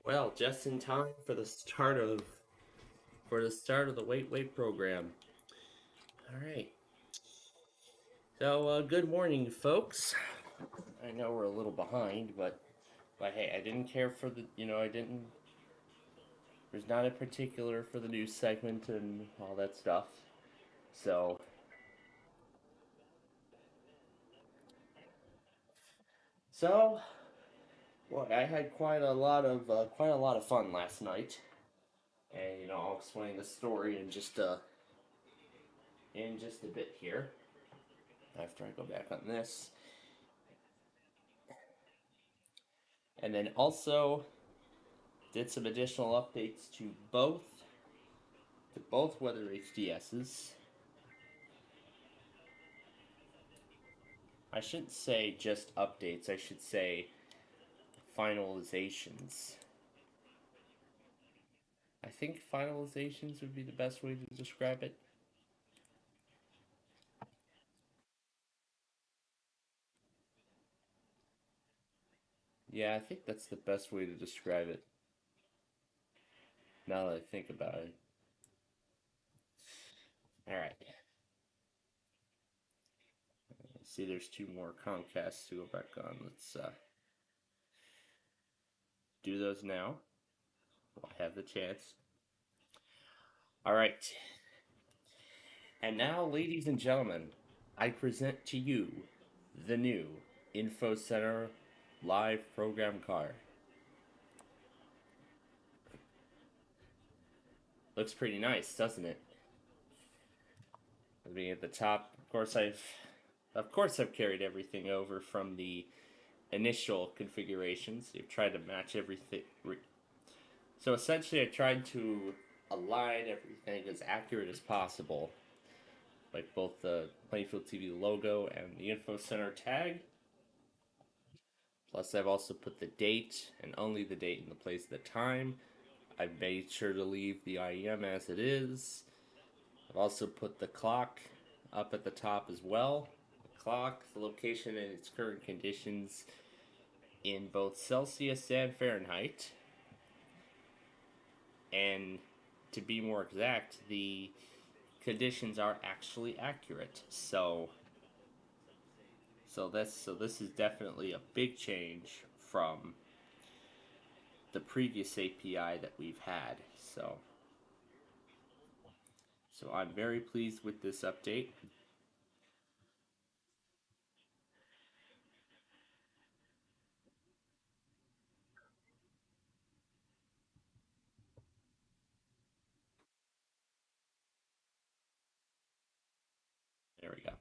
Well, just in time for the Wait program. All right. So, good morning, folks. I know we're a little behind, but hey, I didn't care for I didn't. There's not a particular for the news segment and all that stuff. So, so, well, I had quite a lot of fun last night, and I'll explain the story in just a bit here. After I go back on this, and then also did some additional updates to both weather HDSs. I shouldn't say just updates, I should say finalizations. I think finalizations would be the best way to describe it. Yeah, I think that's the best way to describe it now that I think about it. Alright. See, there's two more Comcasts to go back on. Let's do those now. We'll have the chance. Alright. And now, ladies and gentlemen, I present to you the new Info Center live program car. Looks pretty nice, doesn't it? Being at the top, of course I've carried everything over from the initial configurations. I've tried to match everything. So essentially, I tried to align everything as accurate as possible, like both the Plainfield TV logo and the Info Center tag. Plus, I've also put the date and only the date and the place and the time. I've made sure to leave the IEM as it is. I've also put the clock up at the top as well. The clock, the location, and its current conditions in both Celsius and Fahrenheit. And to be more exact, the conditions are actually accurate. So this is definitely a big change from the previous API that we've had. So I'm very pleased with this update. There we go.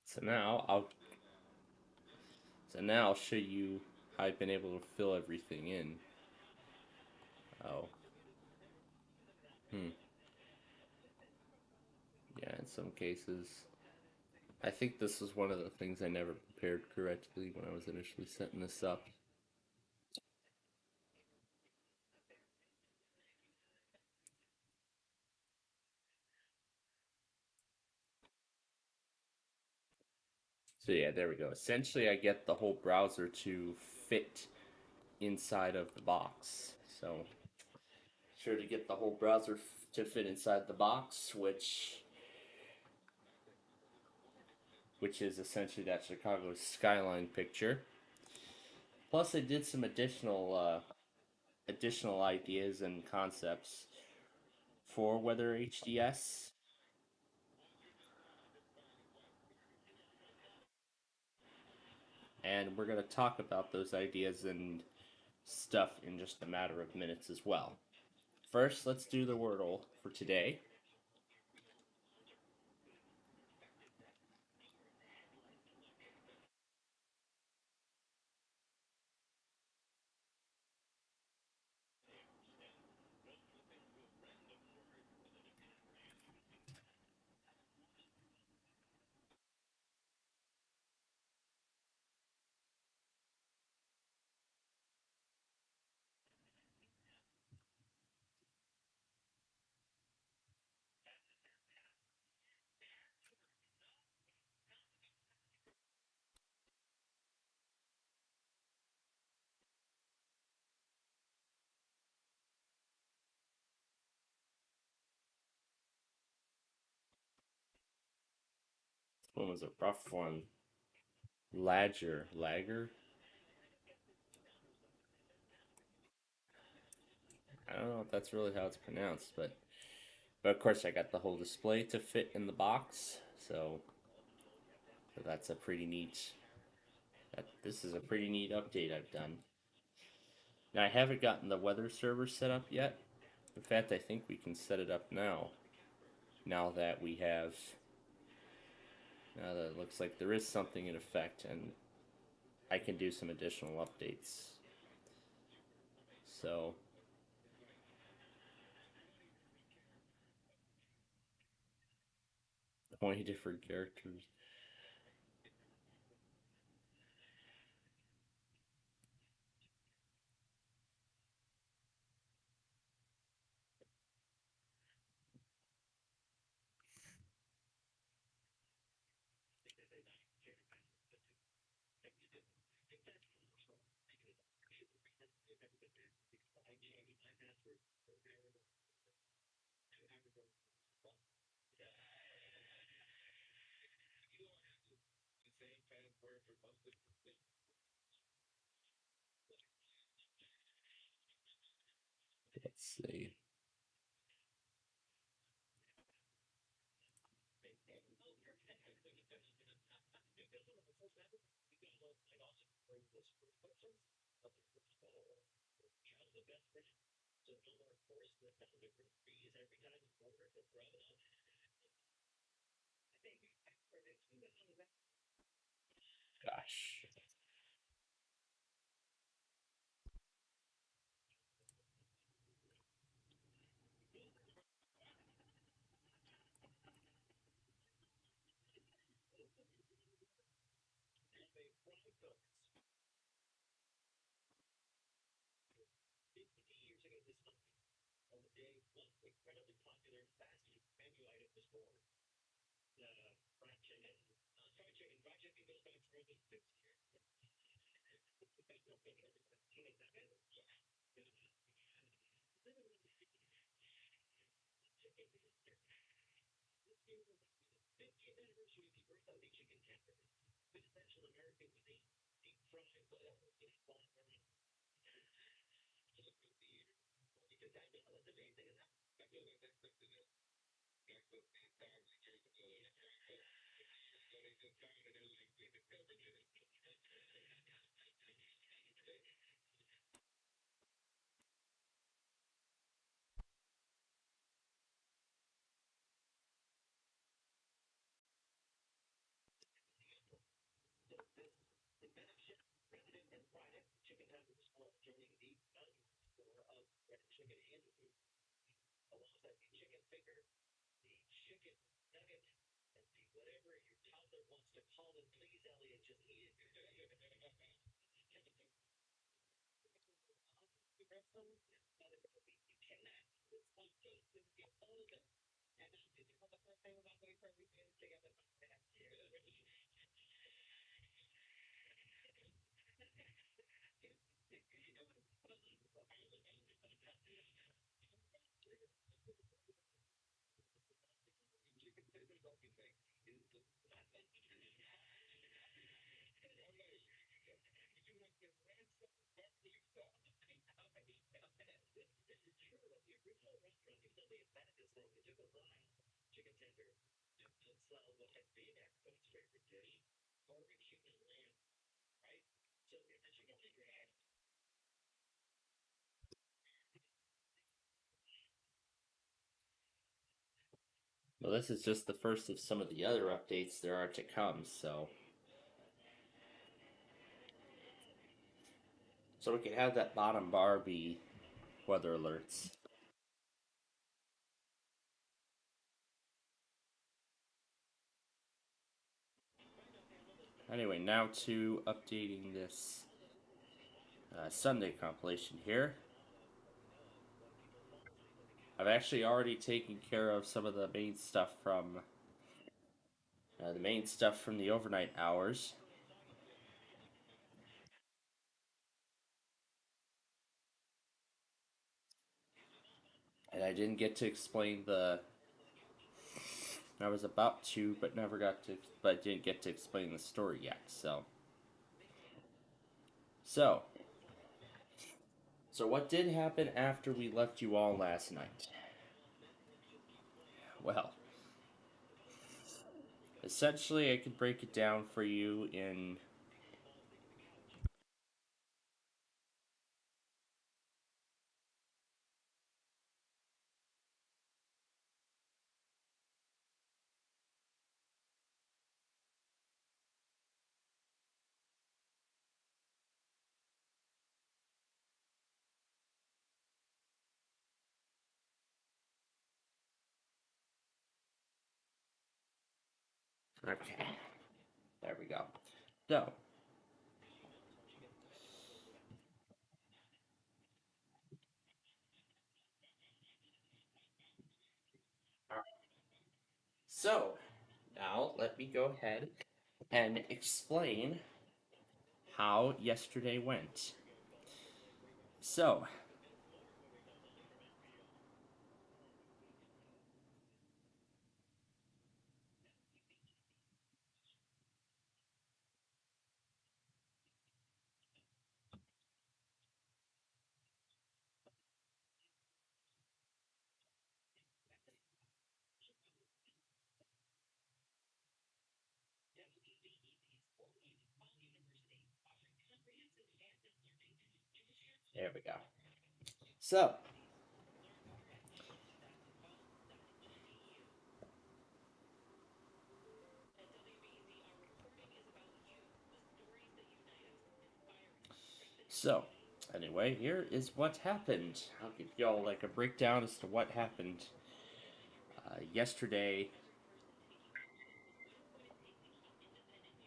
So now I'll so now I'll show you how I've been able to fill everything in. Oh, hmm. Yeah, in some cases. I think this was one of the things I never prepared correctly when I was initially setting this up. So yeah, there we go. Essentially, I get the whole browser to fit inside of the box. So sure to get the whole browser to fit inside the box, which is essentially that Chicago skyline picture. Plus, I did some additional ideas and concepts for Weather HDS, and we're going to talk about those ideas and stuff in just a matter of minutes as well. First, let's do the Wordle for today. One was a rough one. Lager. I don't know if that's really how it's pronounced, but of course I got the whole display to fit in the box, so that's a pretty neat. This is a pretty neat update I've done. Now I haven't gotten the weather server set up yet. In fact, I think we can set it up now. Now that we have, now that it looks like there is something in effect, and I can do some additional updates. So 20 different characters. Let's see. Gosh. Well, this is just the first of some of the other updates there are to come, so we can have that bottom bar be weather alerts. Anyway, now to updating this Sunday compilation here. I've actually already taken care of some of the main stuff from the overnight hours, and I didn't get to explain I was about to, but never got to, but didn't get to explain the story yet. So, so what did happen after we left you all last night? Well, essentially, I could break it down for you in. Okay, there we go. So, so now let me go ahead and explain how yesterday went. So, there we go. So, so anyway, here is what happened. I'll give y'all like a breakdown as to what happened yesterday.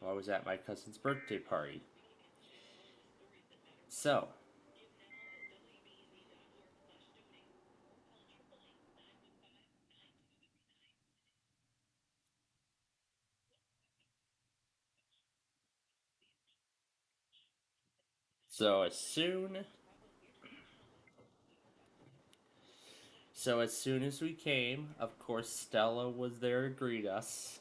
I was at my cousin's birthday party. So, so as soon, so as soon as we came, of course, Stella was there to greet us.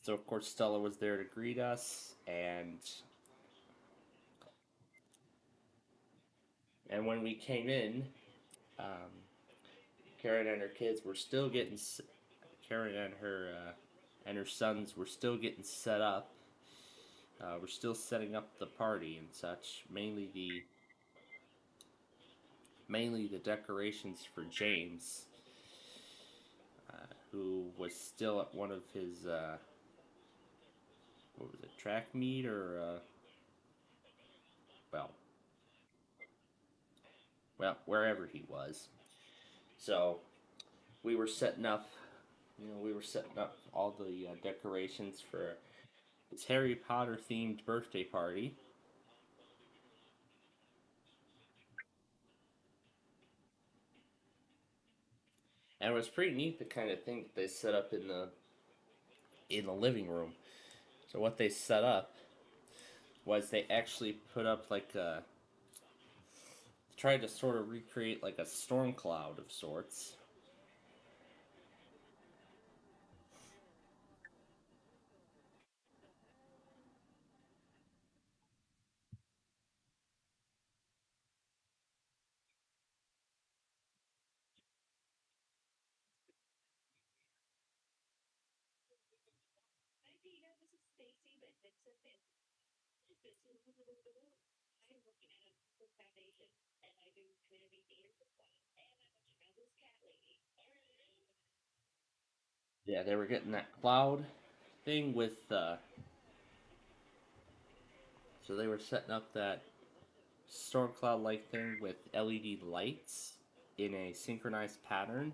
So of course, Stella was there to greet us, and when we came in, um, Karen and her kids were still getting Karen and her sons were still getting set up. We're still setting up the party and such. Mainly the decorations for James, who was still at one of his what was it, track meet or well, wherever he was. So we were setting up, we were setting up all the decorations for his Harry Potter themed birthday party. And it was pretty neat the kind of thing that they set up in the living room. So what they set up was they actually put up like a tried to sort of recreate like a storm cloud of sorts. Yeah, they were getting that cloud thing with so they were setting up that storm cloud like thing with LED lights in a synchronized pattern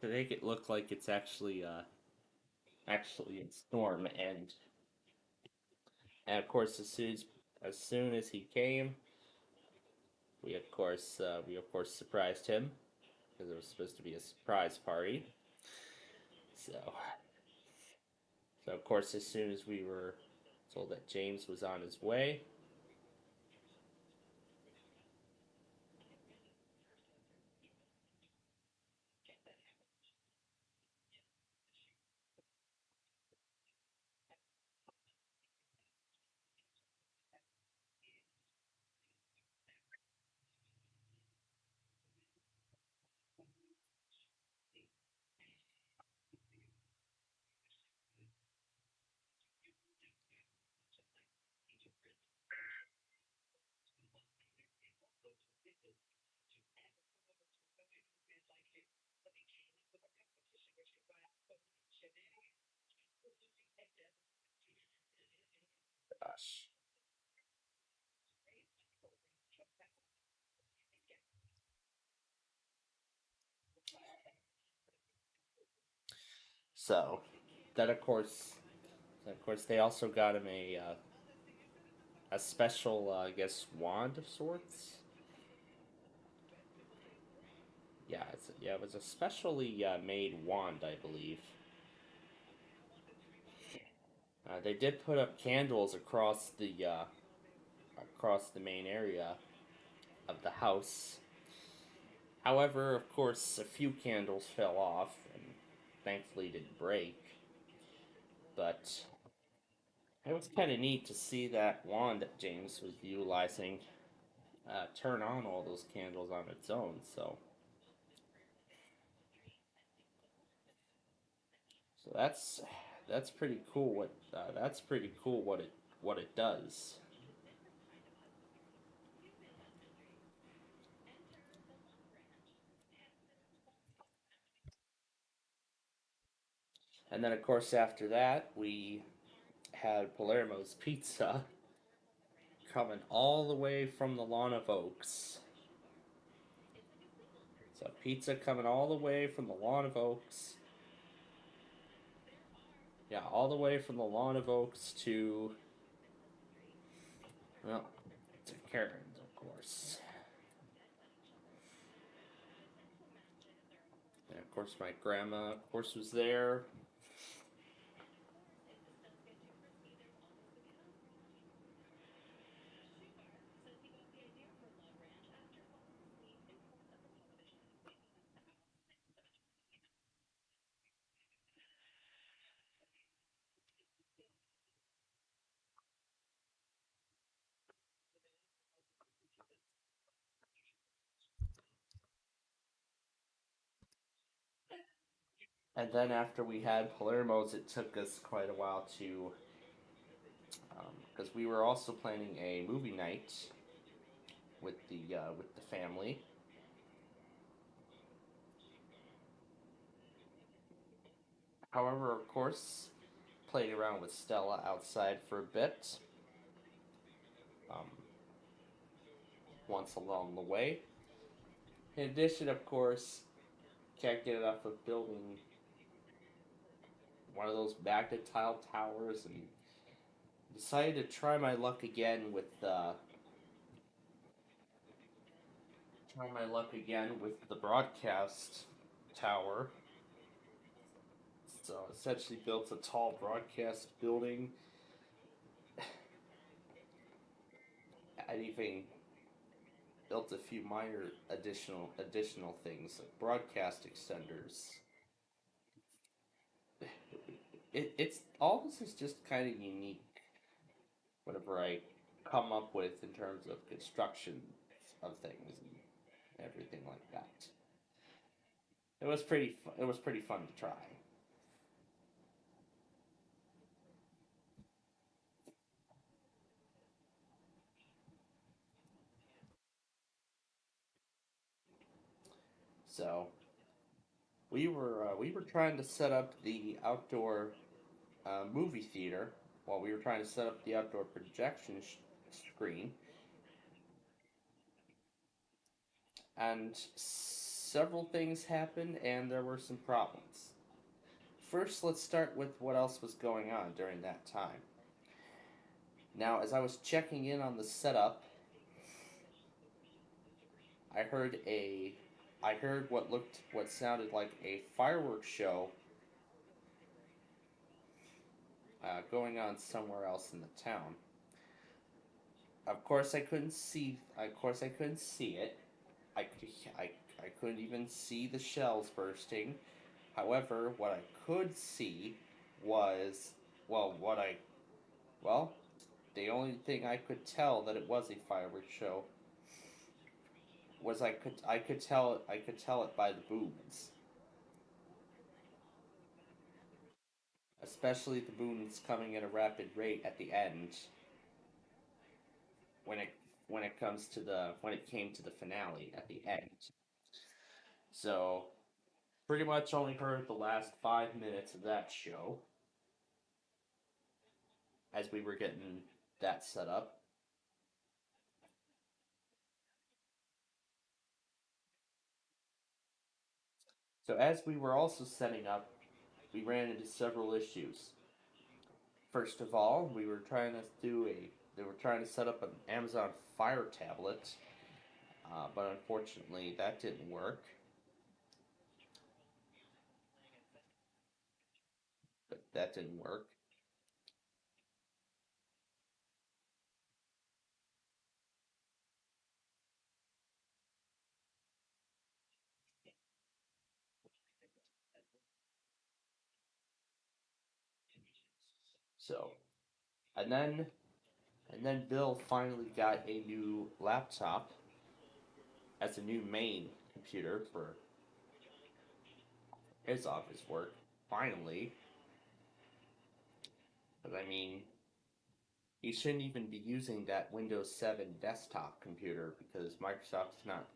to make it look like it's actually a storm. And of course as soon as he came, we of course surprised him because it was supposed to be a surprise party. So so of course as soon as we were Told that James was on his way. Gosh. So, then of course, they also got him a special, I guess, wand of sorts. Yeah, it was a specially made wand, I believe. They did put up candles across the main area of the house. However, of course, a few candles fell off and thankfully didn't break. But it was kind of neat to see that wand that James was utilizing turn on all those candles on its own. So that's pretty cool. That's pretty cool what it does. And then of course after that we had Palermo's Pizza coming all the way from the Lawn of Oaks. So pizza coming all the way from the Lawn of Oaks. Yeah, all the way from the Lawn of Oaks to, well, to Karen's, of course. And of course my grandma, of course, was there. And then after we had Palermo's, it took us quite a while to, because we were also planning a movie night with the family. However, of course, played around with Stella outside for a bit. Um, Once along the way. In addition, of course, can't get enough of building one of those magnet tile towers, and decided to try my luck again with the broadcast tower. So essentially built a tall broadcast building. I even built a few minor additional things like broadcast extenders. It's all this is just kind of unique. Whatever I come up with in terms of construction of things and everything like that. It was pretty fun to try. So we were trying to set up the outdoor movie theater while we were trying to set up the outdoor screen, and several things happened, and there were some problems. First, let's start with what else was going on during that time. Now, as I was checking in on the setup, I heard a I heard what sounded like a fireworks show. going on somewhere else in the town. Of course, I couldn't see. Of course, I couldn't see it. I, I, I couldn't even see the shells bursting. However, what I could see was, well, what I, well, the only thing I could tell that it was a fireworks show was I could tell it by the booms, especially the booms coming at a rapid rate at the end when it came to the finale at the end. So pretty much only heard the last 5 minutes of that show as we were getting that set up. So as we were also setting up, we ran into several issues. First of all, they were trying to set up an Amazon Fire tablet, but unfortunately that didn't work. But that didn't work. So, and then and then Bill finally got a new laptop as a new main computer for his office work. Finally, but I mean, he shouldn't even be using that Windows 7 desktop computer because Microsoft is not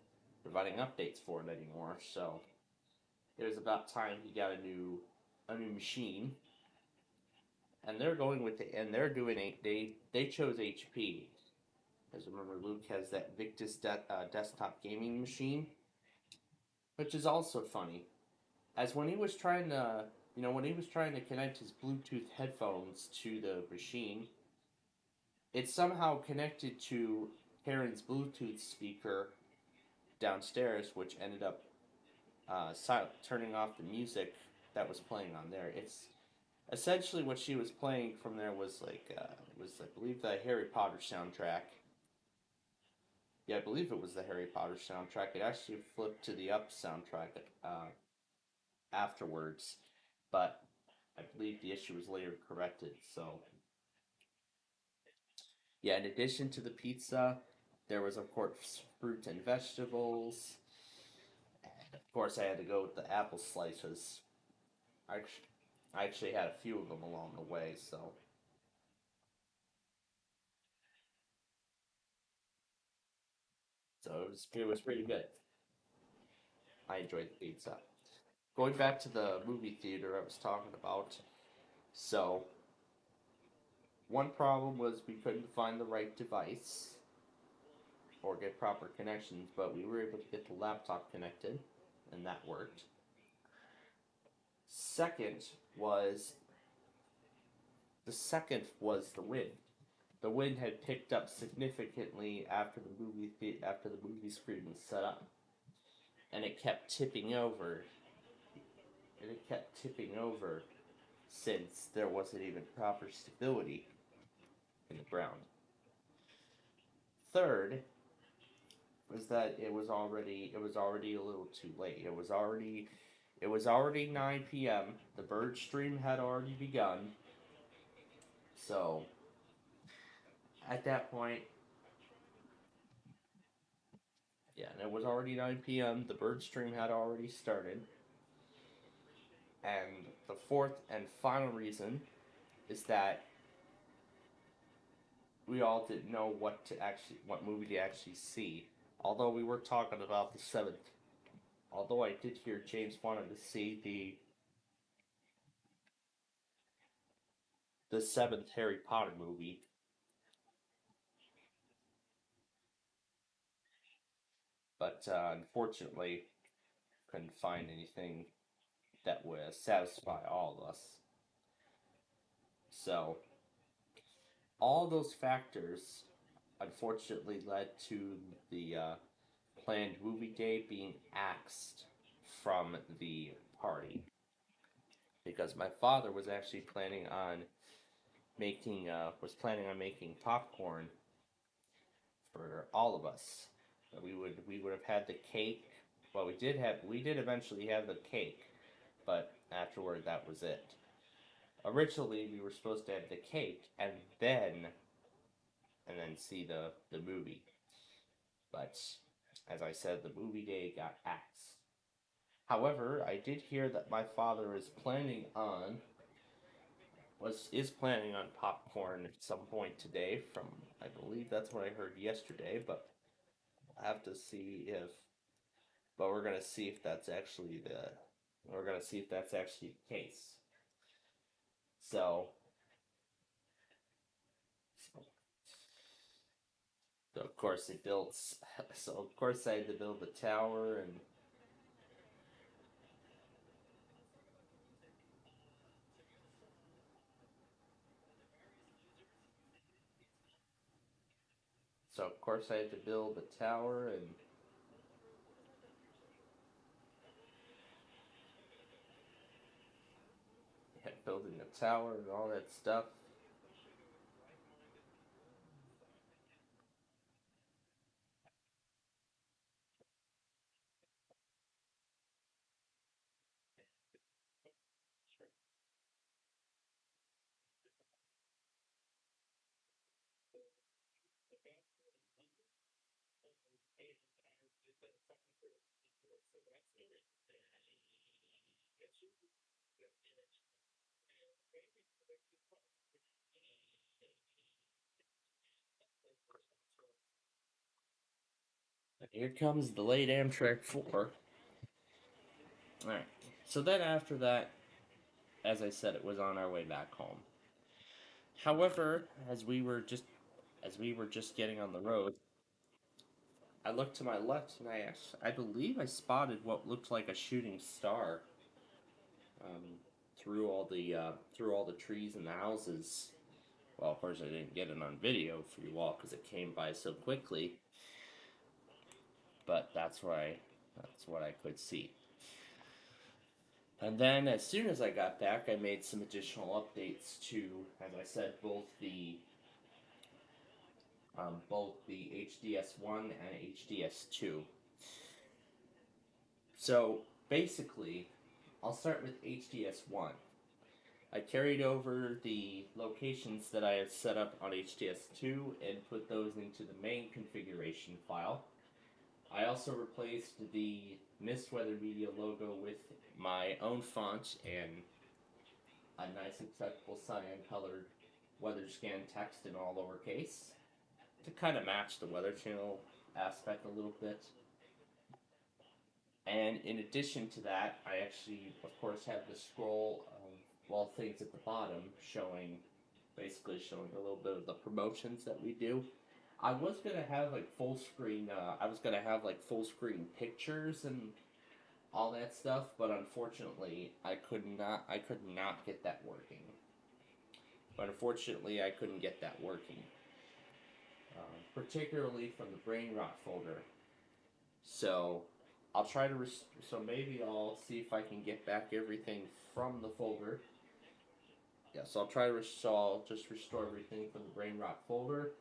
providing updates for it anymore. So it was about time he got a new machine. And they're going with the and they're doing they chose HP. As remember, Luke has that desktop gaming machine, which is also funny. As when he was trying to when he was trying to connect his Bluetooth headphones to the machine, it somehow connected to Karen's Bluetooth speaker downstairs, which ended up turning off the music that was playing on there. It's essentially what she was playing from there was I believe the Harry Potter soundtrack. Yeah, I believe it was the Harry Potter soundtrack. It actually flipped to the Up soundtrack afterwards, but I believe the issue was later corrected. So yeah, in addition to the pizza, there was of course fruit and vegetables. And of course, I had to go with the apple slices. I actually had a few of them along the way, so it was pretty good. I enjoyed the pizza. Going back to the movie theater I was talking about, so one problem was we couldn't find the right device or get proper connections, but we were able to get the laptop connected, and that worked. Second was the wind. The wind had picked up significantly after the movie screen was set up, and it kept tipping over. And it kept tipping over since there wasn't even proper stability in the ground. Third was that it was already a little too late. It was already 9 p.m. The bird stream had already begun. So at that point, yeah, and it was already 9 p.m. The bird stream had already started. And the fourth and final reason is that we all didn't know what movie to actually see. Although we were talking about the seventh. Although I did hear James wanted to see the seventh Harry Potter movie, but unfortunately couldn't find anything that would satisfy all of us. So all those factors unfortunately led to the planned movie day being axed from the party because my father was actually planning on was planning on making popcorn for all of us. We would have had the cake. Well, we did eventually have the cake, but afterward that was it. Originally, we were supposed to have the cake and then see the movie, but as I said, the movie day got axed. However, I did hear that my father is planning on popcorn at some point today. From I believe that's what I heard yesterday, but I have to see if. But we're gonna see if that's actually the case. So, so of course it builds. So of course I had to build the tower, and so of course I had to build the tower and building the tower and all that stuff. Here comes the late Amtrak 4. Alright. So then after that, as I said, it was on our way back home. However, as we were just getting on the road, I looked to my left and I believe I spotted what looked like a shooting star um, through all the trees and the houses. Well, of course, I didn't get it on video for you all because it came by so quickly, but that's what I could see. And then, as soon as I got back, I made some additional updates to, as I said, both the HDS1 and HDS2. So basically, I'll start with HDS1. I carried over the locations that I had set up on HDS2 and put those into the main configuration file. I also replaced the Mist Weather Media logo with my own font and a nice acceptable cyan colored weather scan text in all lowercase to kind of match the Weather Channel aspect a little bit. And in addition to that, I actually, of course, have the scroll of well things at the bottom basically showing a little bit of the promotions that we do. I was gonna have like full screen. I was gonna have like full screen pictures and all that stuff, but unfortunately, I could not get that working. But unfortunately, I couldn't get that working, particularly from the brain rot folder. So I'll try to so maybe I'll see if I can get back everything from the folder. Yeah, so I'll try to so I'll just restore everything from the brain rot folder,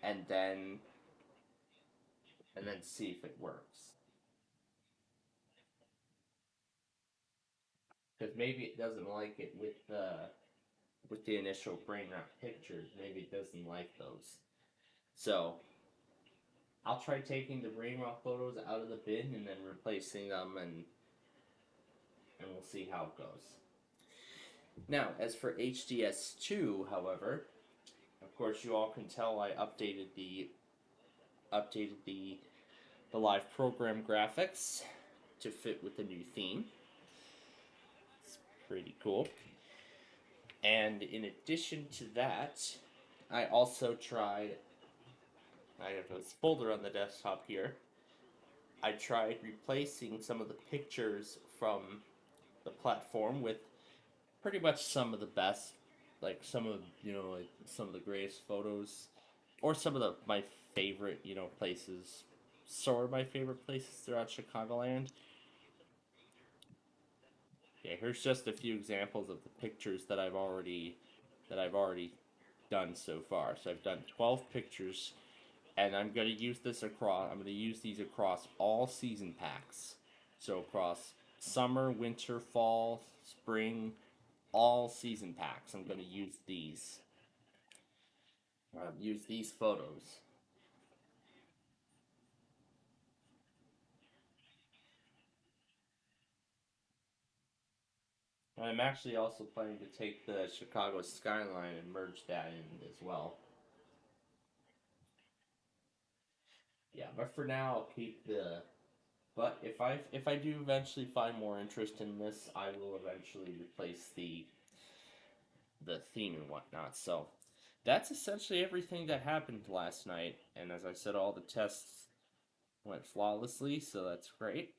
and then see if it works. Because maybe it doesn't like it with the initial brain rot pictures. Maybe it doesn't like those. So I'll try taking the brain rot photos out of the bin and then replacing them, and we'll see how it goes. Now, as for HDS2, however, of course, you all can tell I updated the live program graphics to fit with the new theme. It's pretty cool. And in addition to that, I also tried. I have this folder on the desktop here. I tried replacing some of the pictures from the platform with pretty much some of the best, like some of the greatest photos, or some of my favorite places. Sort of my favorite places throughout Chicagoland. Yeah, here's just a few examples of the pictures that I've already that I've already done so far. So I've done 12 pictures, and I'm going to use this across. I'm going to use these across all season packs. So across summer, winter, fall, spring, all season packs. I'm going to use these. Use these photos. I'm actually also planning to take the Chicago skyline and merge that in as well. Yeah, but for now I'll keep the. But if I do eventually find more interest in this, I will eventually replace the theme and whatnot. So that's essentially everything that happened last night. And as I said, all the tests went flawlessly, so that's great.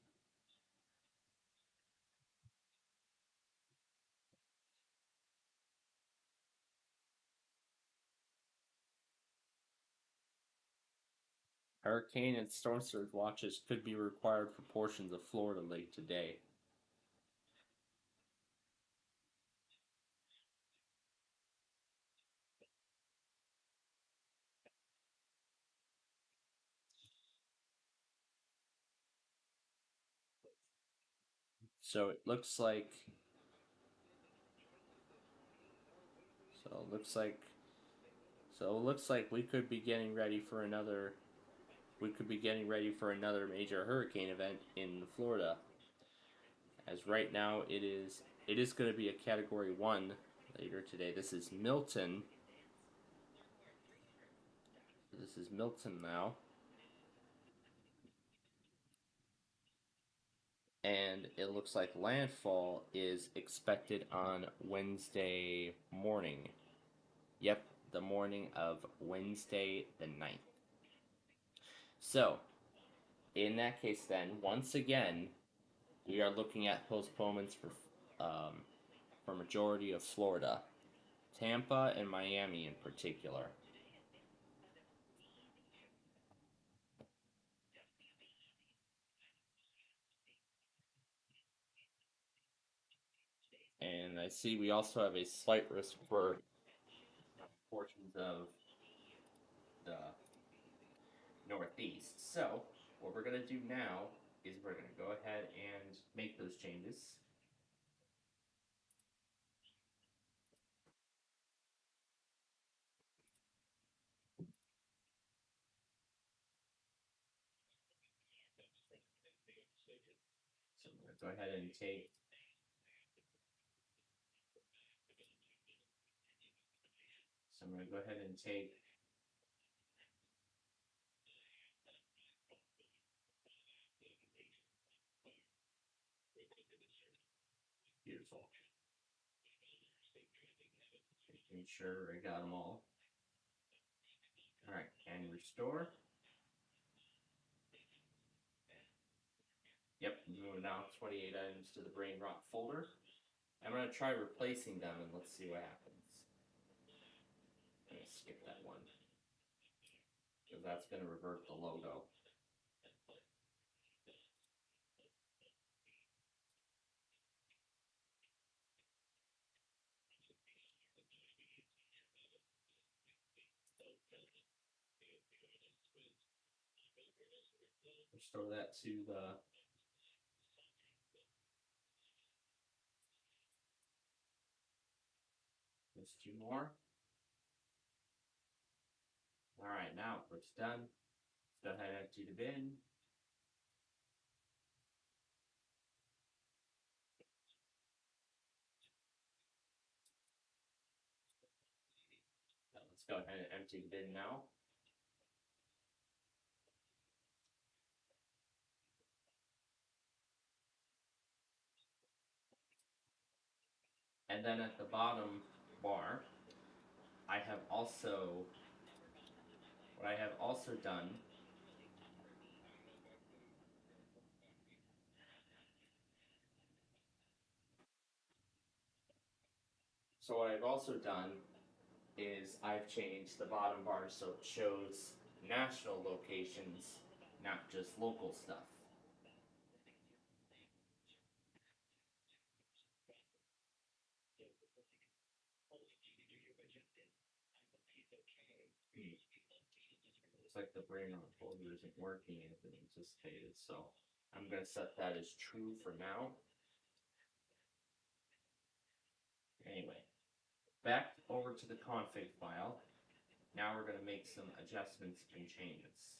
Hurricane and storm surge watches could be required for portions of Florida late today. So it looks like so it looks like we could be getting ready for another major hurricane event in Florida. As right now it is going to be a category 1 later today. This is Milton now, and it looks like landfall is expected on Wednesday morning. Yep, the morning of Wednesday the 9th. So, in that case, then, once again, we are looking at postponements for majority of Florida, Tampa and Miami in particular. And I see we also have a slight risk for portions of the Northeast. So, what we're going to do now is we're going to go ahead and make those changes. So, I'm going to go ahead and take. So, I'm going to go ahead and take. Beautiful. Making sure I got them all. All right, and restore. Yep, moving now 28 items to the brain rot folder. I'm going to try replacing them and let's see what happens. I'm going to skip that one because that's going to revert the logo. Restore that to the. There's two more. All right, now it's done. Let's go ahead and empty the bin. Let's go ahead and empty the bin now. And then at the bottom bar, I have also what I have also done. So what I've also done is I've changed the bottom bar so it shows national locations, not just local stuff. Looks like the brain on the folder isn't working as anticipated, so I'm going to set that as true for now. Anyway, back over to the config file. Now we're going to make some adjustments and changes.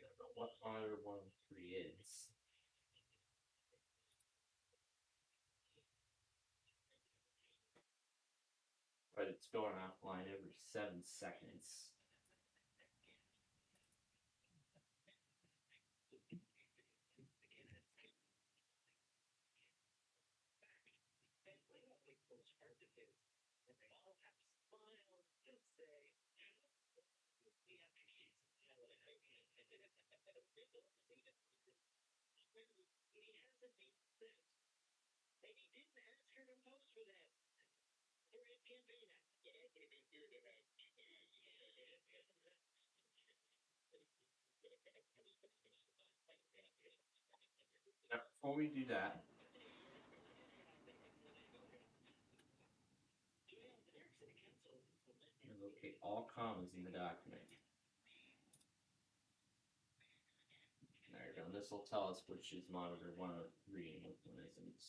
I don't know what monitor 103 is, but it's going offline every 7 seconds. Now, before we do that, locate all commas in the document. There you go. And this will tell us which is monitor 103 and which one isn't.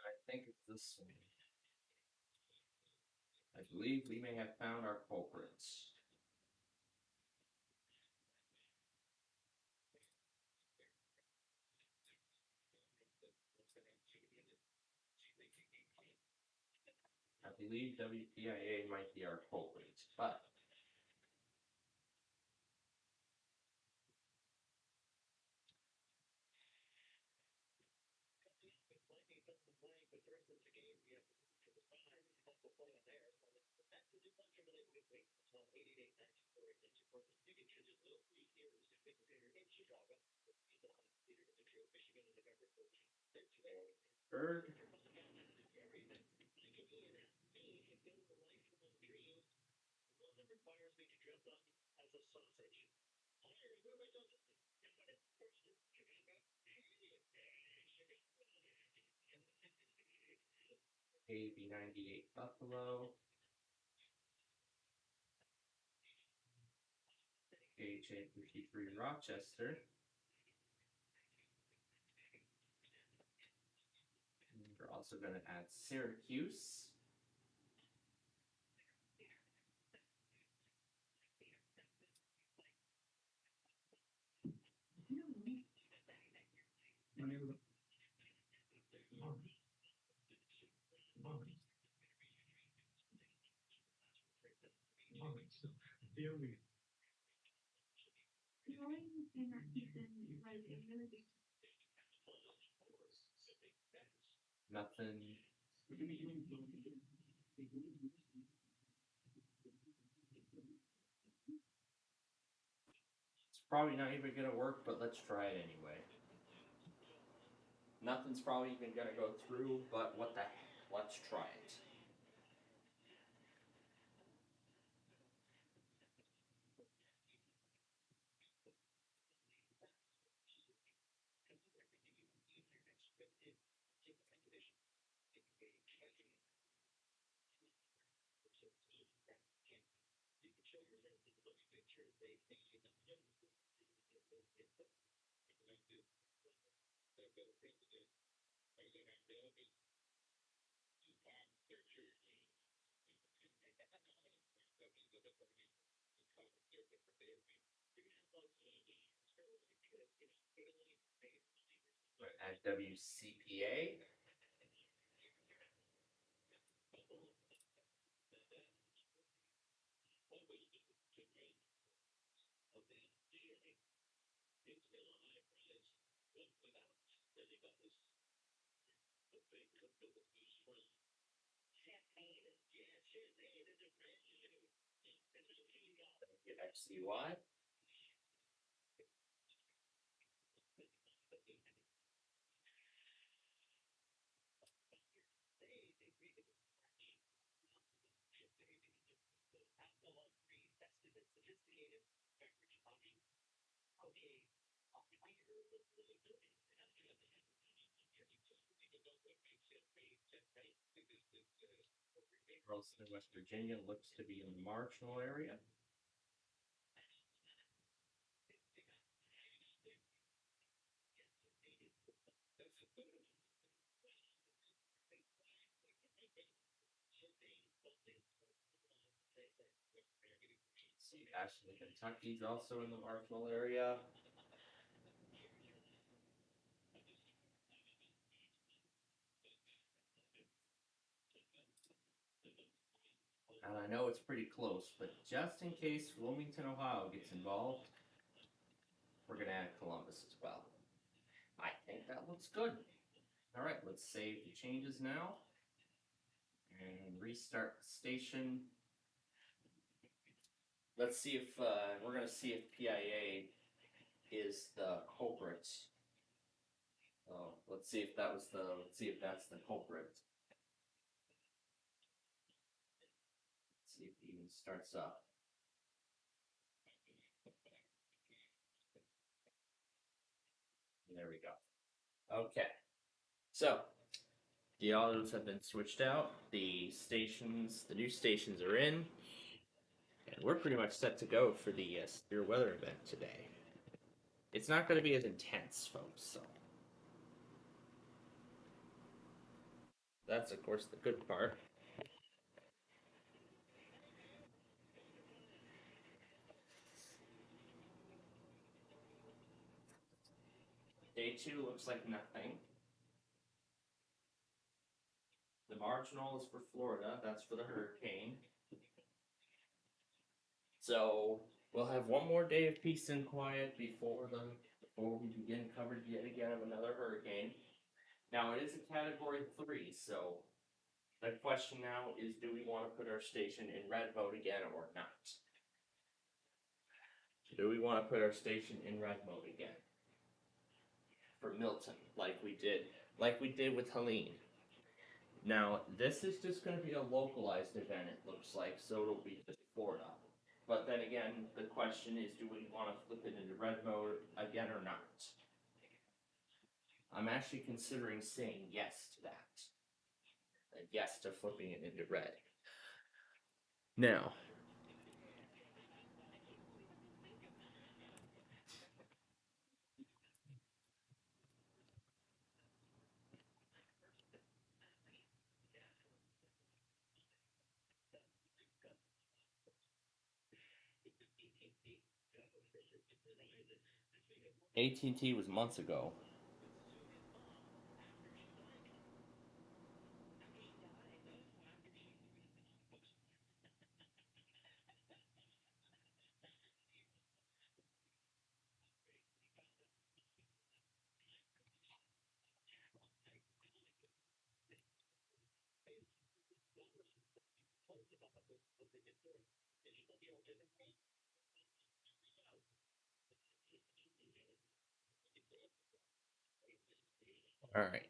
I think it's this one. I believe we may have found our culprits. I believe WPIA might be our culprit, but Berg. AB98 Buffalo. HA53 Rochester. And we're also going to add Syracuse. Nothing. Probably not even gonna work, but let's try it anyway. Nothing's probably even gonna go through, but what the heck? Let's try it. At WCPA. XCY. Charleston, West Virginia looks to be in the marginal area. See, Ashland, Kentucky's also in the marginal area. And I know it's pretty close, but just in case Wilmington, Ohio gets involved, we're going to add Columbus as well. I think that looks good. All right, let's save the changes now and restart the station. Let's see if we're going to see if PIA is the culprit. Oh, let's see if that's the culprit. Let's see if it even starts up. There we go. Okay. So the autos have been switched out. The new stations are in, and we're pretty much set to go for the severe weather event today. It's not going to be as intense, folks. So that's of course the good part. Day 2 looks like nothing. The marginal is for Florida. That's for the hurricane. So we'll have one more day of peace and quiet before we begin coverage yet again of another hurricane. Now it is a category 3, so the question now is, do we want to put our station in red mode again or not? Do we want to put our station in red mode again? For Milton, like we did with Helene. Now, this is just going to be a localized event, it looks like, so it'll be just Florida. But then again, the question is, do we want to flip it into red mode again or not? I'm actually considering saying yes to that. Yes to flipping it into red. Now, AT&T was months ago. All right.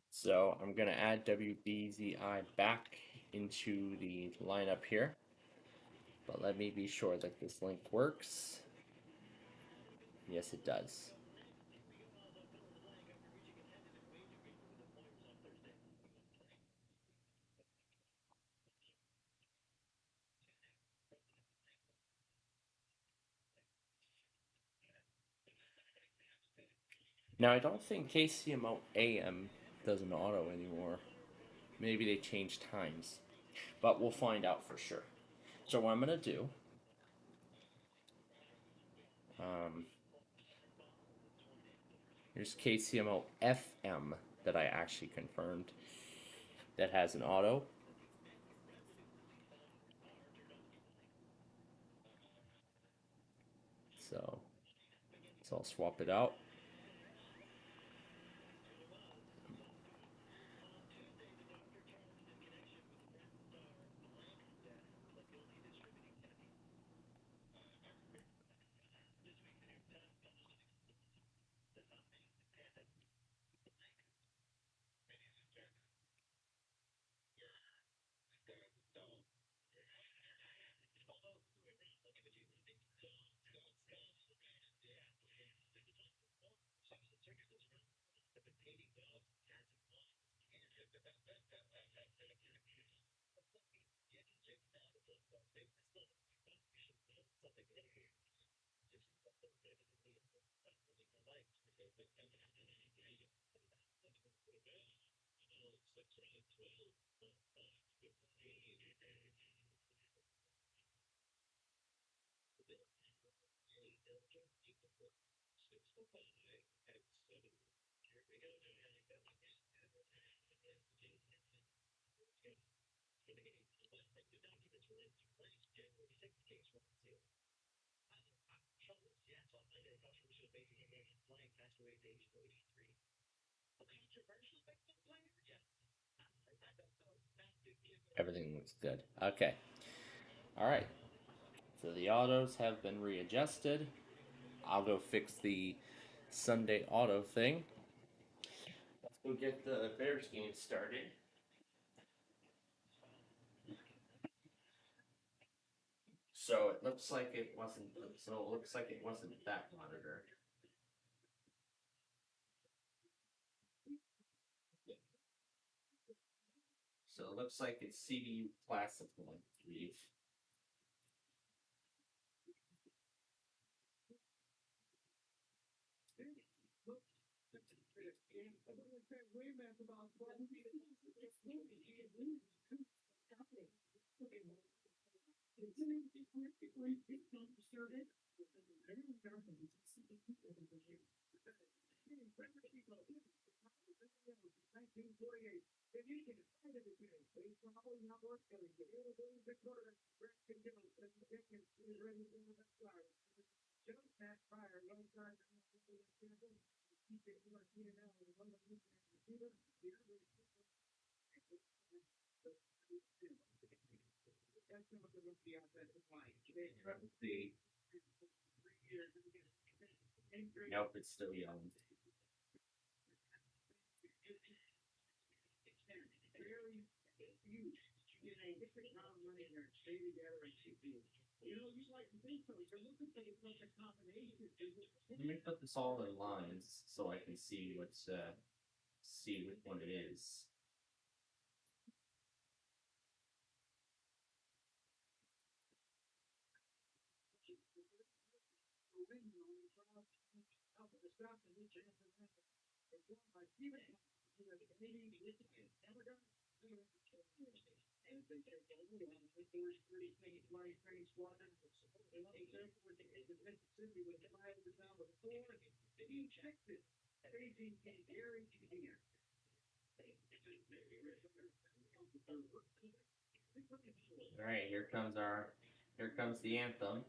So I'm going to add WBZI back into the lineup here. But let me be sure that this link works. Yes, it does. Now, I don't think KCMO AM does an auto anymore. Maybe they changed times. But we'll find out for sure. So what I'm going to do, um, here's KCMO FM that I actually confirmed that has an auto. So I'll swap it out. Everything looks good. Okay. All right. So the autos have been readjusted. I'll go fix the Sunday auto thing. Let's go get the Bears game started. So it looks like it wasn't. So it looks like it wasn't that monitor. So it looks like it's CDU Classic, I believe. Let's see. Nope, it's still yelling. Let me put this all in lines so I can see see which one it is. All right, here comes the anthem.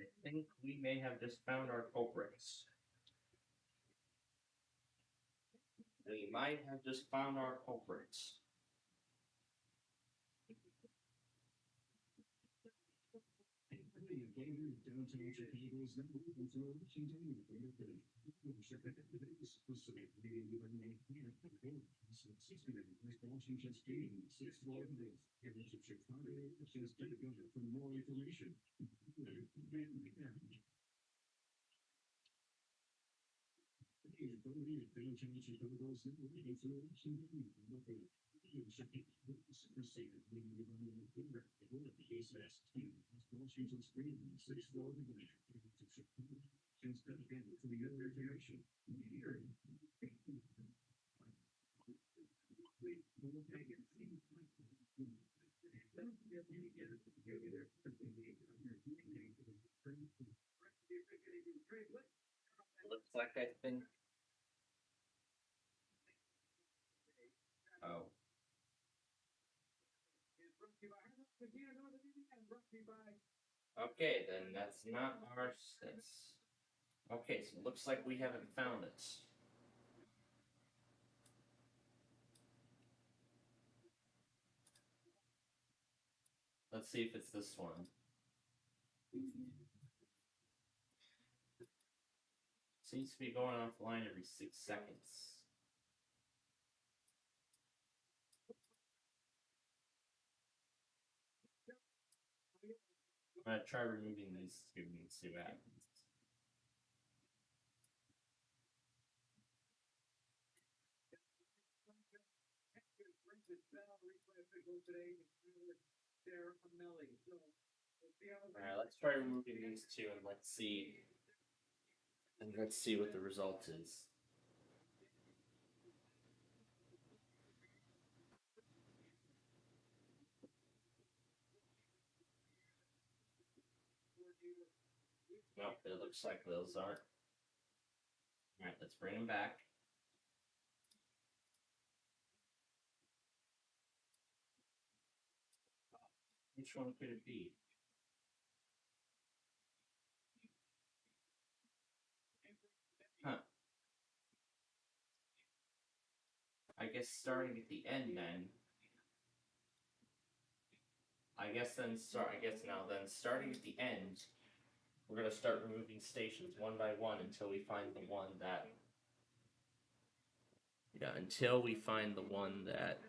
I think we may have just found our culprits. We might have just found our culprits. Looks like I think. Oh. Okay, then that's not ours. That's okay. So it looks like we haven't found it. Let's see if it's this one. Seems to be going offline every 6 seconds. I'm gonna try removing these two and see what happens. Alright, let's try removing these two and let's see. And let's see what the result is. Nope, it looks like those aren't. Alright, let's bring them back. Which one could it be? Huh. I guess starting at the end then. I guess now then starting at the end, we're gonna start removing stations one by one until we find the one that. Yeah, until we find the one that.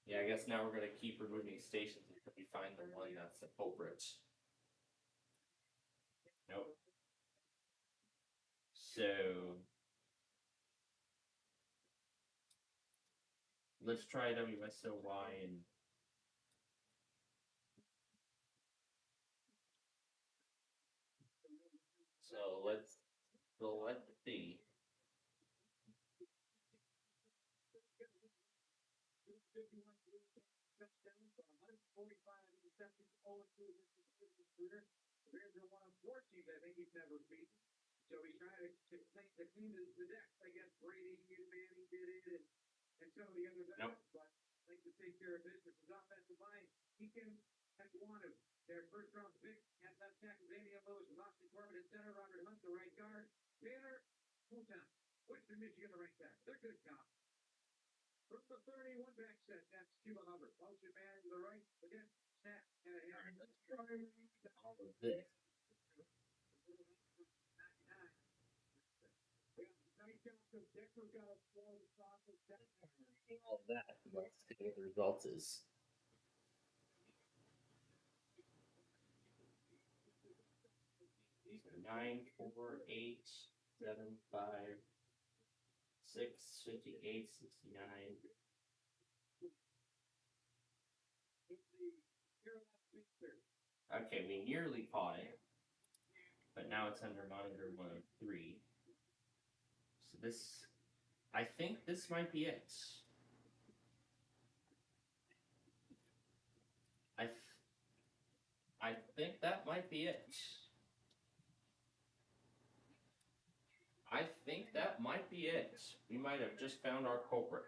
Yeah, I guess now we're gonna keep removing stations until we find the one that's the culprit. Nope. So let's try WSOY and let's see. Nope. All of this. All of that. Let's see what the result is. 9, 4, 8, 7, 5, 6, 58, 69. Okay, we nearly caught it, but now it's under monitor 103. So this, I think this might be it. I, I think that might be it. I think that might be it. We might have just found our culprit.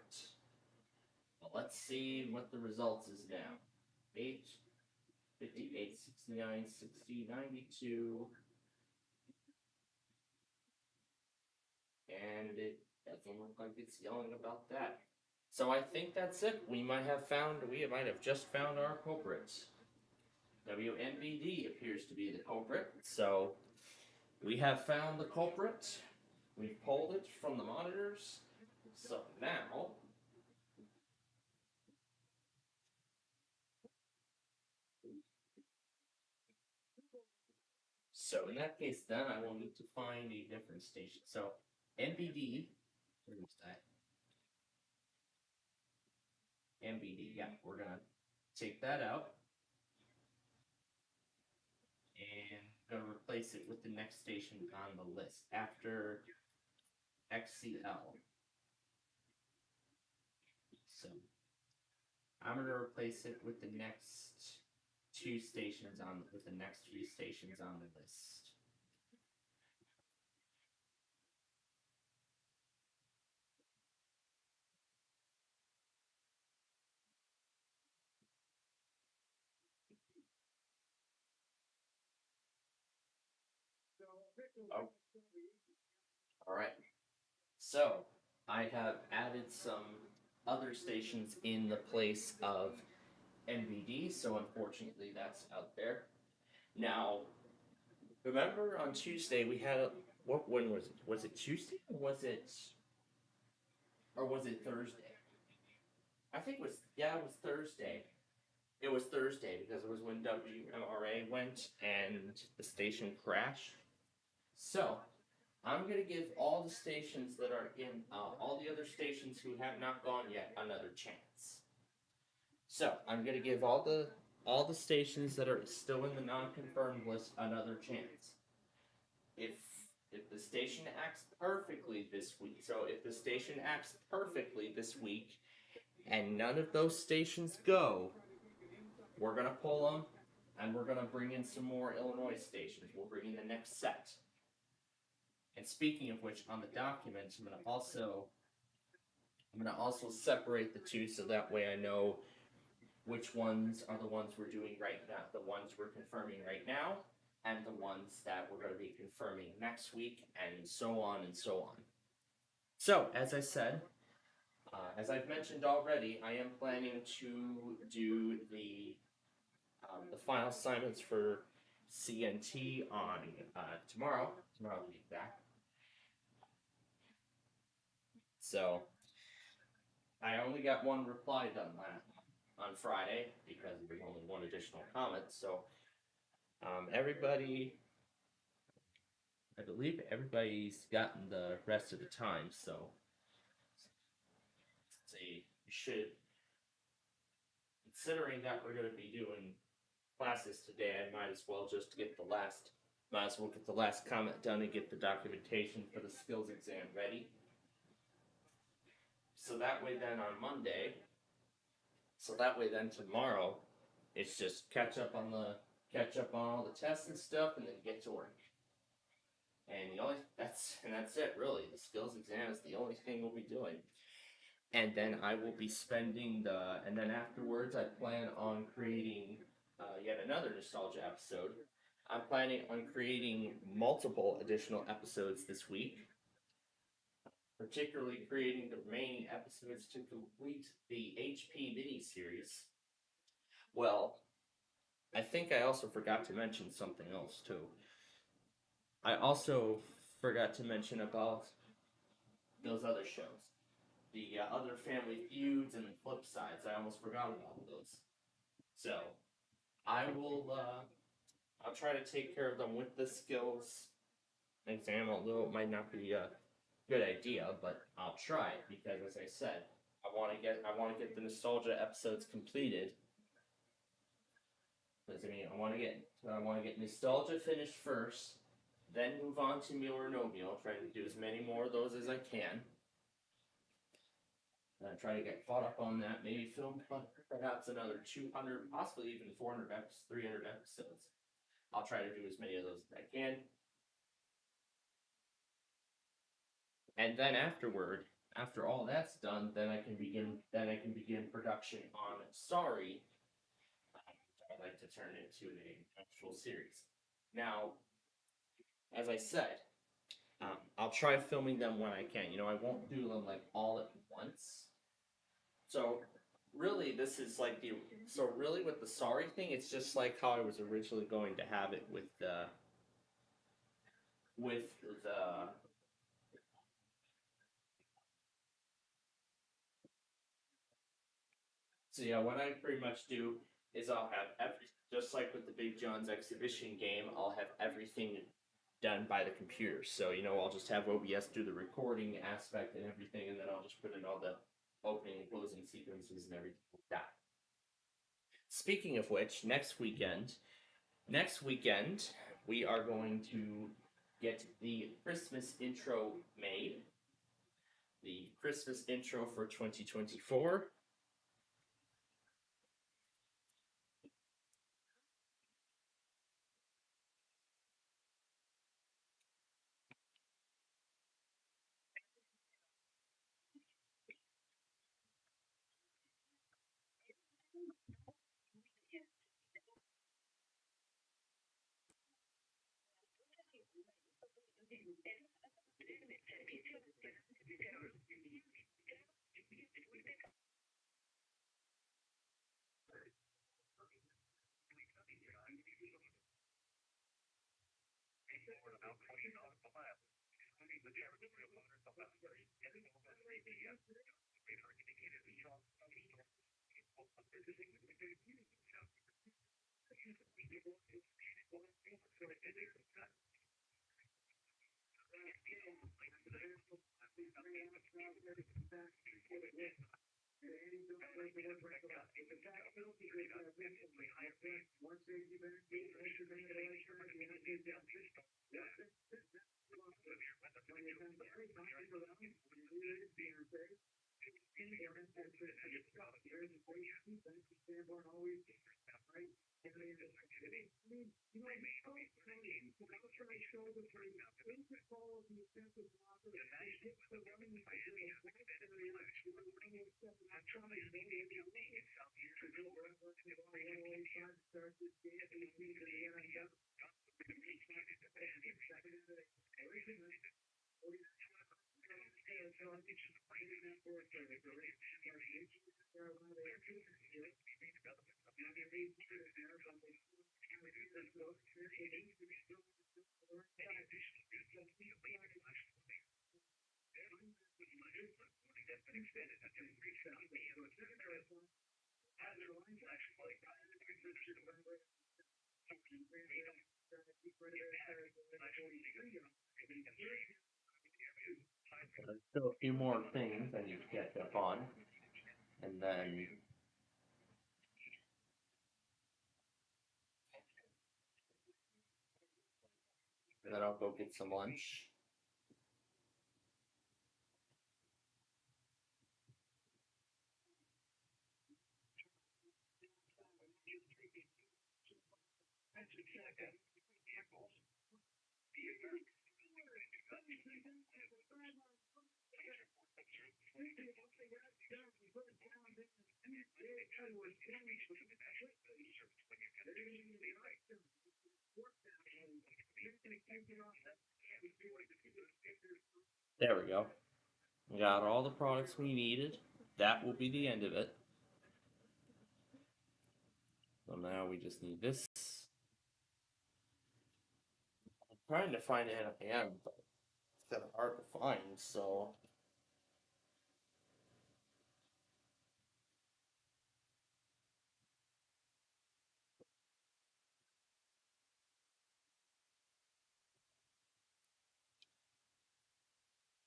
But let's see what the results is now. 8, 58, 69, 60, 92. And it doesn't look like it's yelling about that. So I think that's it. We might have just found our culprit. WNBD appears to be the culprit. So we have found the culprit. We've pulled it from the monitors. So now so in that case, then I will need to find a different station. So NBD, where is that? NBD, yeah, we're gonna take that out and gonna replace it with the next station on the list after XCL. So I'm gonna replace it with the next two stations on with the next three stations on the list. Oh, all right. So I have added some other stations in the place of NBD, so unfortunately that's out there. Now, remember on Tuesday we had what? When was it? Was it Tuesday or was it Thursday? I think it was, yeah, it was Thursday. It was Thursday because it was when WMRA went and the station crashed. So I'm gonna give all the stations that are in all the other stations who have not gone yet another chance. So I'm gonna give all the stations that are still in the non-confirmed list another chance. If if the station acts perfectly this week, so if the station acts perfectly this week and none of those stations go, we're gonna pull them and we're gonna bring in some more Illinois stations. We'll bring in the next set. And speaking of which, on the document, I'm gonna also separate the two so that way I know which ones are the ones we're doing right now, the ones we're confirming right now, and the ones that we're going to be confirming next week, and so on and so on. So, as I said, as I've mentioned already, I am planning to do the final assignments for CNT on tomorrow. Tomorrow to be back. So I only got one reply done on Friday because there's only one additional comment. So everybody I believe everybody's gotten the rest of the time, so see, you should. Considering that we're going to be doing classes today, I might as well just get the last. Might as well get the last comment done and get the documentation for the skills exam ready. So that way, then on Monday. So that way, then tomorrow, it's just catch up on all the tests and stuff, and then get to work. And that's it really. The skills exam is the only thing we'll be doing. And then I will be spending and then afterwards I plan on creating yet another nostalgia episode. I'm planning on creating multiple additional episodes this week, particularly creating the remaining episodes to complete the HP mini series. Well, I think I also forgot to mention something else too. I also forgot to mention about those other shows, the other Family Feuds and the Flip Sides. I almost forgot about those. So I will. I'll try to take care of them with the skills exam, although it might not be a good idea, but I'll try because, as I said, I want to get the nostalgia episodes completed. Because I want to get nostalgia finished first, then move on to Meal or No Meal. Try to do as many more of those as I can. Try to get caught up on that. Maybe film perhaps another 200, possibly even 400 episodes, 300 episodes. I'll try to do as many of those as I can. And then after all that's done, then I can begin production on Sorry. I'd like to turn into an actual series. Now, as I said, I'll try filming them when I can. I won't do them like all at once. So really, this is like really with the Sorry thing, it's just like how I was originally going to have it with the with the So yeah, what I pretty much do is I'll have just like with the Big John's exhibition game, I'll have everything done by the computer. So I'll just have OBS do the recording aspect and everything, and then I'll just put in all the opening and closing sequences and everything like that. Speaking of which, next weekend we are going to get the Christmas intro made. The Christmas intro for 2024. There's still a few more things I need to catch up on, and then I'll go get some lunch. There we go. We got all the products we needed. That will be the end of it. So now we just need this. I'm trying to find NIM, but it's kind of hard to find, so.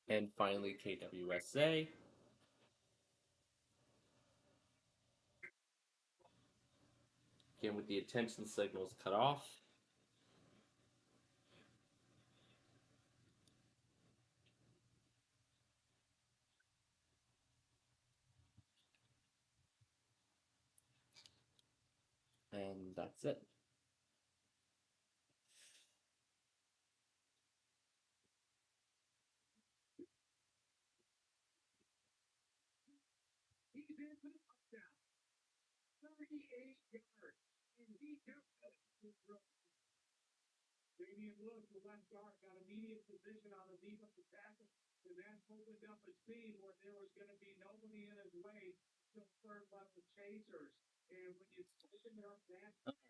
And finally, KWSA. Again, with the attention signals cut off. And that's it.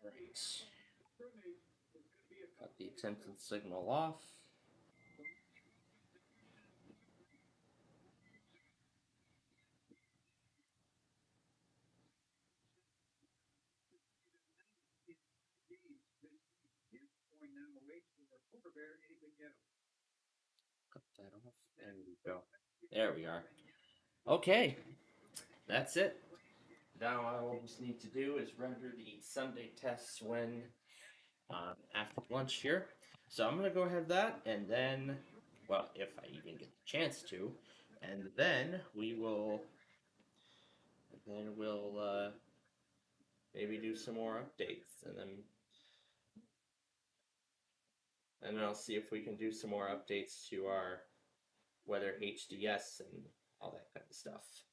Alright. Got the attention signal off. Cut that off. There we go. There we are. Okay, that's it. Now all we just need to do is render the Sunday tests when after lunch here. So I'm gonna go ahead that, and then, well, if I even get the chance to, and then we'll maybe do some more updates, and then I'll see if we can do some more updates to our weather HDS and all that kind of stuff.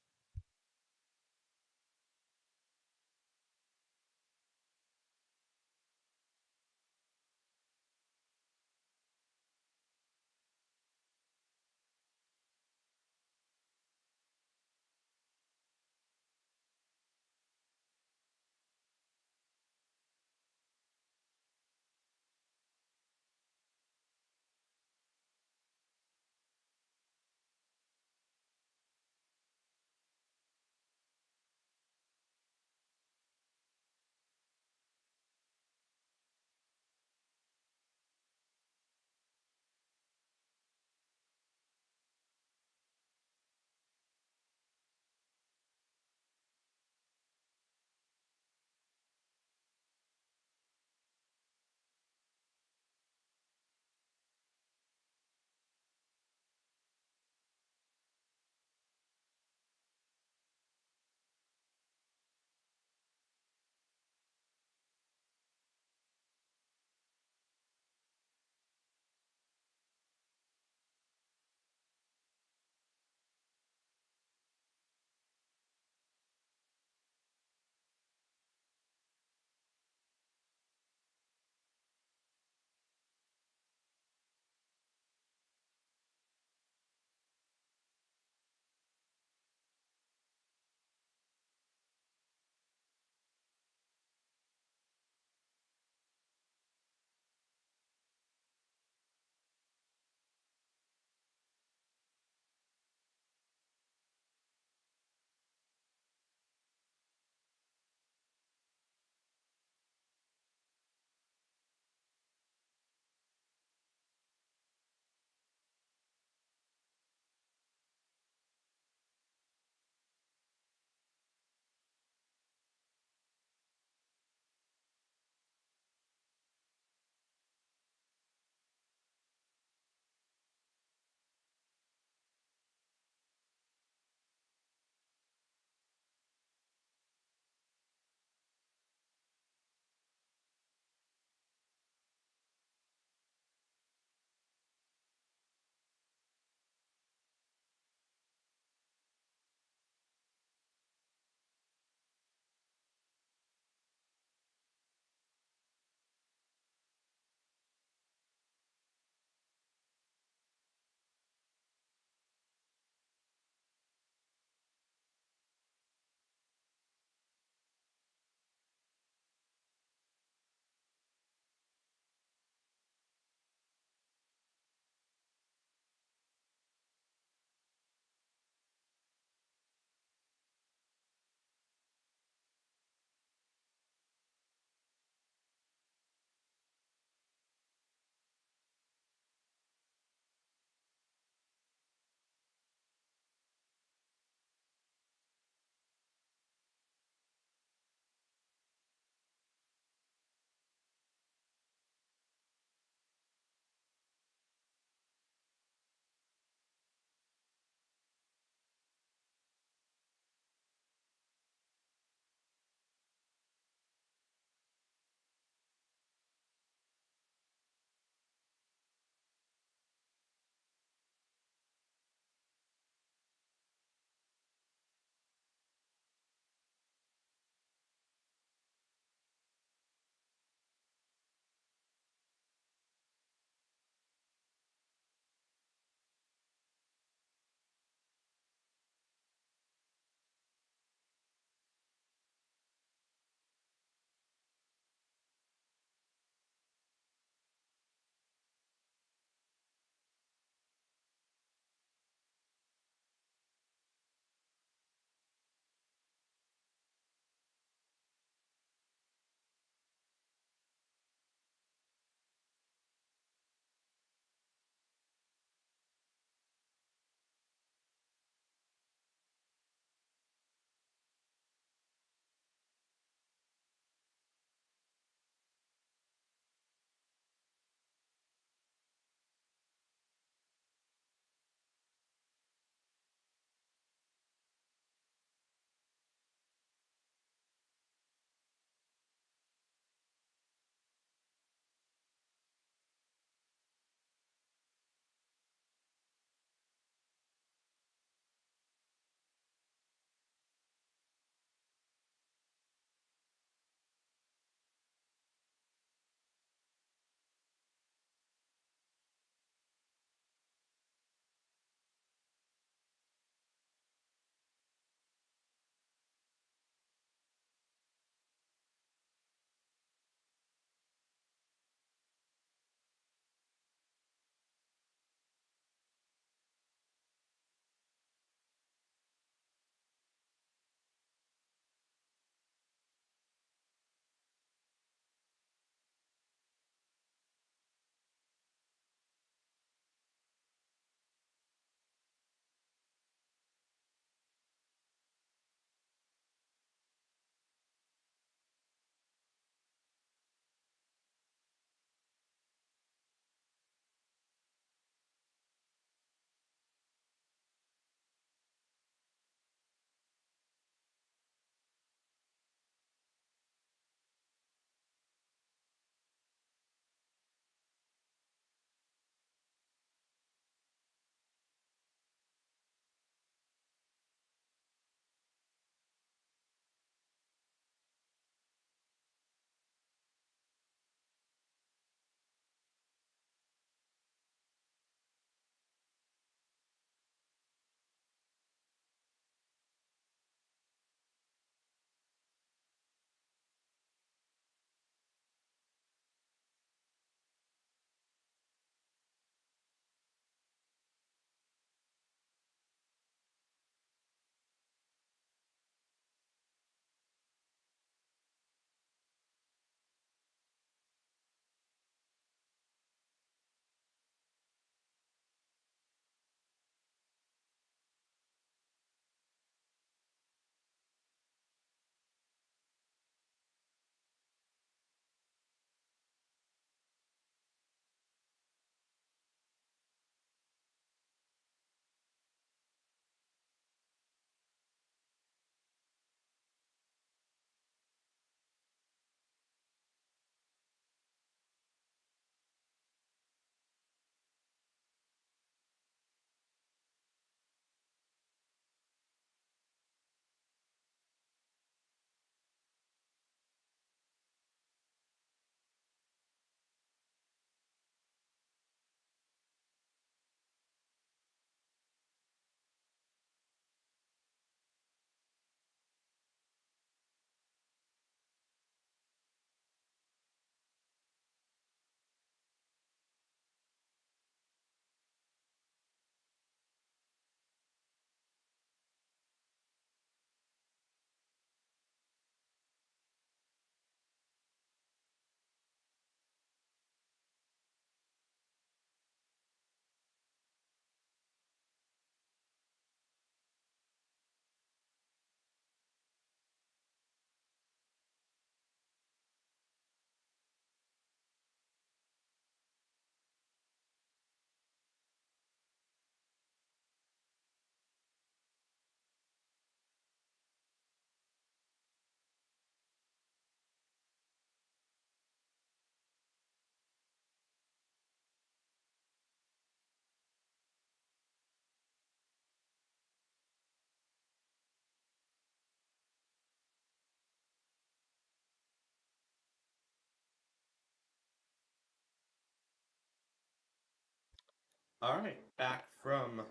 All right, back from.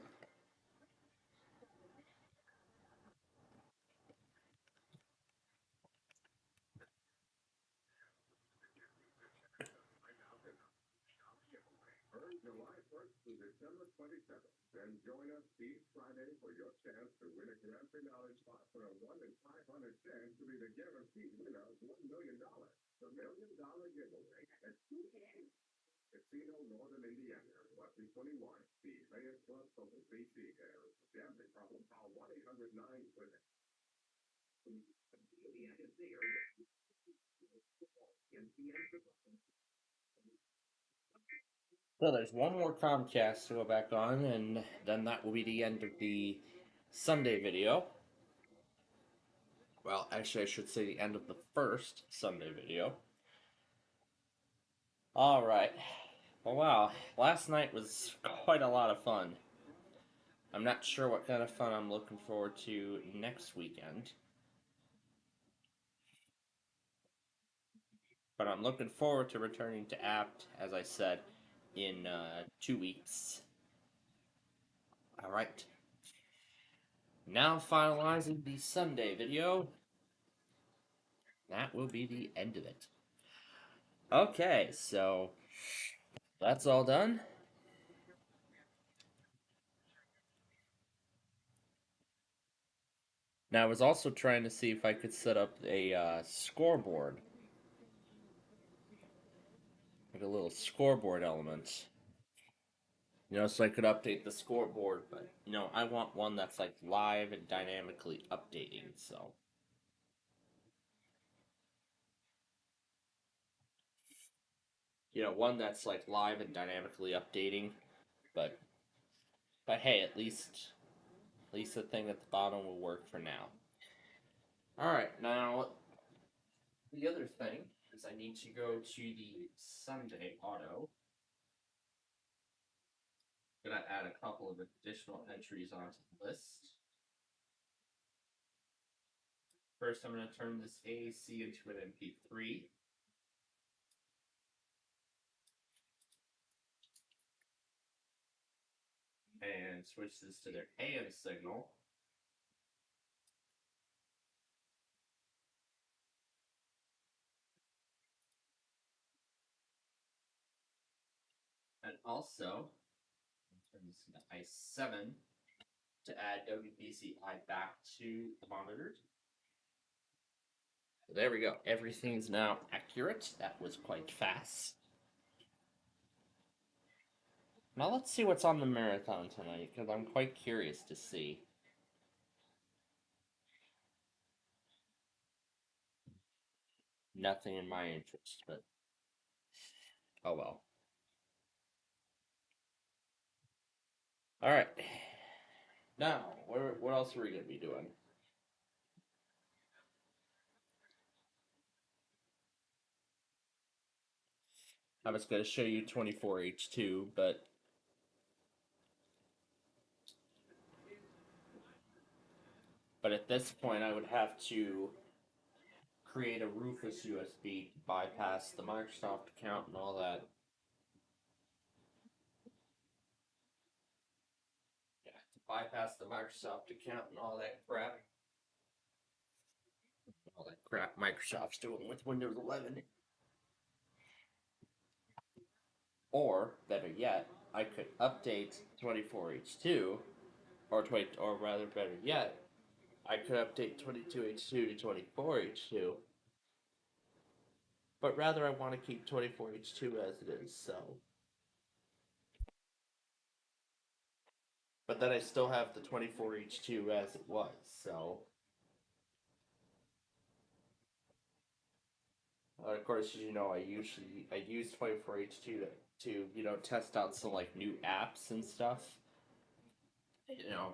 So there's one more Comcast to go back on, and then that will be the end of the Sunday video. Well, actually, I should say the end of the first Sunday video. All right. Well, wow. Last night was quite a lot of fun. I'm not sure what kind of fun I'm looking forward to next weekend, but I'm looking forward to returning to Apt, as I said, in 2 weeks. All right. Now finalizing the Sunday video. That will be the end of it. Okay, so that's all done. Now I was also trying to see if I could set up a scoreboard, like a little scoreboard element. So I could update the scoreboard, but I want one that's like live and dynamically updating. So, one that's like live and dynamically updating. But but hey, at least the thing at the bottom will work for now. All right, now the other thing is I need to go to the Sunday auto. Gonna add a couple of additional entries onto the list. First, I'm gonna turn this AAC into an MP3. And switch this to their AM signal. And also, turn this into I7 to add WBCI back to the monitors. So there we go. Everything's now accurate. That was quite fast. Now let's see what's on the marathon tonight, because I'm quite curious to see. Nothing in my interest, but oh well. All right. Now, what else are we going to be doing? I was going to show you 24H2, but at this point I would have to create a Rufus USB to bypass the Microsoft account and all that. Yeah, to bypass the Microsoft account and all that crap. All that crap Microsoft's doing with Windows 11. Or, better yet, I could update 24H2, or rather, better yet, I could update 22H2 to 24H2, but rather I want to keep 24H2 as it is, so. But then I still have the 24H2 as it was, so. Of course, I use 24H2 to test out some like new apps and stuff. You know,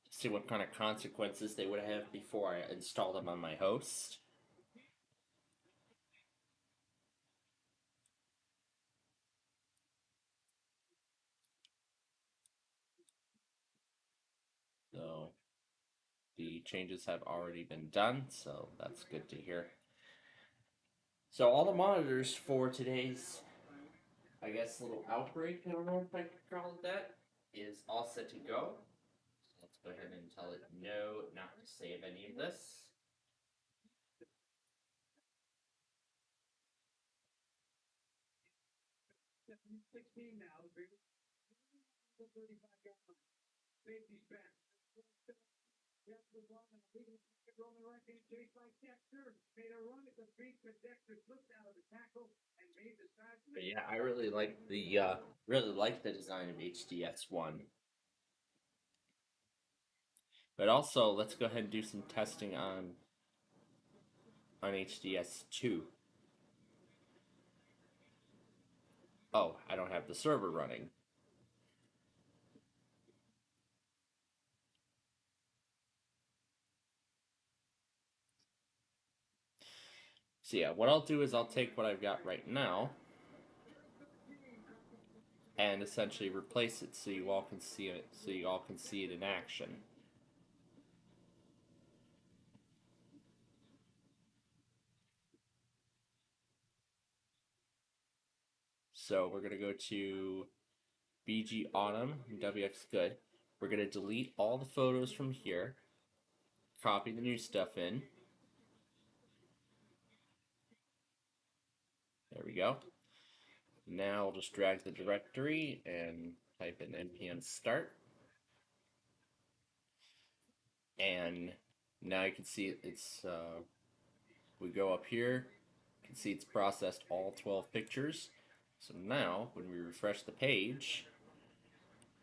see what kind of consequences they would have before I install them on my host. So the changes have already been done, so that's good to hear. So all the monitors for today's I guess, little outbreak, I don't know if I could call it that, is all set to go. So let's go ahead and tell it no, not to save any of this. But yeah, I really like the design of HDS1. But also, let's go ahead and do some testing on HDS2. Oh, I don't have the server running. So yeah, what I'll do is I'll take what I've got right now and essentially replace it so you all can see it in action. So we're gonna go to BG Autumn and WX Good. We're gonna delete all the photos from here, copy the new stuff in. There we go. Now I'll just drag the directory and type in npm start. And now you can see we go up here, you can see it's processed all 12 pictures. So now when we refresh the page,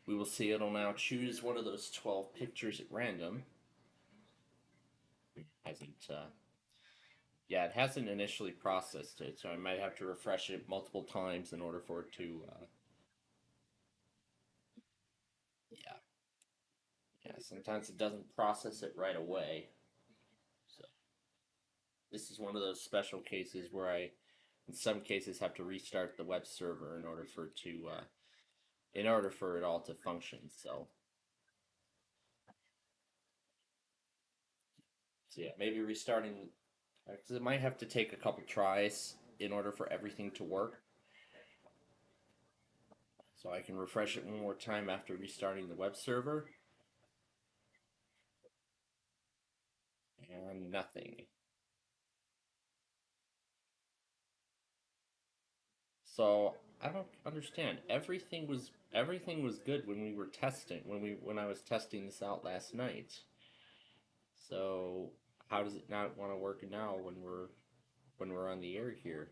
we will see it'll now choose one of those 12 pictures at random. It hasn't initially processed it, so I might have to refresh it multiple times in order for it to yeah. Yeah, sometimes it doesn't process it right away. So this is one of those special cases where in some cases, have to restart the web server in order for it all to function. So yeah, maybe restarting because it might have to take a couple tries in order for everything to work. So I can refresh it one more time after restarting the web server, and nothing. So I don't understand. Everything was good when we were testing when I was testing this out last night. So how does it not want to work now when we're on the air here?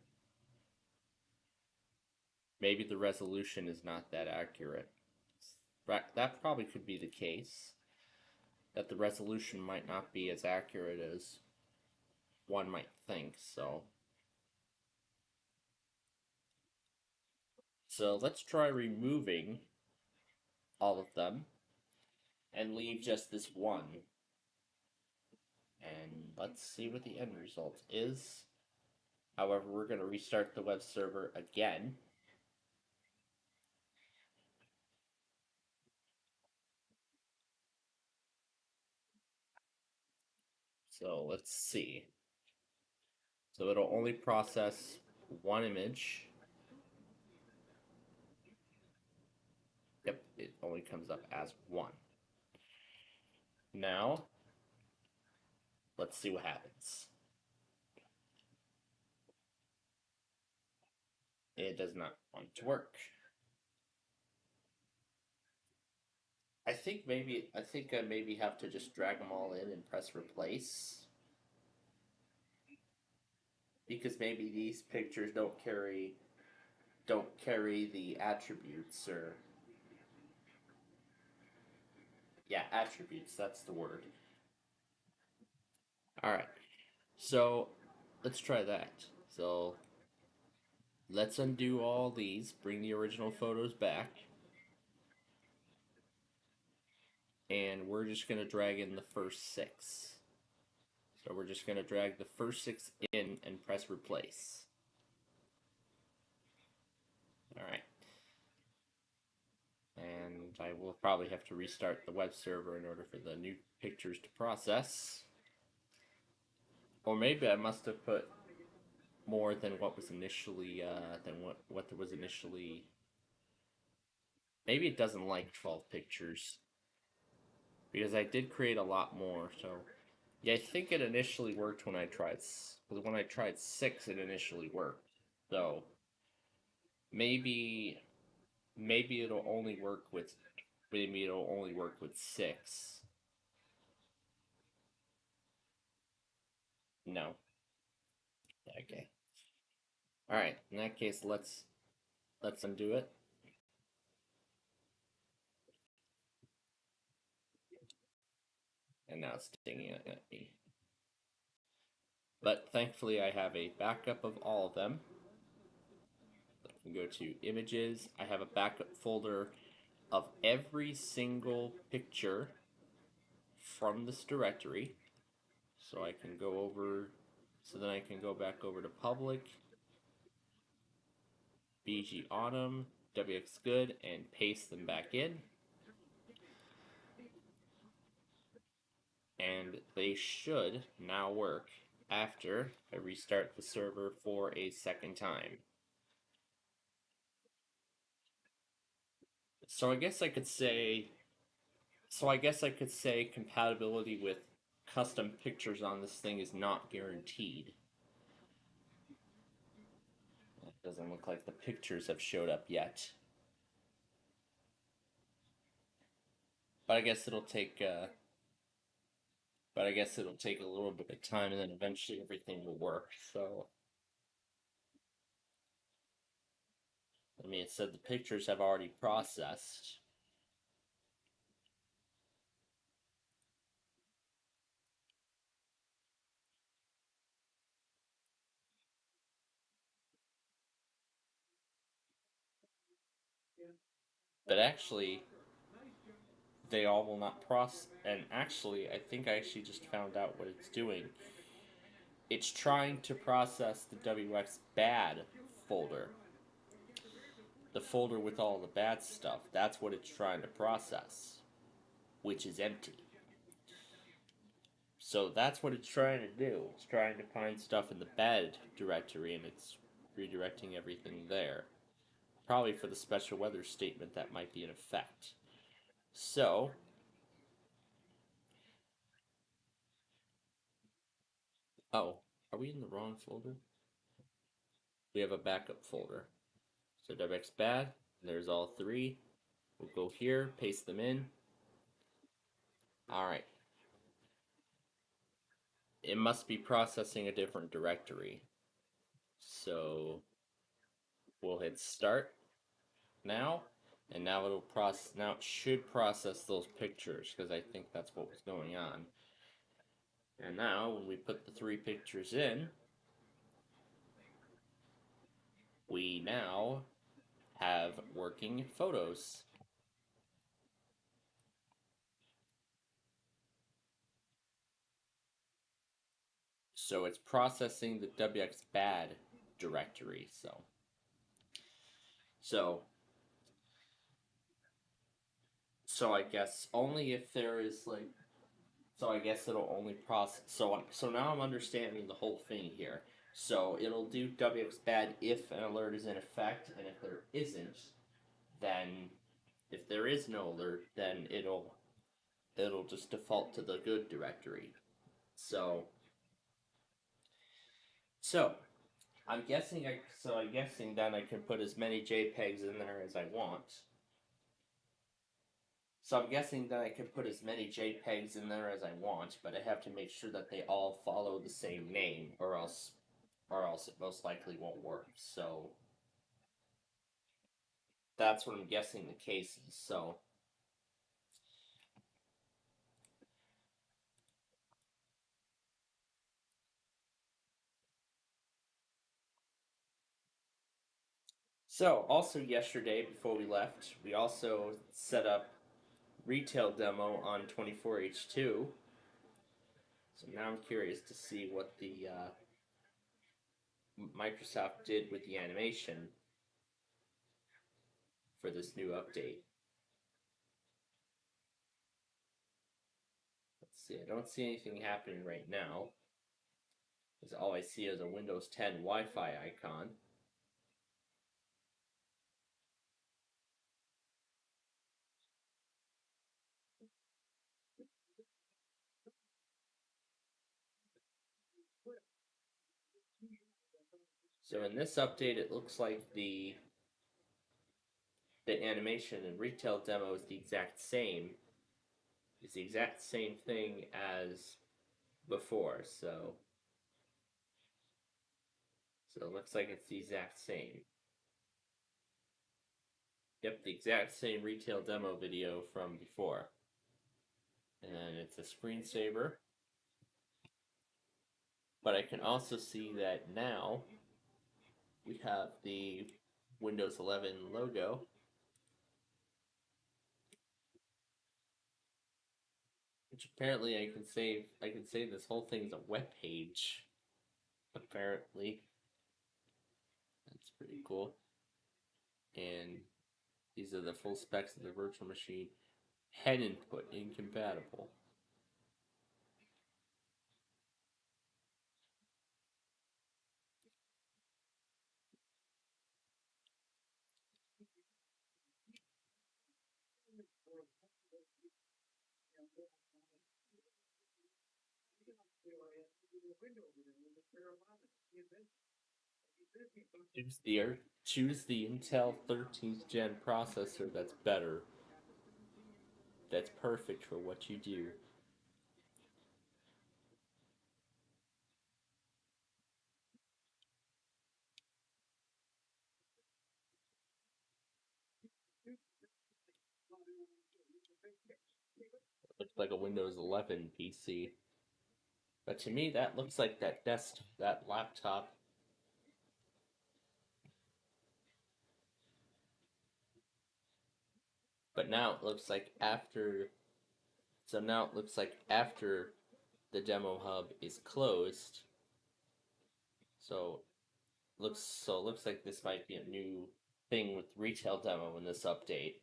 Maybe the resolution is not that accurate. That probably could be the case. That the resolution might not be as accurate as one might think. So let's try removing all of them and leave just this one. And let's see what the end result is. However, we're going to restart the web server again. So let's see. So it'll only process one image. Yep, it only comes up as one. Now, let's see what happens. It does not want to work. I think I maybe have to just drag them all in and press replace because maybe these pictures don't carry the attributes or yeah, attributes, that's the word. All right. So, let's try that. So, let's undo all these, bring the original photos back, and we're just going to drag in the first 6. So, we're just going to drag the first 6 in and press replace. All right. And I will probably have to restart the web server in order for the new pictures to process. Or maybe I must have put more than what was initially than what there was initially. Maybe it doesn't like 12 pictures because I did create a lot more. So yeah, I think it initially worked when I tried. When I tried 6, it initially worked. So maybe maybe it'll only work with maybe it'll only work with 6. No. Okay. All right. In that case, let's undo it. And now it's dinging at me. But thankfully, I have a backup of all of them. I can go to images. I have a backup folder of every single picture from this directory. So I can go over, so then I can go back over to public, BG Autumn, WX Good, and paste them back in. And they should now work after I restart the server for a second time. So I guess I could say compatibility with custom pictures on this thing is not guaranteed. It doesn't look like the pictures have showed up yet. But I guess it'll take a little bit of time and then eventually everything will work. So I mean, it said the pictures have already processed. But actually, they all will not process. And actually, I think I actually just found out what it's doing. It's trying to process the WX bad folder, the folder with all the bad stuff. That's what it's trying to process, which is empty. So that's what it's trying to do. It's trying to find stuff in the bad directory and it's redirecting everything there. Probably for the special weather statement that might be in effect. So, oh, are we in the wrong folder? We have a backup folder. So WX bad, there's all 3. We'll go here, paste them in. Alright. It must be processing a different directory. So we'll hit start now, and now it'll process. Now it should process those pictures because I think that's what was going on. And now when we put the 3 pictures in, we now have working photos. So it's processing the WX bad directory. So so I guess only if there is like so I guess it'll only process so now I'm understanding the whole thing here. So it'll do WX bad if an alert is in effect, and if there isn't, then if there is no alert, then it'll just default to the good directory. So so I'm guessing then I can put as many JPEGs in there as I want. So I'm guessing that I can put as many JPEGs in there as I want, but I have to make sure that they all follow the same name, or else it most likely won't work. So that's what I'm guessing the case is. So also yesterday before we left, we also set up retail demo on 24H2. So now I'm curious to see what the Microsoft did with the animation for this new update. Let's see. I don't see anything happening right now. Because all I see is a Windows 10 Wi-Fi icon. So in this update, it looks like the animation and retail demo is the exact same. It's the exact same thing as before. So it looks like it's the exact same. Yep, the exact same retail demo video from before. And then it's a screensaver. But I can also see that now we have the Windows 11 logo, which apparently I can say this whole thing is a web page. Apparently, that's pretty cool. And these are the full specs of the virtual machine. Head input incompatible. Choose the Intel 13th gen processor that's better. That's perfect for what you do. Looks like a Windows 11 PC. But to me, that looks like that laptop. But now it looks like after. So now it looks like after the demo hub is closed. So it looks like this might be a new thing with retail demo in this update.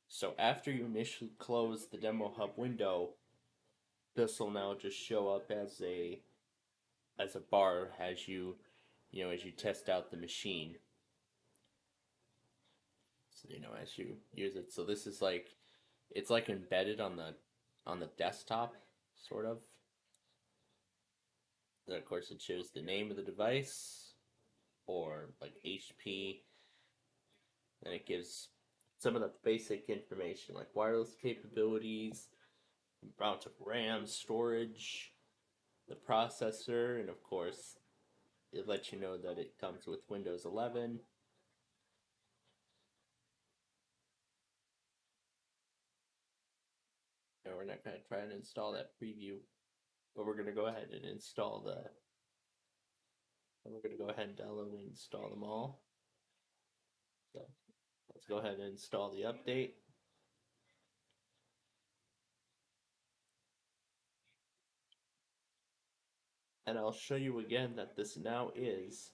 So after you initially close the demo hub window, this will now just show up as a bar as you test out the machine. So as you use it. So this is like it's like embedded on the desktop, sort of. Then of course it shows the name of the device or like HP. Then it gives some of the basic information like wireless capabilities, amount of RAM, storage, the processor, and of course it lets you know that it comes with Windows 11. And we're not going to try and install that preview, but we're going to go ahead and install and we're going to go ahead and download and install them all. So let's go ahead and install the update. And I'll show you again that this now is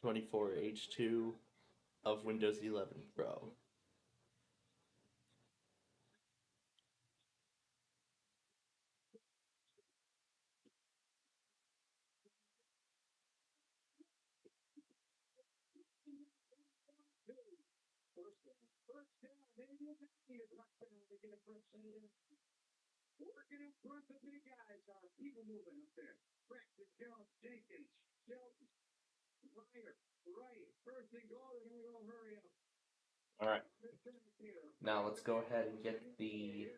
24H2 of Windows 11 Pro. All right. Now let's go ahead and get the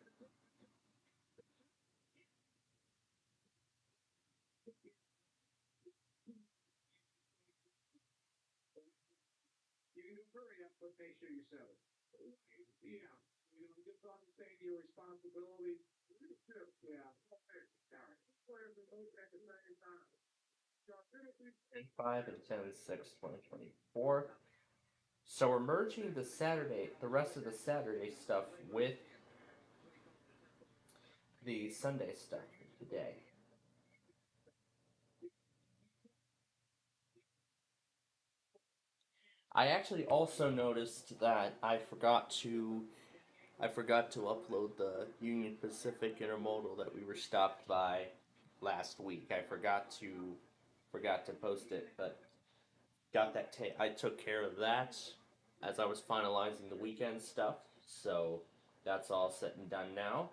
N5 and 10/6/2024. So we're merging the rest of the Saturday stuff with the Sunday stuff today. I actually also noticed that I forgot to upload the Union Pacific intermodal that we were stopped by last week. I forgot to Forgot to post it, but got that. I took care of that as I was finalizing the weekend stuff, so that's all set and done now.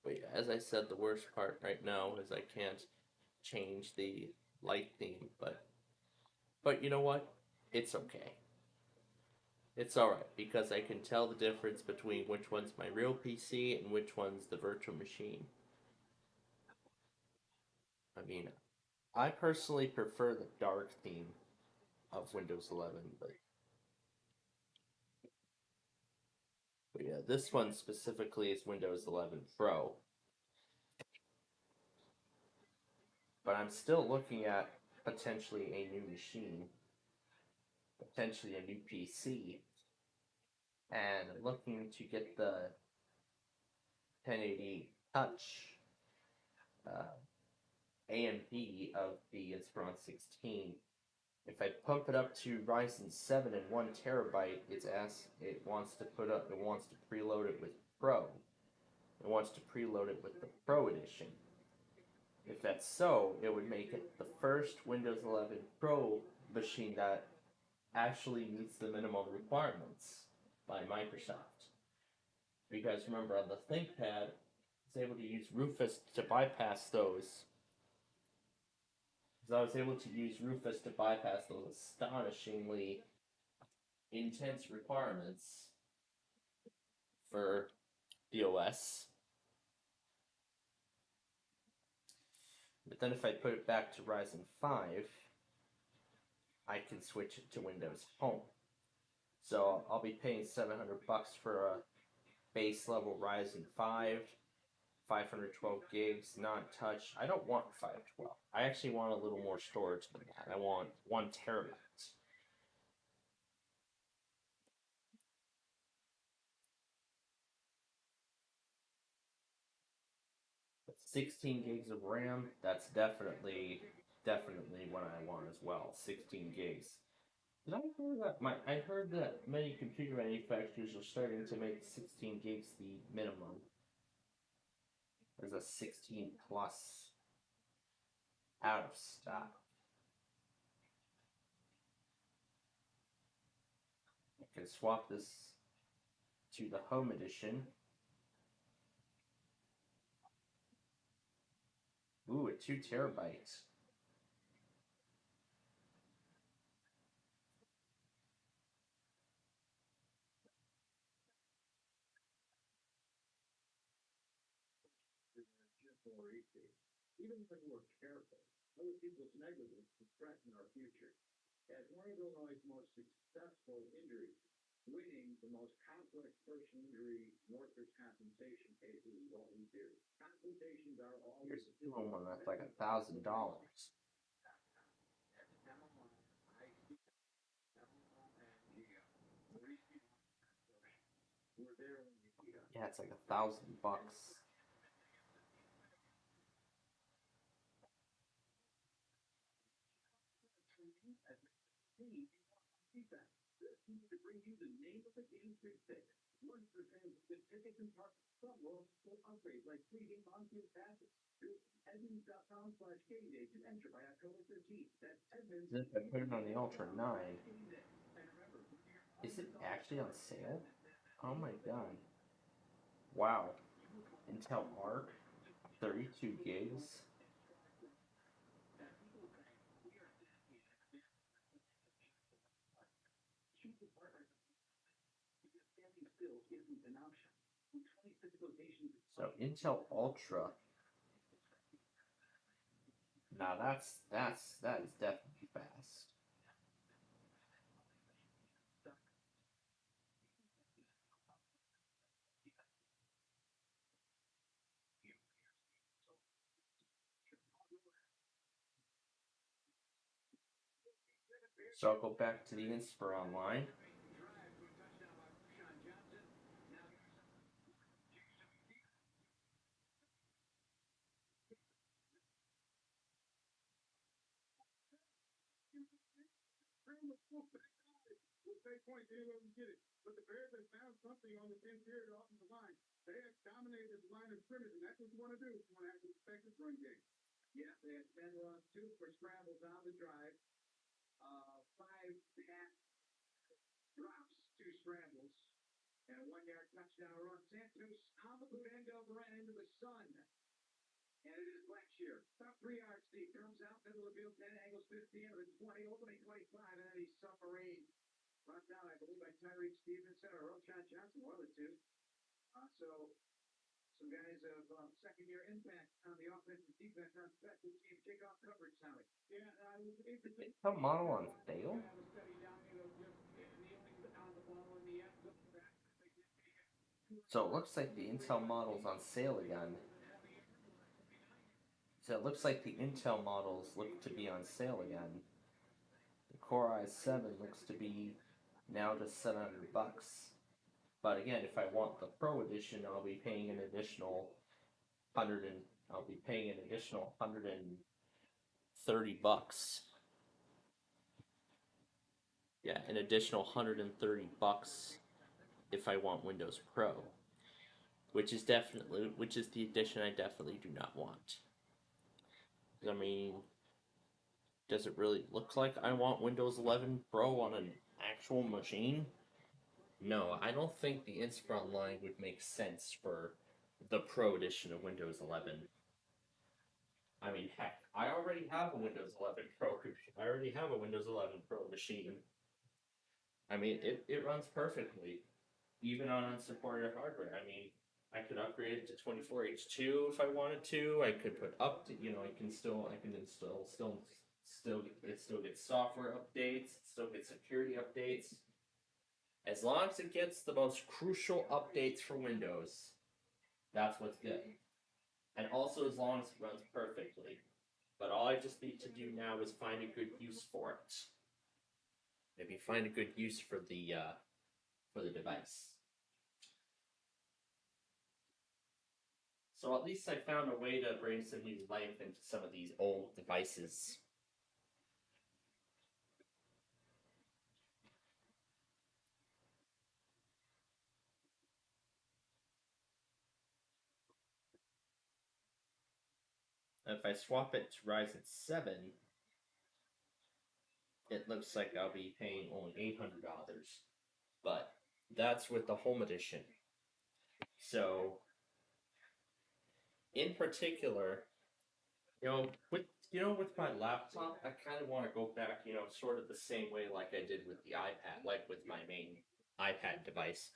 But yeah, as I said, the worst part right now is I can't change the light theme, but you know what? It's okay. It's alright because I can tell the difference between which one's my real PC and which one's the virtual machine. I mean, I personally prefer the dark theme of Windows 11, but yeah, this one specifically is Windows 11 Pro. But I'm still looking at potentially a new machine, potentially a new PC, and looking to get the 1080 Touch uh, AMD of the Inspiron 16. If I pump it up to Ryzen 7 and 1 TB, it wants to preload it with Pro. It wants to preload it with the Pro Edition. If that's so, it would make it the first Windows 11 Pro machine that actually meets the minimum requirements by Microsoft. Because remember, on the ThinkPad, I was able to use Rufus to bypass those. Because I was able to use Rufus to bypass those astonishingly intense requirements for the OS. But then if I put it back to Ryzen 5, I can switch it to Windows Home. So I'll be paying $700 for a base level Ryzen 5, 512 gigs, not touch. I don't want 512. I actually want a little more storage than that. I want 1 TB. 16 gigs of RAM, that's definitely what I want as well. 16 gigs. Did I hear that? I heard that many computer manufacturers are starting to make 16 gigs the minimum. There's a 16 plus out of stock. I can swap this to the home edition. Ooh, at 2 TB. Here's a new one that's like $1,000. Yeah, it's like $1,000. If I put it on the Ultra 9, is it actually on sale? Oh my god. Wow. Intel Arc, 32 gigs. So Intel Ultra. Now that is definitely fast. So I'll go back to the Inspiron line. Intel model on sale? So it looks like the Intel model's on sale again. So it looks like the Intel models look to be on sale again. The Core i7 looks to be now just $700. But again, if I want the Pro edition, I'll be paying an additional $130. Yeah, an additional $130 if I want Windows Pro, which is the edition I definitely do not want. I mean, does it really look like I want Windows 11 Pro on an actual machine? No, I don't think the Inspiron line would make sense for the Pro edition of Windows 11. I mean, heck, I already have a Windows 11 Pro. I already have a Windows 11 Pro machine. I mean, it runs perfectly, even on unsupported hardware. I mean, I could upgrade it to 24H2 if I wanted to. I could put up to, I can install it still gets software updates, it still gets security updates. As long as it gets the most crucial updates for Windows, that's what's good. And also as long as it runs perfectly. But all I just need to do now is find a good use for it. Maybe find a good use for the device. So at least I found a way to bring some new life into some of these old devices. If I swap it to Ryzen 7, it looks like I'll be paying only $800. But that's with the Home Edition. So, in particular, with my laptop, I kind of want to go back, sort of the same way like I did with the iPad, like with my main iPad device.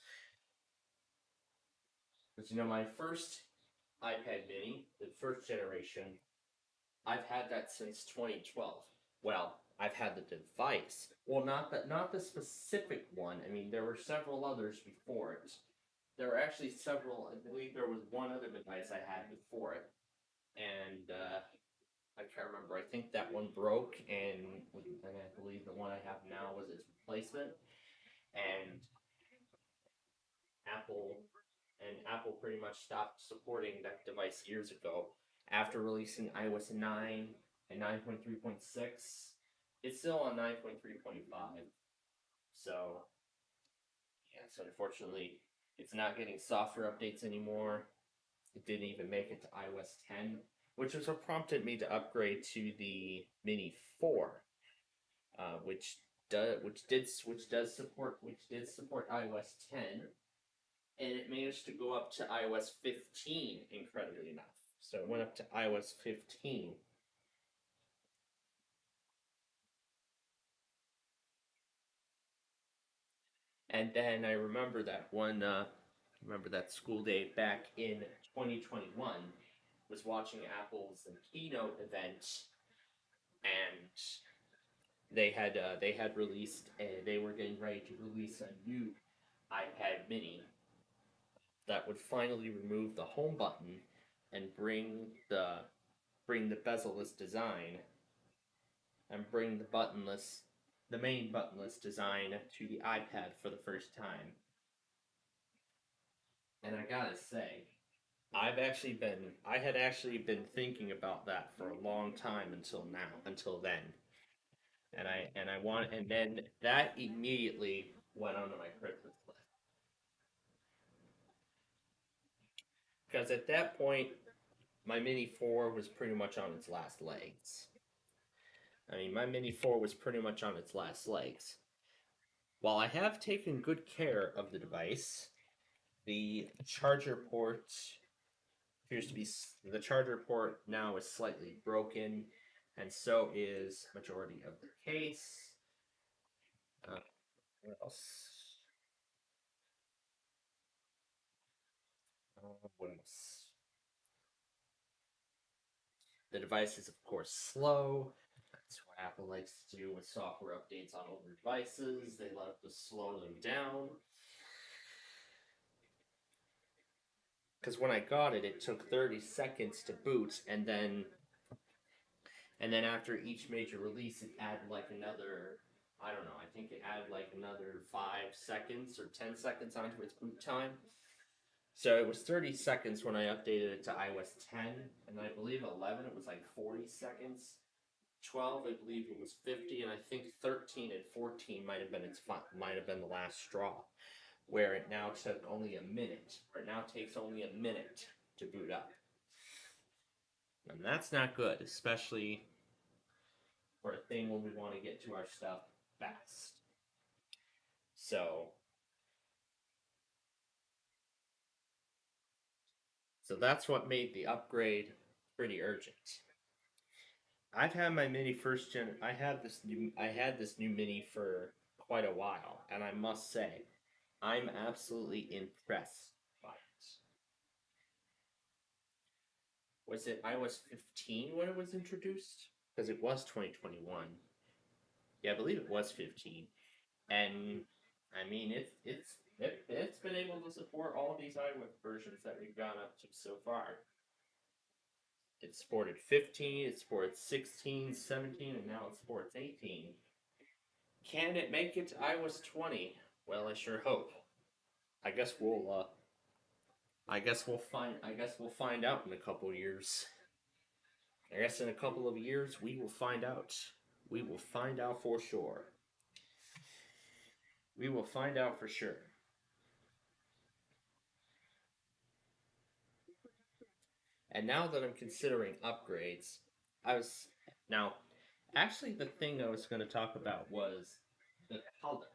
Because my first iPad Mini, the first generation, I've had that since 2012. Well, I've had the device. Well, not the specific one. I mean, there were several others before it. There were actually several. I believe there was one other device I had before it, and I can't remember. I think that one broke, and I believe the one I have now was its replacement. And Apple Apple pretty much stopped supporting that device years ago after releasing iOS 9 and 9.3.6. It's still on 9.3.5. So, yeah, so unfortunately, it's not getting software updates anymore. It didn't even make it to iOS 10, which is what prompted me to upgrade to the Mini 4, which did support iOS 10, and it managed to go up to iOS 15, incredibly enough. So it went up to iOS 15. And then I remember that school day back in 2021, was watching Apple's keynote event, and they were getting ready to release a new iPad Mini that would finally remove the home button and bring the bezel-less design and bring the main buttonless design to the iPad for the first time. And I gotta say, I had actually been thinking about that for a long time until then. and then that immediately went onto my Christmas list because at that point my Mini 4 was pretty much on its last legs. I mean, my Mini 4 was pretty much on its last legs. While I have taken good care of the device, the charger port appears to be the charger port now is slightly broken, and so is majority of the case. What else? What else? The device is, of course, slow. That's what Apple likes to do with software updates on older devices. They love to slow them down. Because when I got it, it took 30 seconds to boot, and then after each major release, it added like another. I don't know. I think it added like another 5 seconds or 10 seconds onto its boot time. So it was 30 seconds when I updated it to iOS 10, and I believe 11 it was like 40 seconds. 12 I believe it was 50, and I think 13 and 14 might have been the last straw, where it now took only a minute, or it now takes only a minute to boot up. And that's not good, especially for a thing when we want to get to our stuff fast. So, so that's what made the upgrade pretty urgent. I've had my mini first gen. I had this new mini for quite a while, and I must say, I'm absolutely impressed by it. Was it iOS 15 when it was introduced? Because it was 2021. Yeah, I believe it was 15. And I mean, it's been able to support all of these iOS versions that we've gone up to so far. It supported 15, it supported 16, 17, and now it supports 18. Can it make it to iOS 20? Well, I sure hope. I guess we'll I guess we'll find out in a couple of years. I guess in a couple of years we will find out. We will find out for sure. We will find out for sure. And now that I'm considering upgrades, I was now actually the thing I was going to talk about was the colors.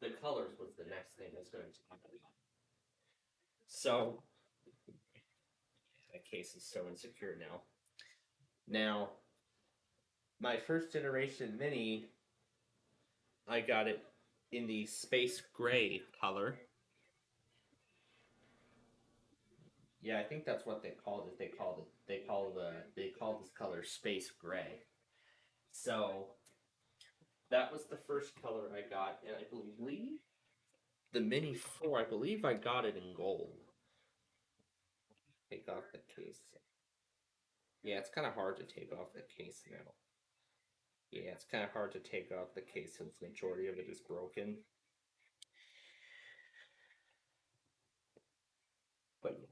The colors was the next thing I was going to talk about. So that case is so insecure now. Now, my first generation Mini, I got it in the space gray color. Yeah, I think that's what they called it. They called this color space gray. So that was the first color I got, and I believe the Mini 4, I believe I got it in gold. Take off the case. Yeah, it's kind of hard to take off the case now. Yeah, it's kind of hard to take off the case since the majority of it is broken. But yeah.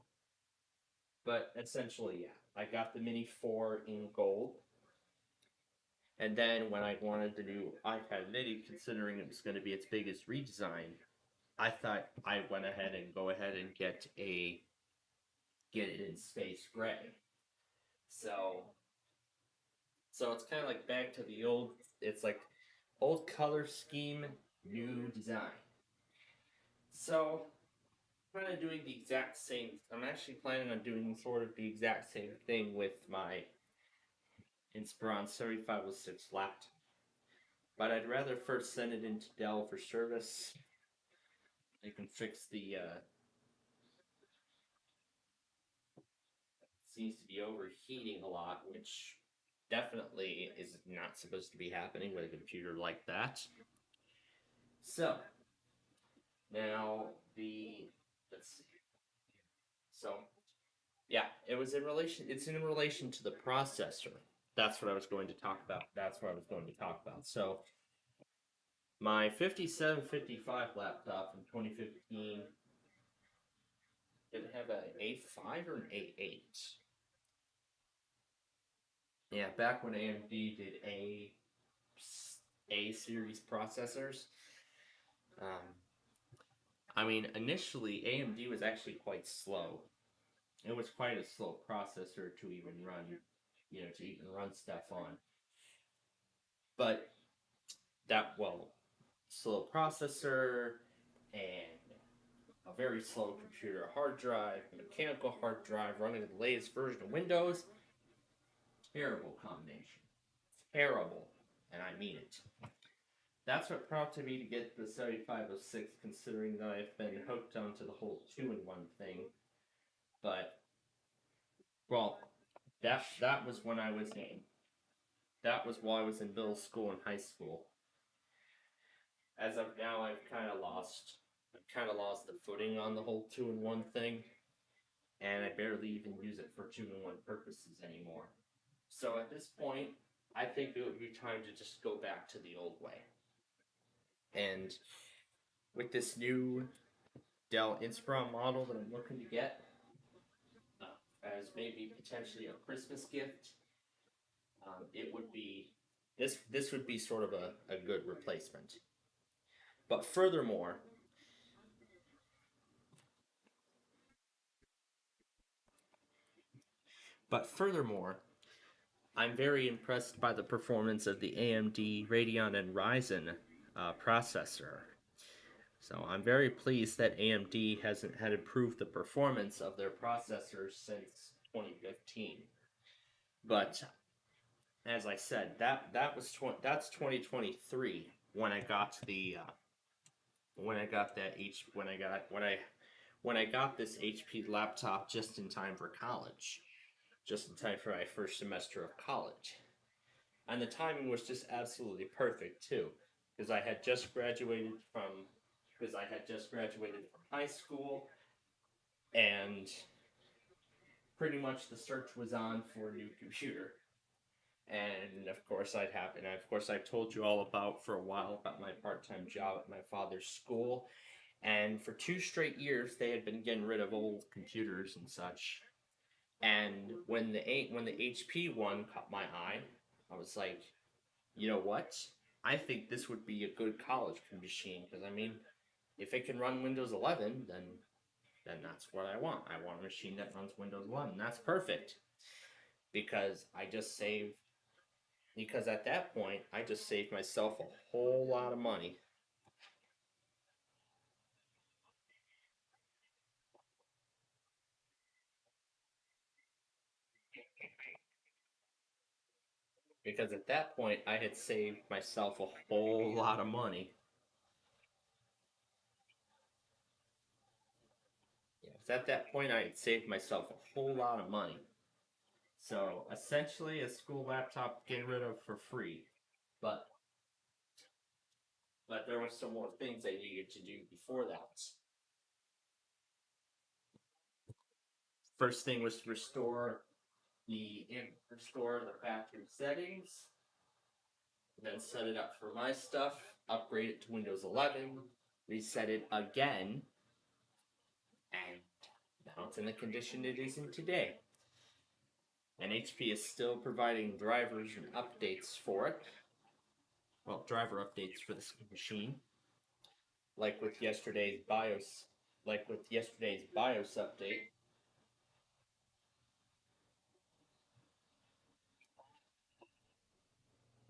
But essentially, yeah. I got the Mini 4 in gold. And then when I wanted the new iPad Mini, considering it was going to be its biggest redesign, I thought I went ahead and go ahead and get it in space gray. So so it's kind of like back to the old. It's like old color scheme, new design. So I'm kind of doing the exact same. I'm actually planning on doing sort of the exact same thing with my Inspiron 7506 laptop. But I'd rather first send it into Dell for service. They can fix the seems to be overheating a lot, which definitely is not supposed to be happening with a computer like that. So now the let's see. So yeah, it's in relation to the processor. That's what I was going to talk about. That's what I was going to talk about. So my 5755 laptop from 2015 did it have an A5 or an A8? Yeah, back when AMD did A series processors. Um, I mean, initially AMD was actually quite slow. It was quite a slow processor to even run, to even run stuff on. But that, well, slow processor and a very slow computer hard drive, mechanical hard drive running the latest version of Windows. Terrible combination. Terrible. And I mean it. That's what prompted me to get the 7506, considering that I've been hooked onto the whole two-in-one thing. But, well, that was when I was in. That was while I was in middle school and high school. As of now, I've kind of lost the footing on the whole two-in-one thing, and I barely even use it for two-in-one purposes anymore. So at this point, I think it would be time to just go back to the old way. And with this new Dell Inspiron model that I'm looking to get, as maybe potentially a Christmas gift, it would be this would be sort of a good replacement. But furthermore, I'm very impressed by the performance of the AMD Radeon and Ryzen processor. So I'm very pleased that AMD hasn't had improved the performance of their processors since 2015. But as I said, that's 2023 when I got the when I got that H when I got this HP laptop just in time for college, just in time for my first semester of college. And the timing was just absolutely perfect too, because I had just graduated from high school, and pretty much the search was on for a new computer. And of course I've told you all about for a while about my part-time job at my father's school, and for 2 straight years they had been getting rid of old computers and such. And when the HP one caught my eye, I was like, you know what? I think this would be a good college machine, because I mean, if it can run Windows 11, then that's what I want. I want a machine that runs Windows 11. That's perfect, because at that point I just saved myself a whole lot of money, because at that point I had saved myself a whole lot of money. Yes, at that point I had saved myself a whole lot of money. So essentially, a school laptop getting rid of for free. But there were some more things I needed to do before that. First thing was to restore the factory settings, then set it up for my stuff, upgrade it to Windows 11, reset it again, and now it's in the condition it is in today. And HP is still providing drivers and updates for it. Well, driver updates for this machine, like with yesterday's BIOS update.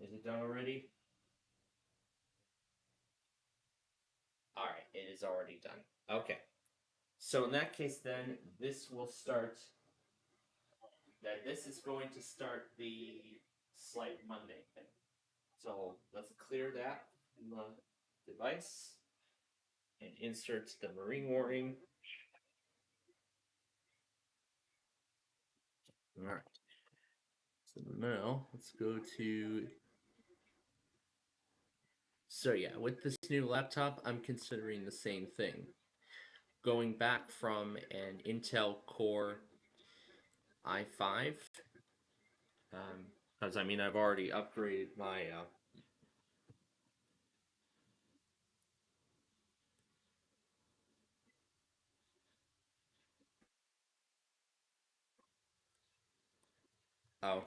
Is it done already? All right, it is already done. Okay. So in that case, then this will start. That this is going to start the Slight Monday thing. So let's clear that from the device and insert the Marine warning. All right. So now let's go to. So yeah, with this new laptop, I'm considering the same thing. Going back from an Intel Core i5, because I mean I've already upgraded my. Oh,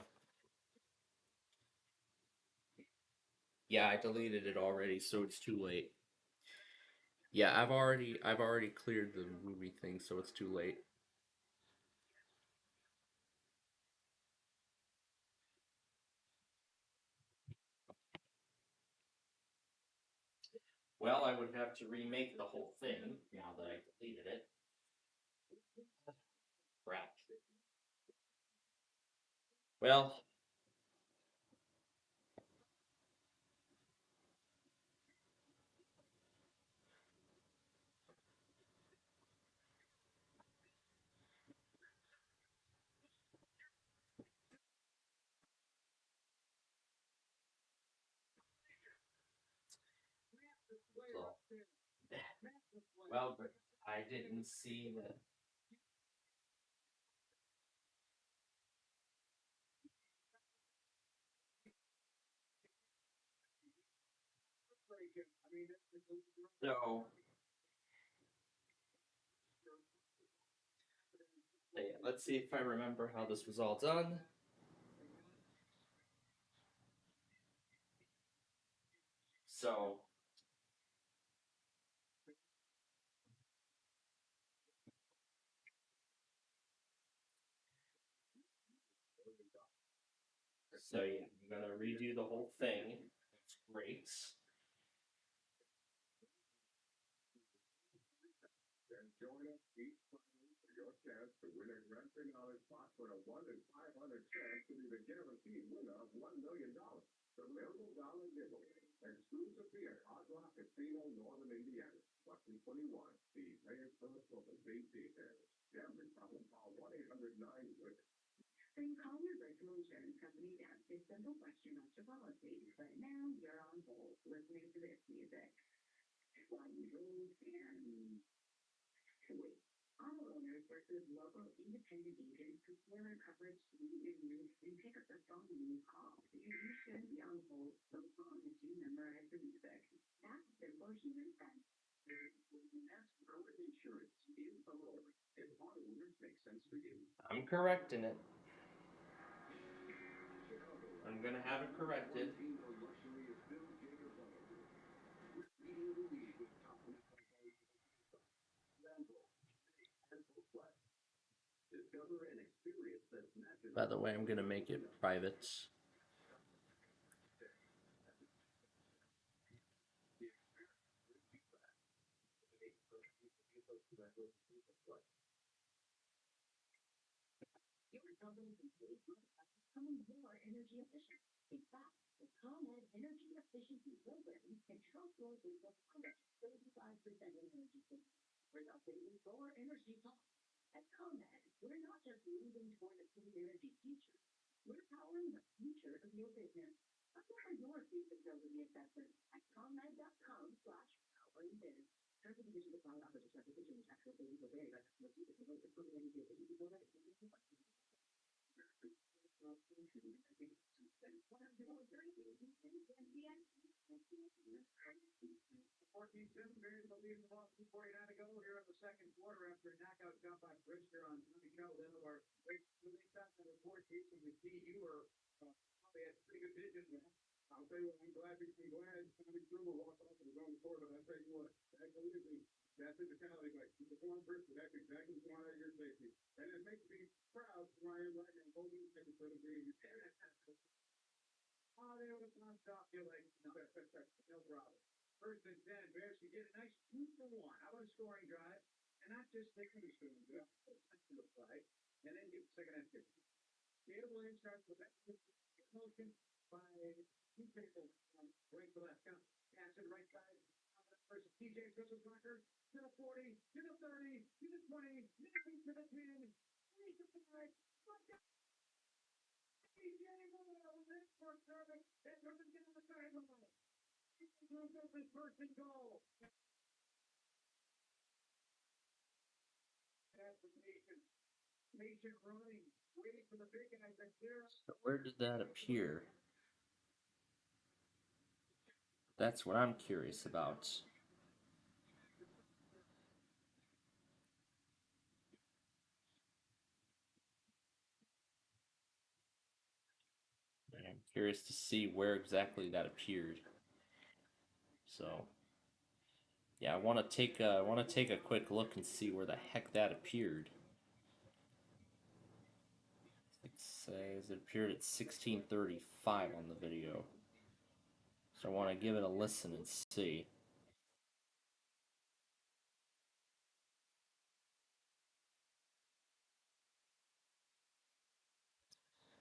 Yeah, I deleted it already, so it's too late. Yeah, I've already cleared the movie thing, so it's too late. Well, I would have to remake the whole thing now that I deleted it. Crap. Well, so, well, but I didn't see that. So, yeah, let's see if I remember how this was all done. So, so yeah, I'm gonna redo the whole thing. It's great. I'm correcting it. I'm gonna have it corrected. By the way, I'm gonna make it private. So where did that appear? That's what I'm curious about. I'm curious to see where exactly that appeared. So yeah, I want to take a quick look and see where the heck that appeared. It says it appeared at 16:35 on the video. So I want to give it a listen and see.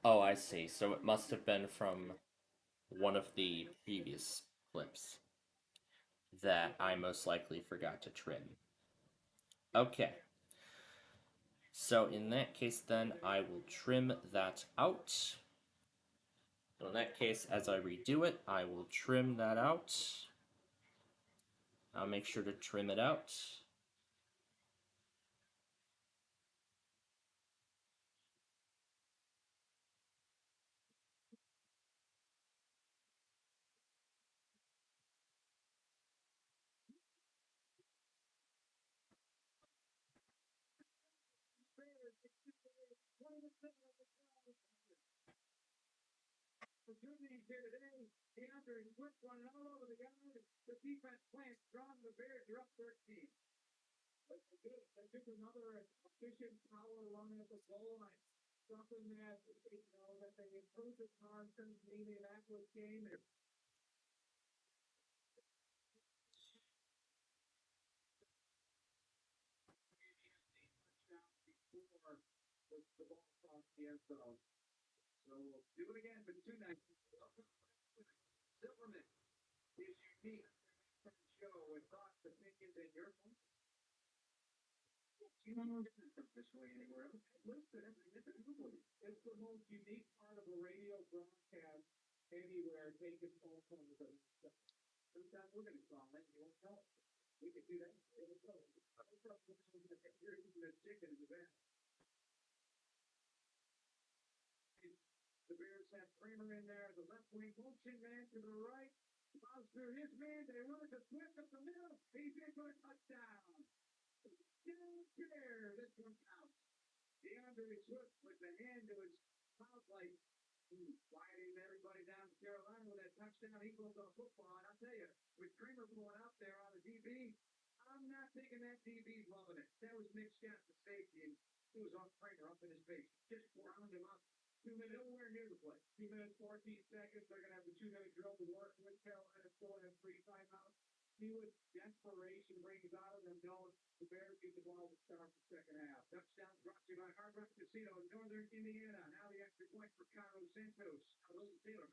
Oh, I see. So it must have been from one of the previous clips that I most likely forgot to trim. Okay. So in that case then I will trim that out. So in that case, as I redo it, I will trim that out. I'll make sure to trim it out.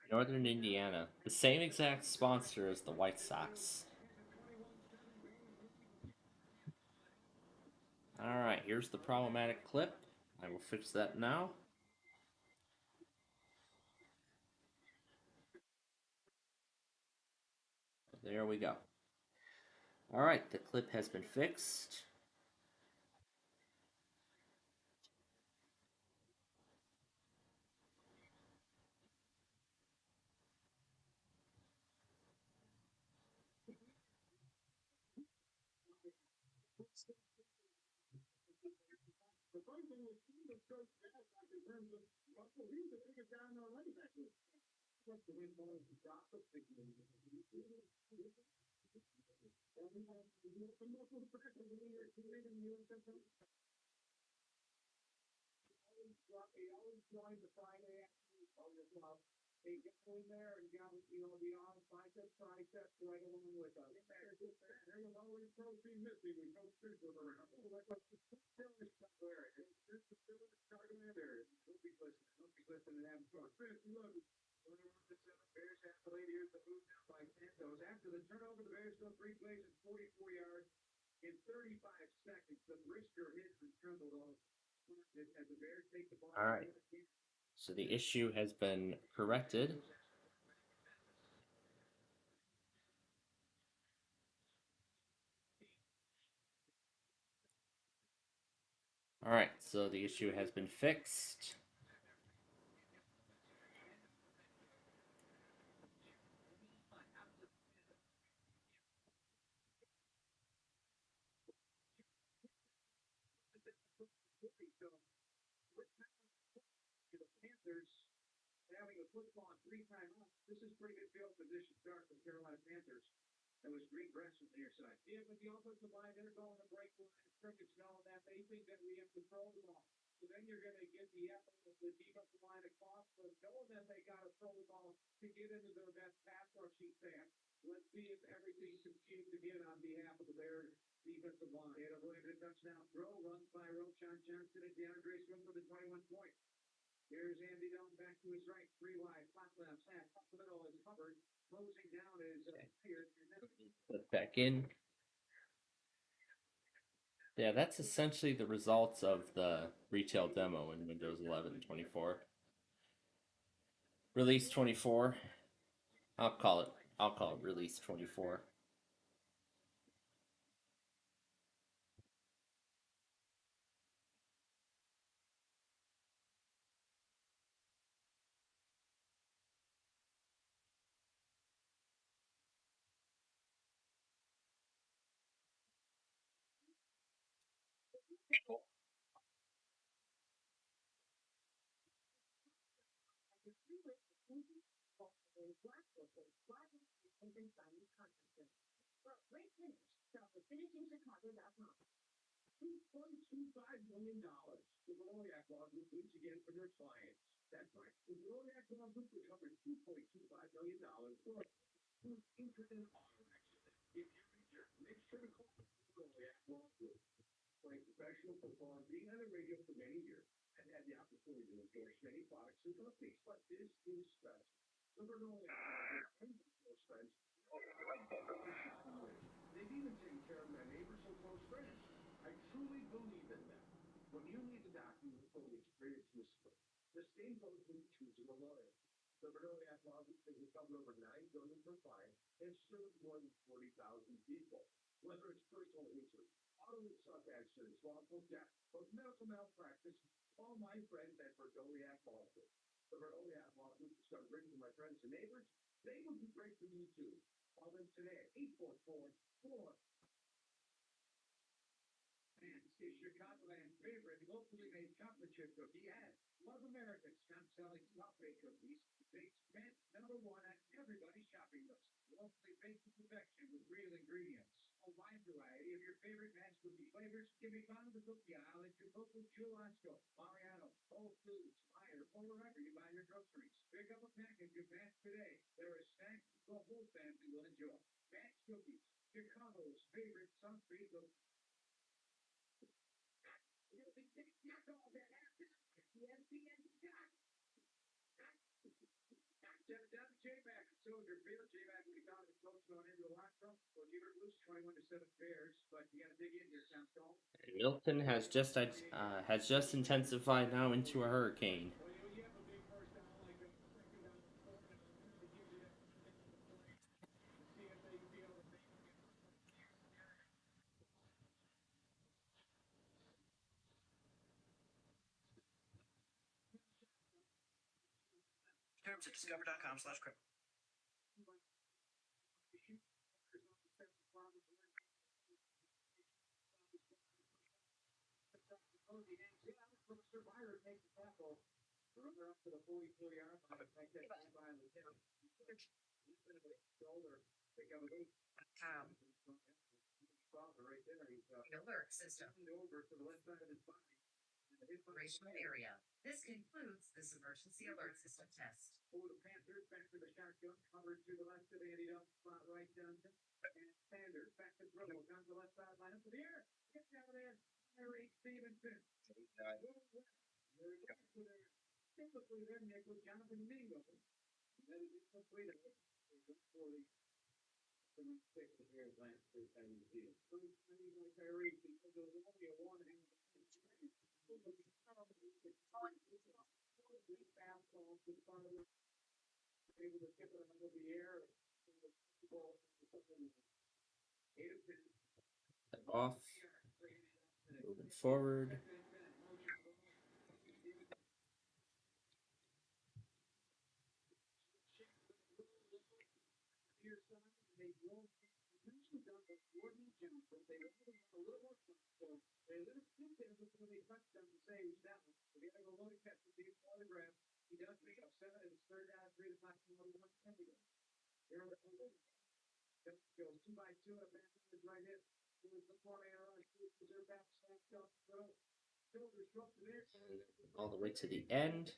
Northern Indiana, the same exact sponsor as the White Sox. Alright, here's the problematic clip. I will fix that now. There we go. Alright, the clip has been fixed. Alright, so the issue has been corrected. Alright, so the issue has been fixed. That was great grass from their side. Yeah, but the offensive line, they're going to break line of scrimmage knowing that they think that we have to throw the ball. So then you're going to get the effort of the defensive line across, but knowing that they got to throw the ball to get into their best pass rushing stance. Let's see if everything succeeds again on behalf of the Bears defensive line. And avoided a touchdown throw, runs by Roschon Johnson and DeAndre Swift for the 21 points. Here's Andy Dalton back to his right, three wide, flat left, snap, up the middle is covered. Closing down is Back in. Yeah, that's essentially the results of the retail demo in Windows 11 24. Release 24. I'll call it. I'll call it release 24. $2.25 million. The Loriac Law Group once again for their clients. That's right. The Loriac Law Group recovers $2.25 million for incident auto accident. If you're injured, make sure to call the Loriac Law Group. Playing professional football and being on the radio for many years, and had the opportunity to endorse many products and companies, but this is special. So for Loriac Law Group, close friends, they've even taken care of my neighbors and close friends. I truly believe in them. When you need a doctor who fully experienced this, the same goes with choosing a lawyer. The Bernoliac Law Group has recovered over $9 billion per client and served more than 40,000 people. Whether it's personal injury, auto and truck accidents, wrongful death, or medical malpractice, all my friends at Bernoliac Law Group. The Bernoliac Law Group is going to bring to my friends and neighbors. They will do great for you too. Call them today at 844-4. Is Chicagoland's favorite locally made chocolate chip cookie and Love America's top-selling soft bake cookies. Baked mint #1 on everybody's shopping list. Locally baked to perfection with real ingredients. A wide variety of your favorite Match cookie flavors can be found in the cookie aisle at your local Churrasco, Mariano, Whole Foods, Meijer, or wherever you buy your groceries. Pick up a package of Match today. They're a snack the whole family will enjoy. Match cookies, Chicago's favorite soft bake cookie. J-Mac, so your favorite J-Mac will be found in Coachville and into Alonzo. We'll give it loose 21-7 Bears, but you got to dig in here, sounds cold. Milton has just intensified now into a hurricane. Terms at discover.com/crypto. Survivor makes the tackle. Runner up to the 44-yard line. Make that by the shoulder. Pick up a little right there. He's Alert system. over to the left side of his body. Operational area. This concludes this emergency alert system test. For the Panthers, back to the shotgun, covered to the left of Andy Dalton, spot right Johnson, and Sanders back to throw down the left sideline up to the air. Get down there, Harry Stevenson. Typically, they're Nick with Jonathan Mingo. Then it's complete for the pick the Bears last three times the field. So he's like Harry because there was only a one and able to tip it under the air. Off. Moving forward. He does pick up 7 and it's third down, 3 to 5, 1 10 to go. Goes 2x2 and a back is right in. Here's the four-man rush. Here's their back snapped up. Shoulders drop to there. All the way to the end.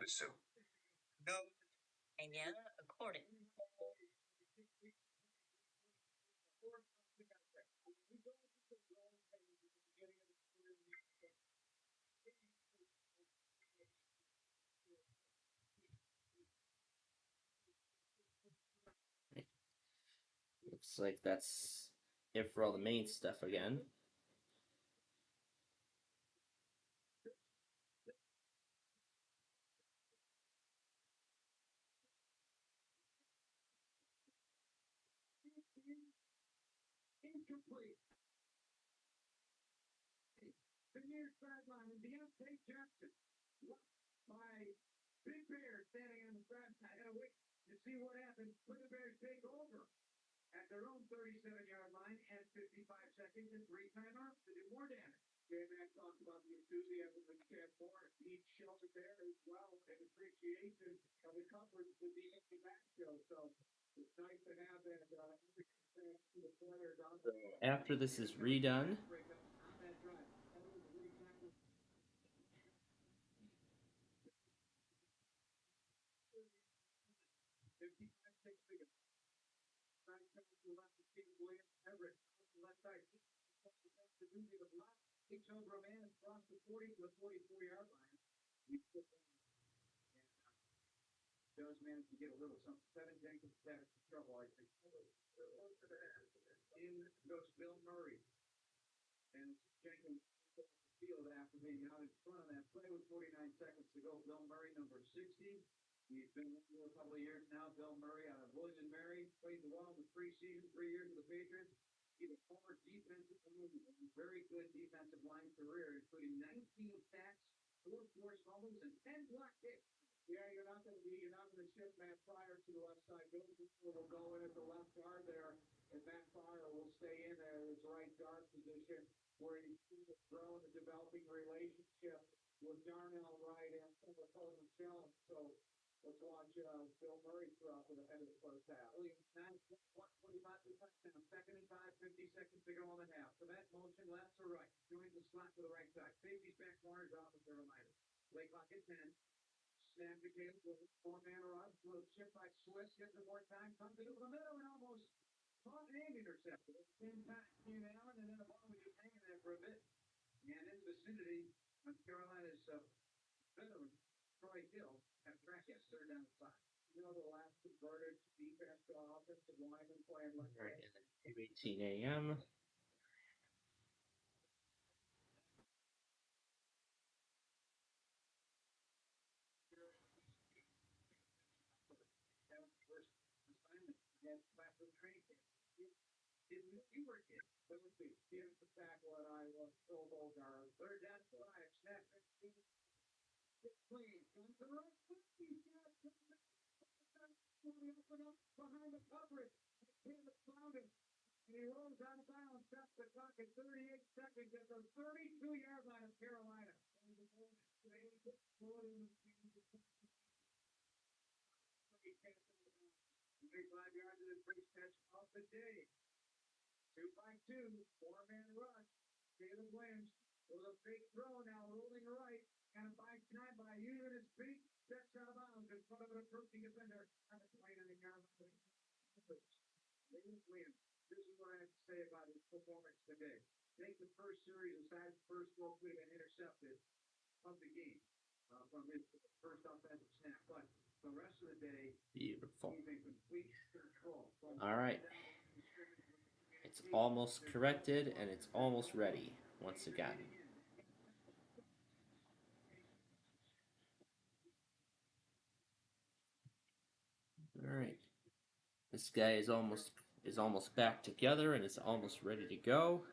So, go and yeah, according. Looks like that's it for all the main stuff again. Incomplete. The near sideline, and Deontay Jackson. By Big Bear standing on the front. I gotta wait to see what happens when the Bears take over at their own 37-yard line and 55 seconds and 3 timeouts to do more damage. J-Mac talked about the enthusiasm that Chad Moore needs shelter there as well, and appreciation of the coverage that the empty back show. So it's nice to have that to the players on. After this is redone, left side. The block takes over a man across the 40 to the 44-yard line. Does manage to get a little something. 7 Jenkins had trouble, I think. In goes Bill Murray. And Jenkins off the field after being out in front of that play with 49 seconds to go. Bill Murray, number 60. He's been with for a couple of years now. Bill Murray out of William and Mary. Played well in the preseason, 3 years with the Patriots. He's a former defensive line, very good defensive line career, including 19 sacks, 4 forced fumbles, and 10 block kicks. Yeah, you're not going to shift Matt Pryor to the left side. Bill will go in at the left guard there, and Matt Pryor will stay in there as right guard position, where he's growing and developing relationship with Darnell Wright and Coleman Jones. So let's watch Bill Murray throw up at the end of the first half. Williams now 145 to touchdown. 2nd and 5, 50 seconds to go on the half. So that motion left to right. Joins the slot to the right side. Safety's back corners off of the reminder. Play clock at 10. Snap to Caleb with a 4-man rush. Little chip by Swiss. Gets it more time. Comes into the middle and almost caught and intercepted. At the same time, Ian Allen, and then the ball was just hanging there for a bit. And in the vicinity of Carolina's veteran, Troy Hill, had a track at 3rd down 5. You know, the last converted defense to offensive lineman playing like right, and then 2:18 a.m. first assignment against Claflin training camp. You were kid. Let me see. Here's the tackle that I was Pro Bowl guard. 3rd down 5. Snap it. Clean. Comes to the right foot. He's got it. Open up behind the coverage. Caleb found him. And he rolls out of bounds. Sets the clock at 38 seconds at the 32-yard line of Carolina. 25 yards of the first catch of the day. 2x2, 4-man rush. Caleb Williams with a fake throw now, rolling right. Kind of buys time by using his feet. Steps out of bounds in front of an approaching defender. On the 29-yard line. Caleb Williams. This is what I have to say about his performance today. I think the first series, aside the first throw, could have been intercepted of the game from his first offensive snap. But the rest of the day, Beautiful. he's in complete control. All right. It's almost corrected and it's almost ready once again. All right. This guy is almost back together and is almost ready to go.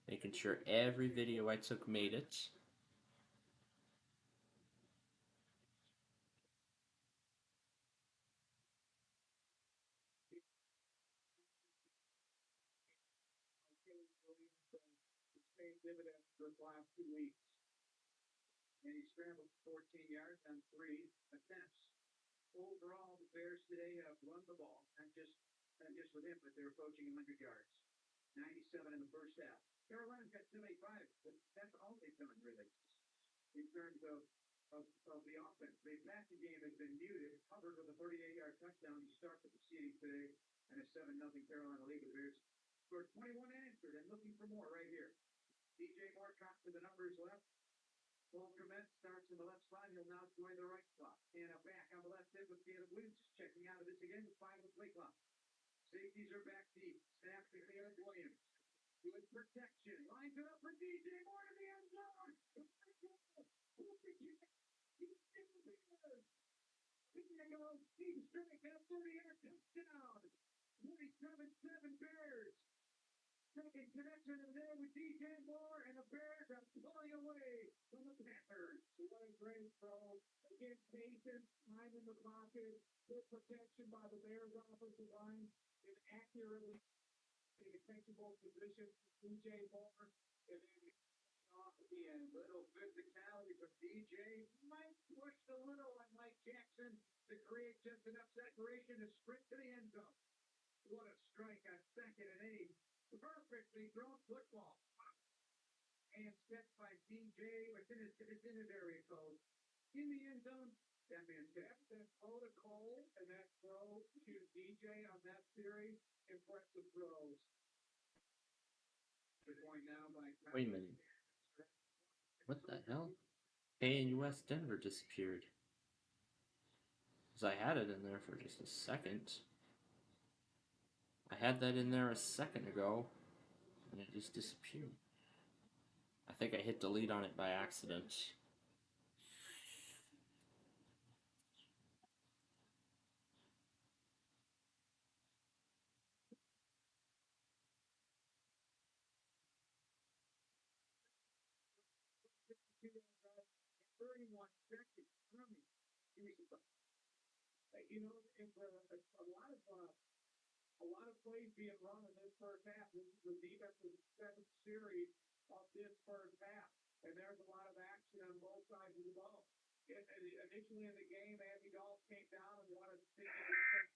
Making sure every video I took made it. paid dividends for the last 2 weeks. And he scrambled 14 yards on 3 attempts. Overall, the Bears today have run the ball, not just with him, but they're approaching 100 yards. 97 in the first half. Carolina's got 75, but that's all they've done, really, in terms of the offense. The passing game has been muted, covered with a 38-yard touchdown to start the proceedings today, and a 7-0 Carolina lead. The Bears scored 21 unanswered and looking for more right here. DJ Moore drops to the numbers left. Paul Trement starts in the left slot. He'll now join the right slot. And a back on the left end with Caleb Williams checking out of this again with 5 with play clock. Safeties are back deep. Snap to Caleb Williams. Good protection. Lines it up for DJ Moore to the end zone. Here goes Steve Strike at a 30-yard touchdown. 27-7 Bears. Second connection of the day with DJ Moore, and the Bears are pulling away from the Panthers. What a great throw. Again, patience, time in the pocket, good protection by the Bears offensive line, and accurately in defensible position. DJ Moore, and then off again. Little physicality from DJ. Might push a little on Mike Jackson to create just enough separation to sprint to the end zone. What a strike on 2nd and 8. Perfectly thrown football. And stepped by DJ. It's in his area code. In the end zone, that man's dead. That throw to Cole and that throw to DJ on that series. Impressive throws. Wait a minute. What the hell? ANUS Denver disappeared. Because I had it in there for just a second. I had that in there a second ago, and it just disappeared. I think I hit delete on it by accident. In 31 seconds. You know, it's a lot of plays being run in this first half. This is the defensive 7th series of this first half, and there's a lot of action on both sides of the ball. Initially in the game, Andy Dalton came down and wanted to take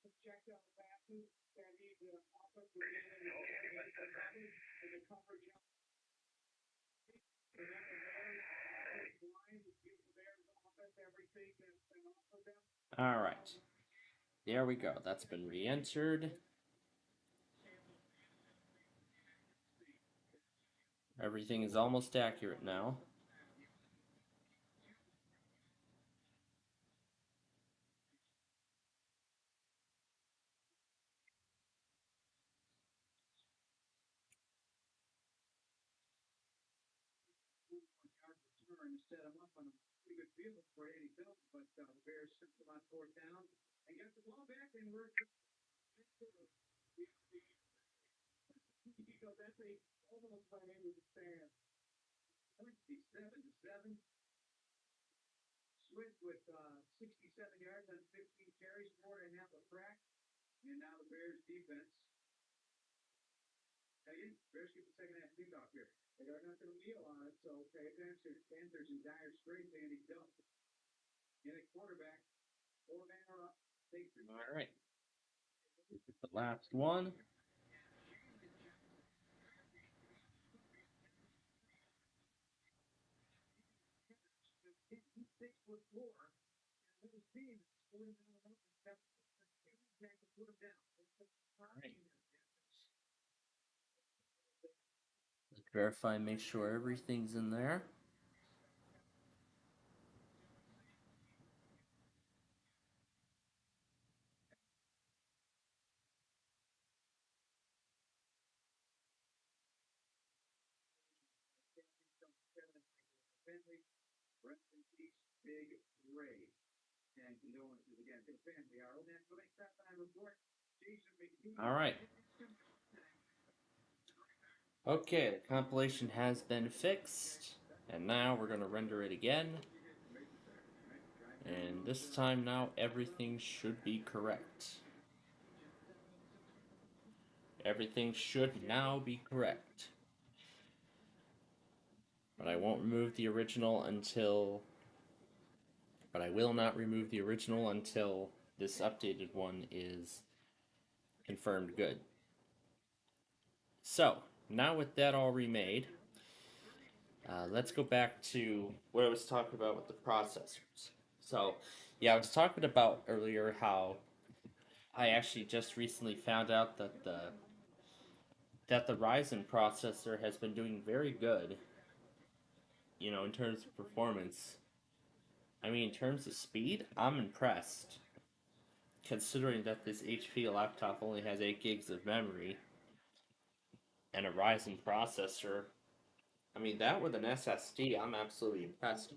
some check down passes, and he's an offensive and the coverage. And then the Bears line to give the Bears offense everything and offer them. All right. There we go. That's been re-entered. Everything is almost accurate now. To set him up on a pretty good field for Eddie Phillips, but the Bears sent him on 4th down and got the ball back, and we're because that's a almost by end of the stand. 27-7. Swift with 67 yards on 15 carries, 4.5 a crack, and now the Bears defense. Again, Bears get the second half kickoff here. They are not going to kneel on it, so pay attention. Panthers in dire straits, Andy Dalton. And a quarterback, 4-man are up. All right. The last one. He's 6'4", and his team is pulling down up and kept to put him down. All right. Let's verify, make sure everything's in there. Rest in peace, Big Ray. And condolences again to the family. Our own National Bank Halftime Report. Jason McKee. All right. Okay, the compilation has been fixed, and now we're going to render it again. And this time now, everything should be correct. Everything should now be correct. But I won't remove the original until. But I will not remove the original until this updated one is confirmed good. So, now with that all remade, let's go back to what I was talking about with the processors. So, yeah, I was talking about earlier how I actually just recently found out that the Ryzen processor has been doing very good, in terms of performance. I mean, in terms of speed, I'm impressed. Considering that this HP laptop only has 8 gigs of memory and a Ryzen processor, I mean, that with an SSD, I'm absolutely impressed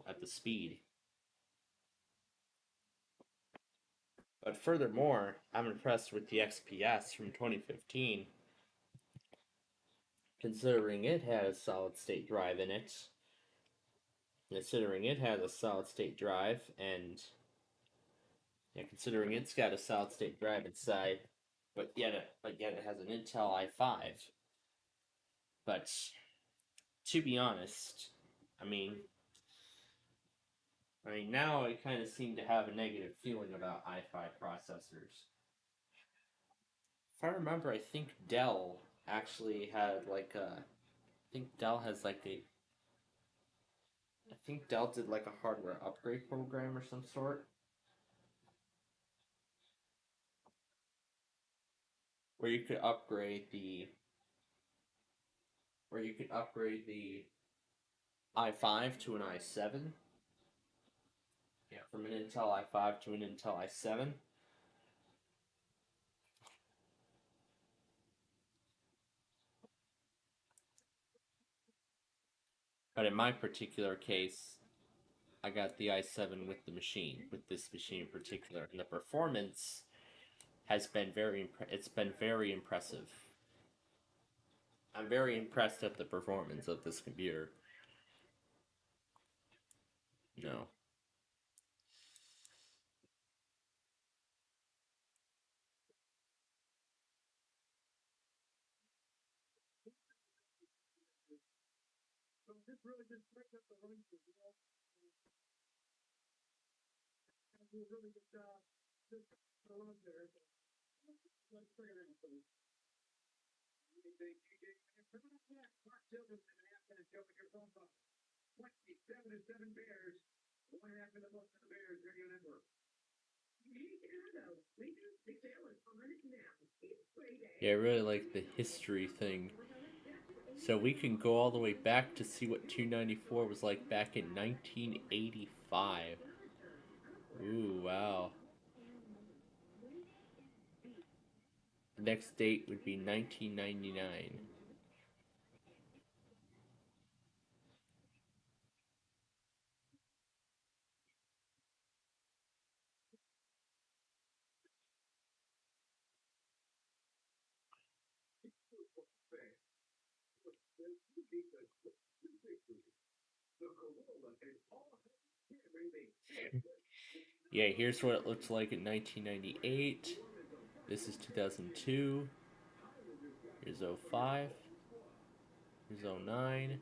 at the speed. But furthermore, I'm impressed with the XPS from 2015, considering it has a solid state drive in it. Considering it has a solid state drive, and yeah, considering it's got a solid state drive inside, but yet it has an Intel i5. But to be honest, I mean, now I kind of seem to have a negative feeling about i5 processors. If I remember, I think Dell actually had like a. I think Dell has like a. I think Dell did like a hardware upgrade program or some sort, where you could upgrade the. Where you could upgrade the i5 to an i7. Yeah, from an Intel i5 to an Intel i7. But in my particular case, I got the i7 with the machine, with this machine in particular, and the performance has been it's been very impressive. I'm very impressed at the performance of this computer. No. So this really just breaks up the run for you know, and do a really good job just the run there. So let's figure it out. Anything, TJ? Coming up next, Mark Tillman and a half minute show with your phone call. 27-7 Bears. 1.5 minute look for the Bears Radio Network. Yeah, I really like the history thing. So we can go all the way back to see what 294 was like back in 1985. Ooh, wow. The next date would be 1999. Yeah, here's what it looks like in 1998. This is 2002. Here's 05. Here's 09.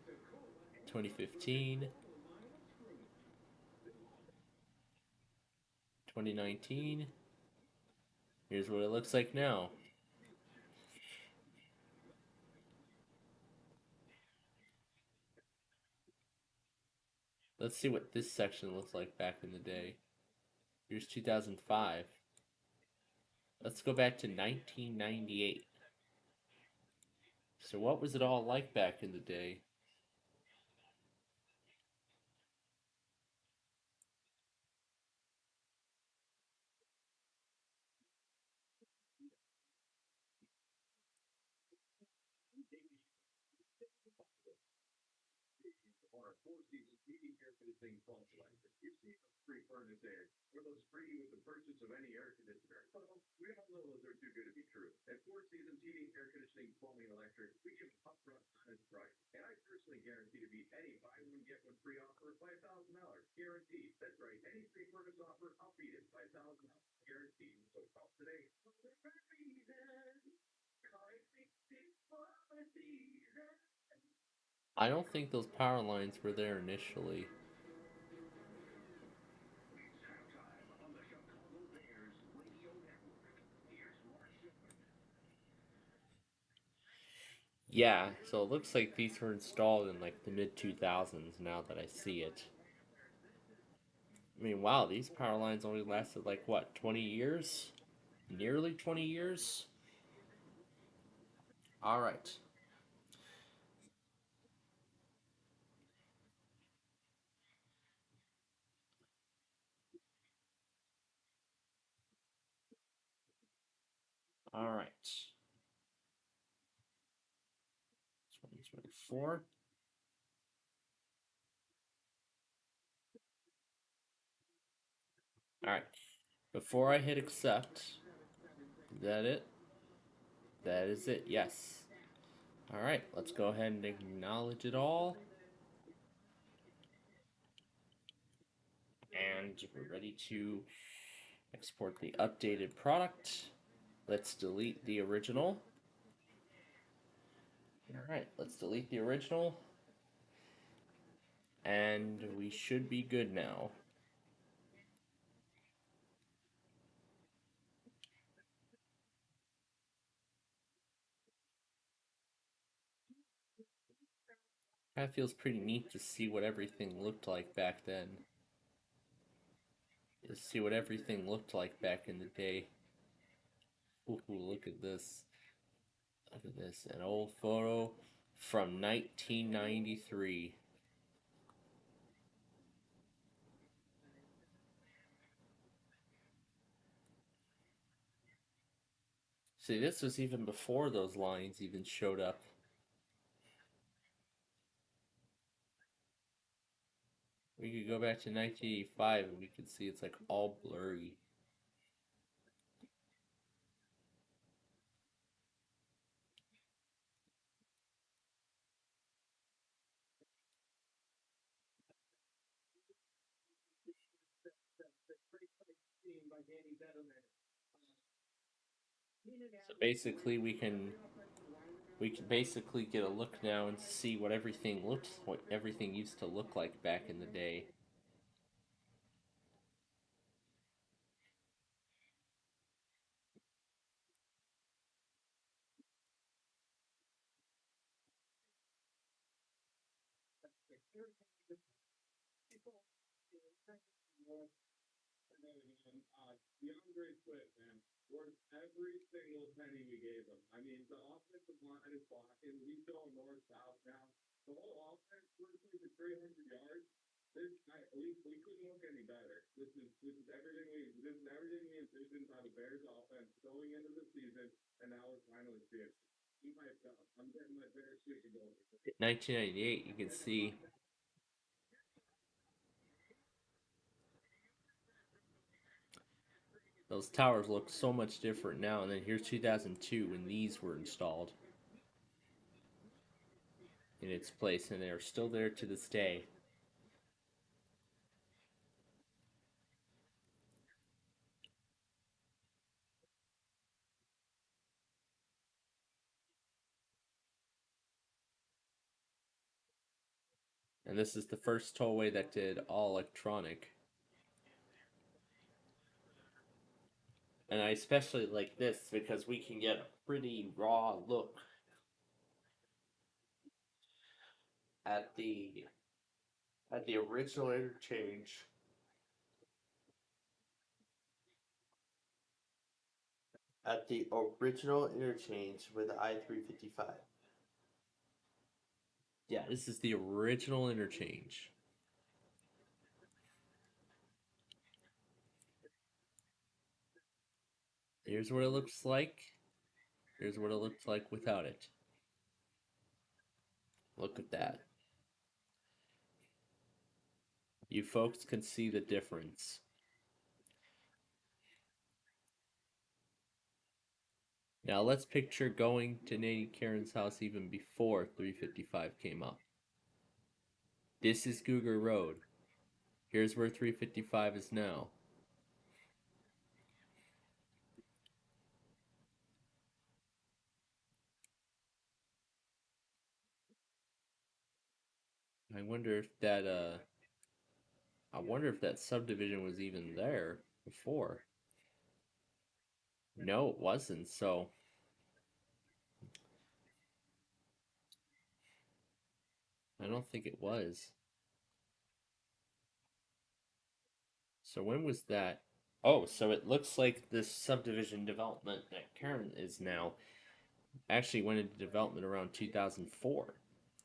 2015. 2019. Here's what it looks like now. Let's see what this section looks like back in the day. Here's 2005. Let's go back to 1998. So, what was it all like back in the day? Our four-season heating, air conditioning, phone selector. You've seen those free furnace air, or those free with the purchase of any air conditioner. Well, we all know those are too good to be true. At Four Seasons Heating, Air Conditioning, Plumbing, and Electric, we give upfront honest price. And I personally guarantee to beat any buy one get one free offer by $1,000. Guaranteed. That's right. Any free furnace offer, I'll beat it by $1,000. Guaranteed. So call today. For a reason. Call 866 for a season. I don't think those power lines were there initially. Yeah, so it looks like these were installed in like the mid 2000s now that I see it. I mean, wow, these power lines only lasted like what, 20 years? Nearly 20 years? All right. All right. 2024. All right. Before I hit accept, is that it? That is it. Yes. All right. Let's go ahead and acknowledge it all. And we're ready to export the updated product. Let's delete the original. All right. Let's delete the original. And we should be good now. That feels pretty neat to see what everything looked like back then. To see what everything looked like back in the day. Ooh, look at this. Look at this. An old photo from 1993. See, this was even before those lines even showed up. We could go back to 1985 and we could see it's like all blurry. So basically we can basically get a look now and see what everything used to look like back in the day. DeAndre Swift, man, worth every single penny we gave him. I mean, the offensive line is blocking. He's going north south now. The whole offense virtually for 300 yards. We couldn't look any better. This is everything we envisioned by the Bears offense going into the season, and now we're finally seeing it. I'm getting my Bears Super Bowl. 1998, you can see those towers look so much different now. And then here's 2002 when these were installed in its place, and they're still there to this day. And this is the first tollway that did all electronic. And I especially like this because we can get a pretty raw look at the original interchange. At the original interchange with the I-355. Yeah, this is the original interchange. Here's what it looks like. Here's what it looks like without it. Look at that. You folks can see the difference. Now let's picture going to Nanny Karen's house even before 355 came up. This is Cougar Road. Here's where 355 is now. I wonder if that subdivision was even there before. No, it wasn't. So I don't think it was. So when was that? Oh, so it looks like this subdivision development that Karen is now actually went into development around 2004.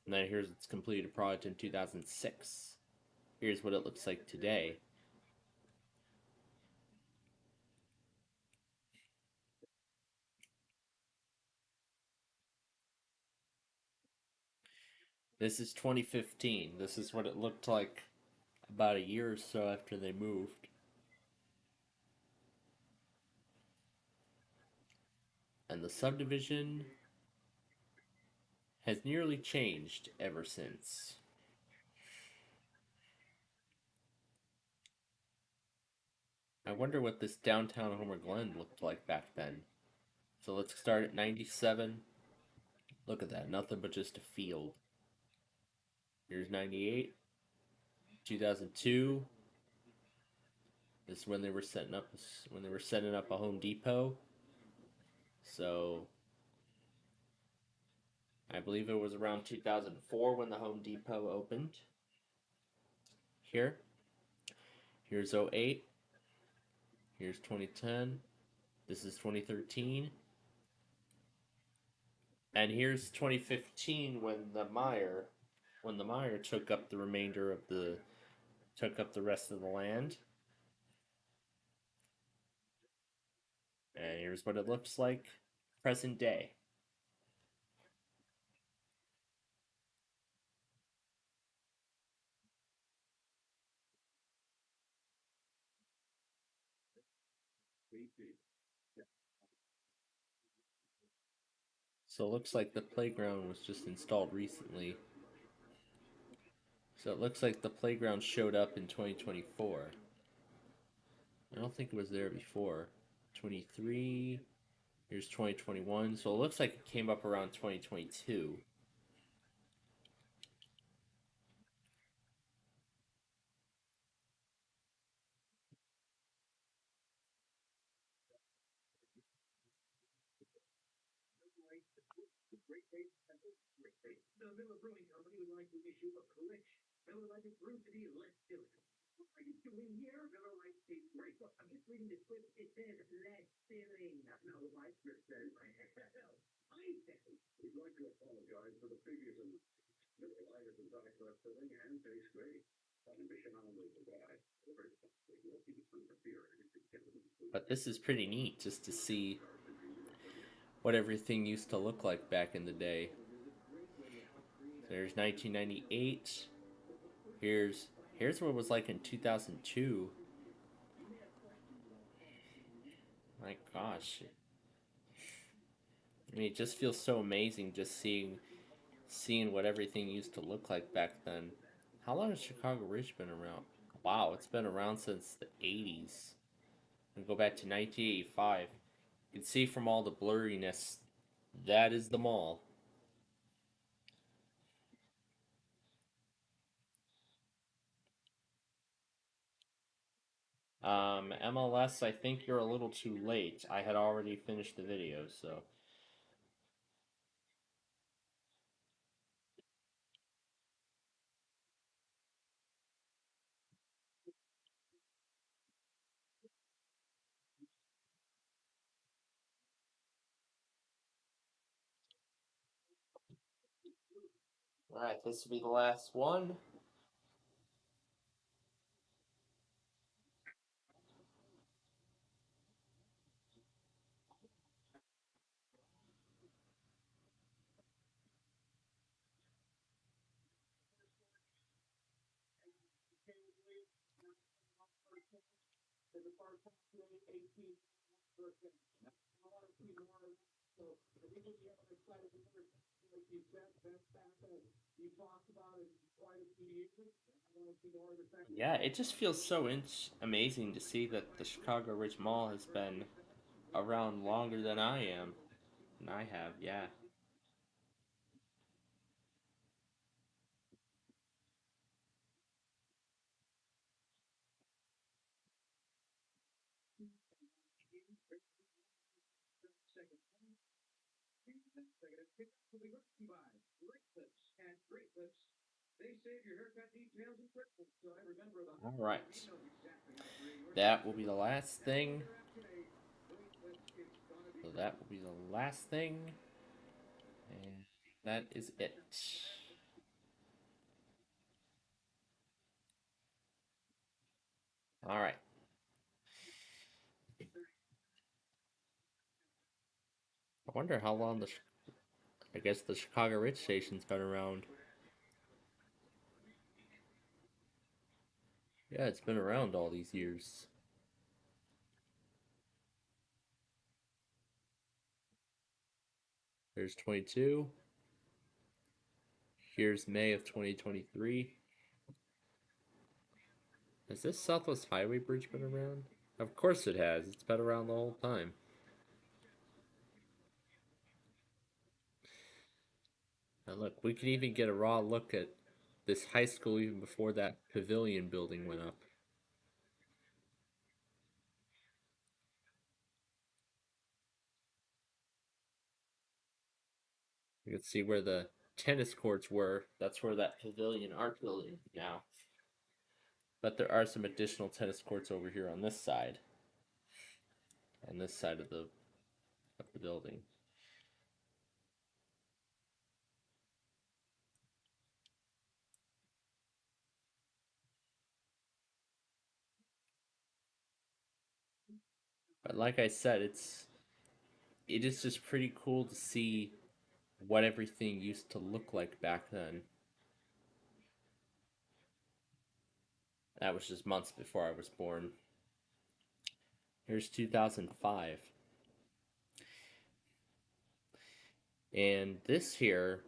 And then here's its completed product in 2006. Here's what it looks like today. This is 2015. This is what it looked like about a year or so after they moved. And the subdivision has nearly changed ever since. I wonder what this downtown Homer Glen looked like back then. So let's start at 97. Look at that, nothing but just a field. Here's 98, 2002. This is when they were setting up a Home Depot. So I believe it was around 2004 when the Home Depot opened. Here, here's 08. Here's 2010. This is 2013. And here's 2015 when the Meyer took up the remainder of the took up the rest of the land. And here's what it looks like present day. So it looks like the playground was just installed recently. So it looks like the playground showed up in 2024. I don't think it was there before. 23. Here's 2021. So it looks like it came up around 2022. The Miller Brewing Company would like to issue a collection. Miller Lite is brewed to be less filling. What are you doing here? Miller Lite tastes great. Look, I'm just reading the script. It says less filling. No, my script says I said. We'd like to apologize for the previous announcement. Miller Lite is in fact less filling and tastes great. Ambition only to buy. But this is pretty neat just to see what everything used to look like back in the day. There's 1998. Here's here's what it was like in 2002. My gosh. I mean, it just feels so amazing just seeing what everything used to look like back then. How long has Chicago Ridge been around? Wow, it's been around since the 80s. And go back to 1985. You can see from all the blurriness, that is the mall. MLS, I think you're a little too late. I had already finished the video, so. Alright, this will be the last one. Yeah, it just feels so amazing to see that the Chicago Ridge Mall has been around longer than I am. And I have, yeah. Second, second, pick up will be brought to you by Great Clips. At Great Clips, they save your haircut details and quickly. So I remember the All right. we know exactly how to bring your That will be the last thing. today. Great Clips is gonna be So that will be the last thing. And that is it. All right. I wonder how long I guess the Chicago Ridge station's been around. Yeah, it's been around all these years. There's 22. Here's May of 2023. Has this Southwest Highway Bridge been around? Of course it has. It's been around the whole time. Now look, we could even get a raw look at this high school even before that pavilion building went up. You can see where the tennis courts were. That's where that pavilion art building is now. But there are some additional tennis courts over here on this side of the building. But like I said, it is just pretty cool to see what everything used to look like back then. That was just months before I was born. Here's 2005. And this here,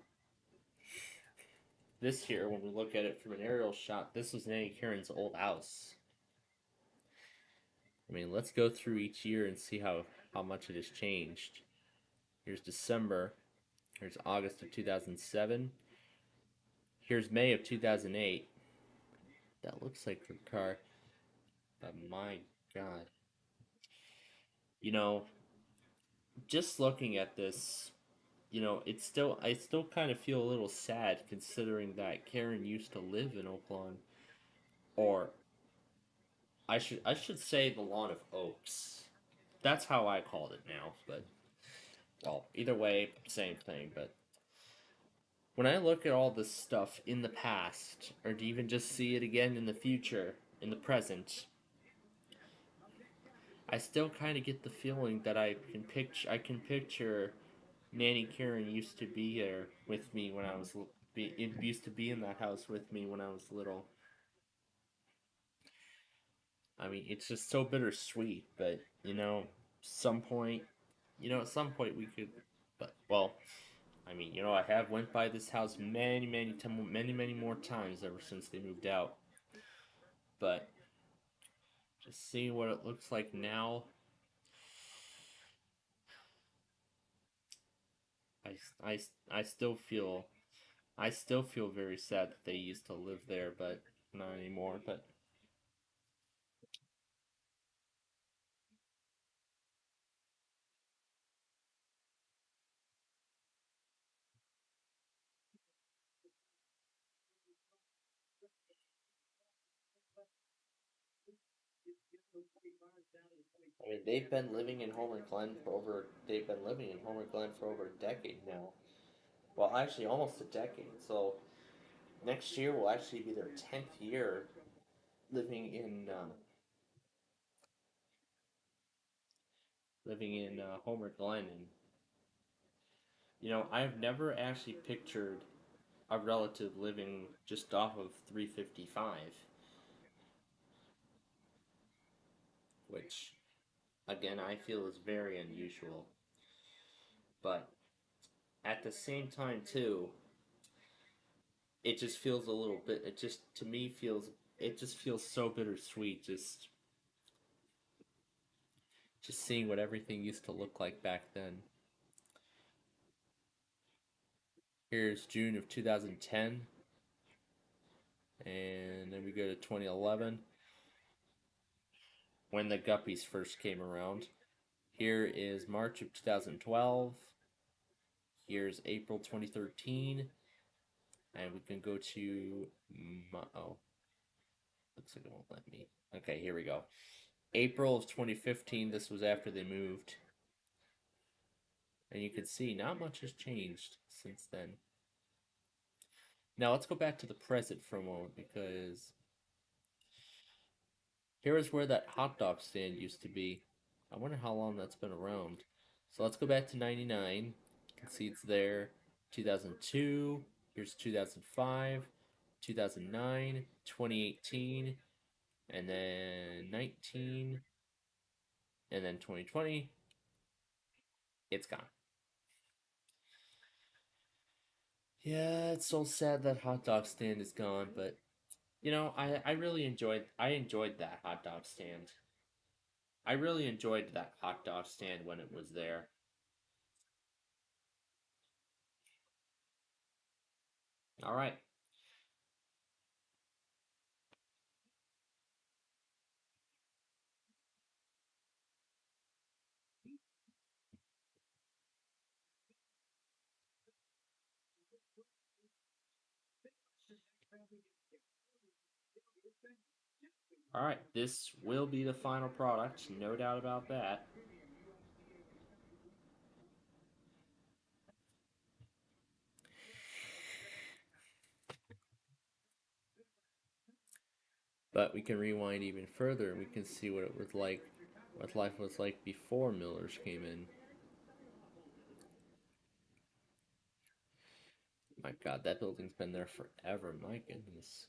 when we look at it from an aerial shot, this was Nanny Karen's old house. I mean, let's go through each year and see how much it has changed. Here's December. Here's August of 2007. Here's May of 2008. That looks like the car. But my God. You know, just looking at this, I still kind of feel a little sad considering that Karen used to live in Oaklawn. Or I should say the Lawn of Oaks. That's how I called it now, but well, either way, same thing. But when I look at all this stuff in the past, or to even just see it again in the future, in the present, I still kind of get the feeling that I can picture Nanny Karen used to be there with me when I was used to be in that house with me when I was little. I mean, it's just so bittersweet, but some point, at some point we could, but well, I mean, I have went by this house many more times ever since they moved out. But just seeing what it looks like now, I, I, I still feel I still feel very sad that they used to live there, but not anymore. But I mean, they've been living in Homer Glen for over a decade now. Well, actually, almost a decade. So next year will actually be their 10th year living in Homer Glen, and I've never actually pictured a relative living just off of 355, which again I feel is very unusual. But at the same time, too, it just feels a little bit. It just to me feels it just feels so bittersweet. Just seeing what everything used to look like back then. Here's June of 2010, and then we go to 2011 when the Guppies first came around. Here is March of 2012. Here's April 2013. And we can go to. Oh, looks like it won't let me. Okay, here we go. April of 2015. This was after they moved. And you can see not much has changed since then. Now let's go back to the present for a moment because here is where that hot dog stand used to be. I wonder how long that's been around. So let's go back to 99. You can see it's there. 2002. Here's 2005. 2009. 2018. And then 19. And then 2020. It's gone. Yeah, it's so sad that hot dog stand is gone, but I really enjoyed that hot dog stand. I really enjoyed that hot dog stand when it was there. All right. All right. This will be the final product, no doubt about that. But we can rewind even further and we can see what it was like, what life was like before Millers came in. My God, that building's been there forever. My goodness.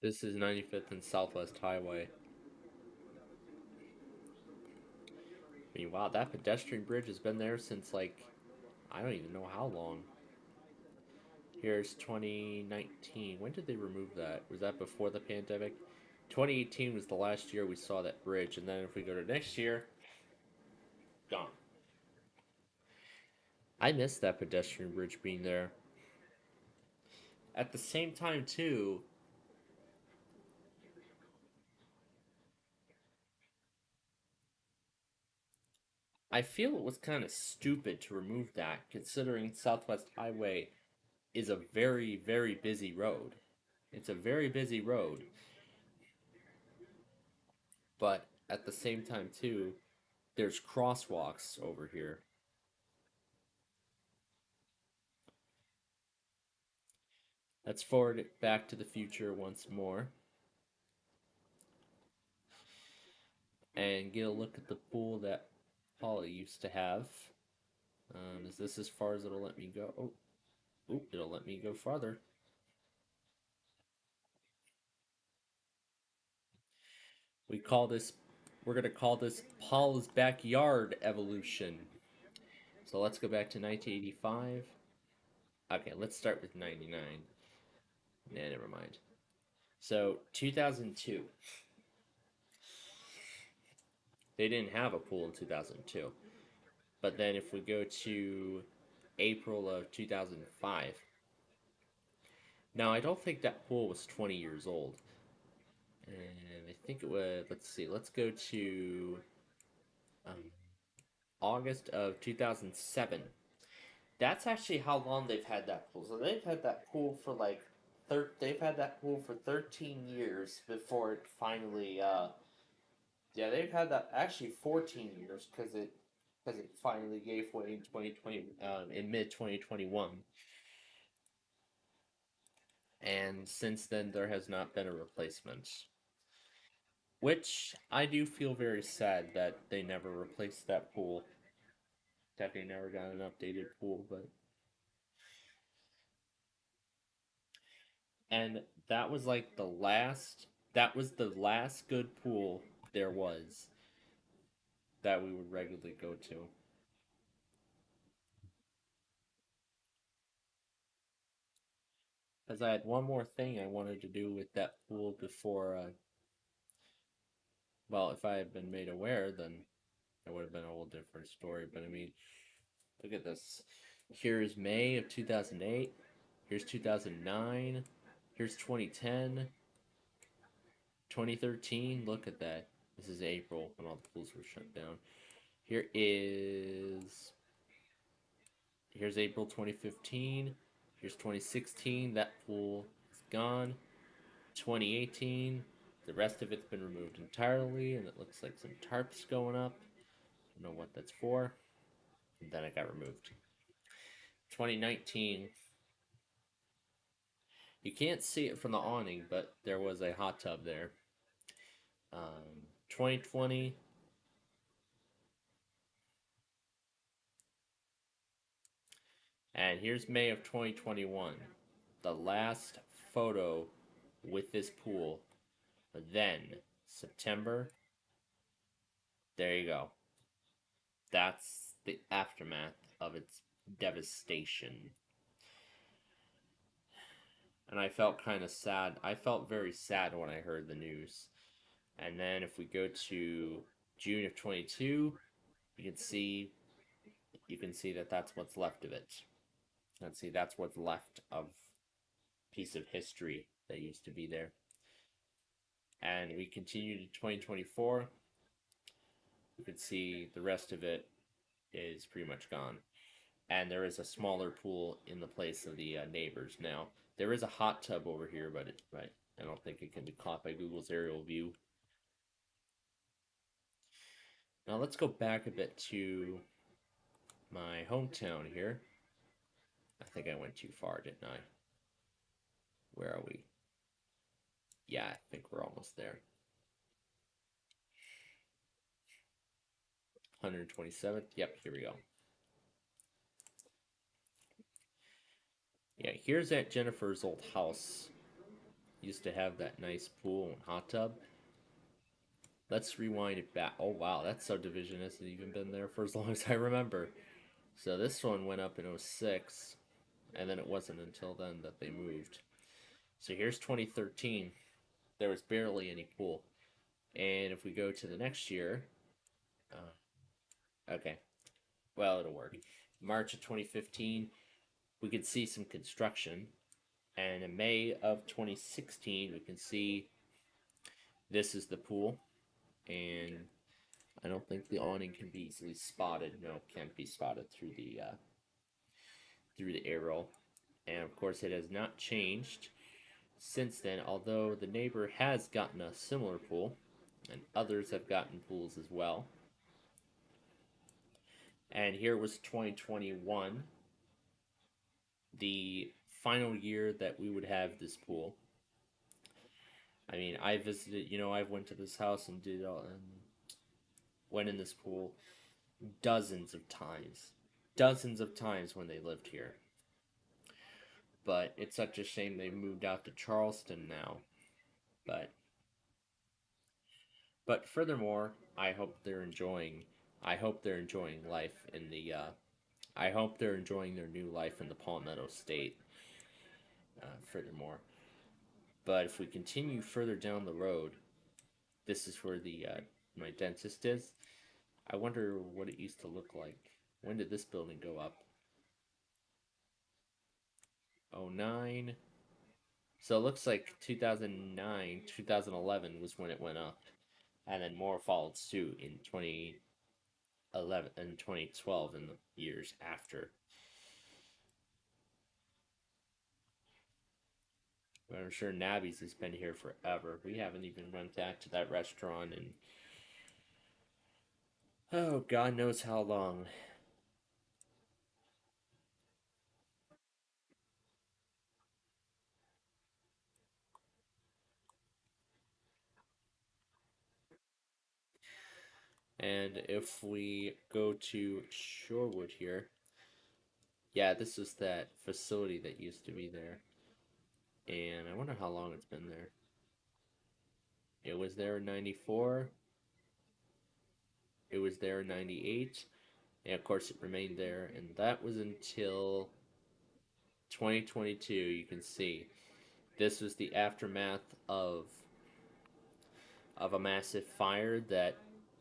This is 95th and Southwest Highway. I mean, wow, that pedestrian bridge has been there since like I don't even know how long. Here's 2019. When did they remove that? Was that before the pandemic? 2018 was the last year we saw that bridge, and then if we go to next year, gone. I missed that pedestrian bridge being there. At the same time, too, I feel it was kind of stupid to remove that, considering Southwest Highway is a very, very busy road. It's a very busy road, but at the same time, too, there's crosswalks over here. Let's forward it back to the future once more and get a look at the pool that Polly used to have. Is this as far as it'll let me go? Oh, it'll let me go farther. We call this, we're gonna call this Paul's Backyard Evolution. So let's go back to 1985. Okay, let's start with 99. Nah, never mind. So 2002. They didn't have a pool in 2002. But then if we go to April of 2005, now I don't think that pool was 20 years old. And I think it was, let's see, let's go to um, August of 2007. That's actually how long they've had that pool. So they've had that pool for like, they've had that pool for 13 years before it finally, yeah, they've had that actually 14 years because it finally gave way in 2020, in mid 2021. And since then, there has not been a replacement. Which I do feel very sad that they never replaced that pool. That they never got an updated pool, but and that was like the last. That was the last good pool there was that we would regularly go to. Because I had one more thing I wanted to do with that pool before, well, if I had been made aware, then it would have been a whole different story. But I mean, look at this. Here's May of 2008. Here's 2009. Here's 2010. 2013. Look at that. This is April when all the pools were shut down. Here's April 2015. Here's 2016. That pool is gone. 2018. The rest of it's been removed entirely, and it looks like some tarps going up. I don't know what that's for. And then it got removed. 2019. You can't see it from the awning, but there was a hot tub there. 2020. And here's May of 2021. The last photo with this pool. Then, September. There you go. That's the aftermath of its devastation. And I felt kind of sad. I felt very sad when I heard the news. And then if we go to June of 22, you can see that that's what's left of it. Let's see, that's what's left of a piece of history that used to be there. And we continue to 2024. You can see the rest of it is pretty much gone. And there is a smaller pool in the place of the neighbors now. There is a hot tub over here, but I don't think it can be caught by Google's aerial view. Now let's go back a bit to my hometown here. I think I went too far, didn't I? Where are we? Yeah, I think we're almost there. 127th. Yep, here we go. Yeah, here's Aunt Jennifer's old house. Used to have that nice pool and hot tub. Let's rewind it back. Oh wow, that subdivision hasn't even been there for as long as I remember. So this one went up in 06, and then it wasn't until then that they moved. So here's 2013. There was barely any pool. And if we go to the next year, okay, well, it'll work. March of 2015, we could see some construction. And in May of 2016, we can see this is the pool. And I don't think the awning can be easily spotted. No, it can't be spotted through the aerial. And of course, it has not changed since then, although the neighbor has gotten a similar pool, and others have gotten pools as well. And here was 2021, the final year that we would have this pool. I mean, I visited, I went to this house and did all, and went in this pool dozens of times when they lived here. But it's such a shame they moved out to Charleston now. But furthermore, I hope they're enjoying life in the I hope they're enjoying their new life in the Palmetto State. Furthermore, but if we continue further down the road, this is where the my dentist is. I wonder what it used to look like. When did this building go up? Oh nine. So it looks like 2009, 2011 was when it went up, and then more followed suit in 2011 and 2012 in the years after. But I'm sure Nabby's has been here forever. We haven't even went back to that restaurant in oh God knows how long. And if we go to Shorewood here, yeah, this is that facility that used to be there. And I wonder how long it's been there. It was there in 94. It was there in 98. And of course, it remained there. And that was until 2022. You can see this was the aftermath of a massive fire that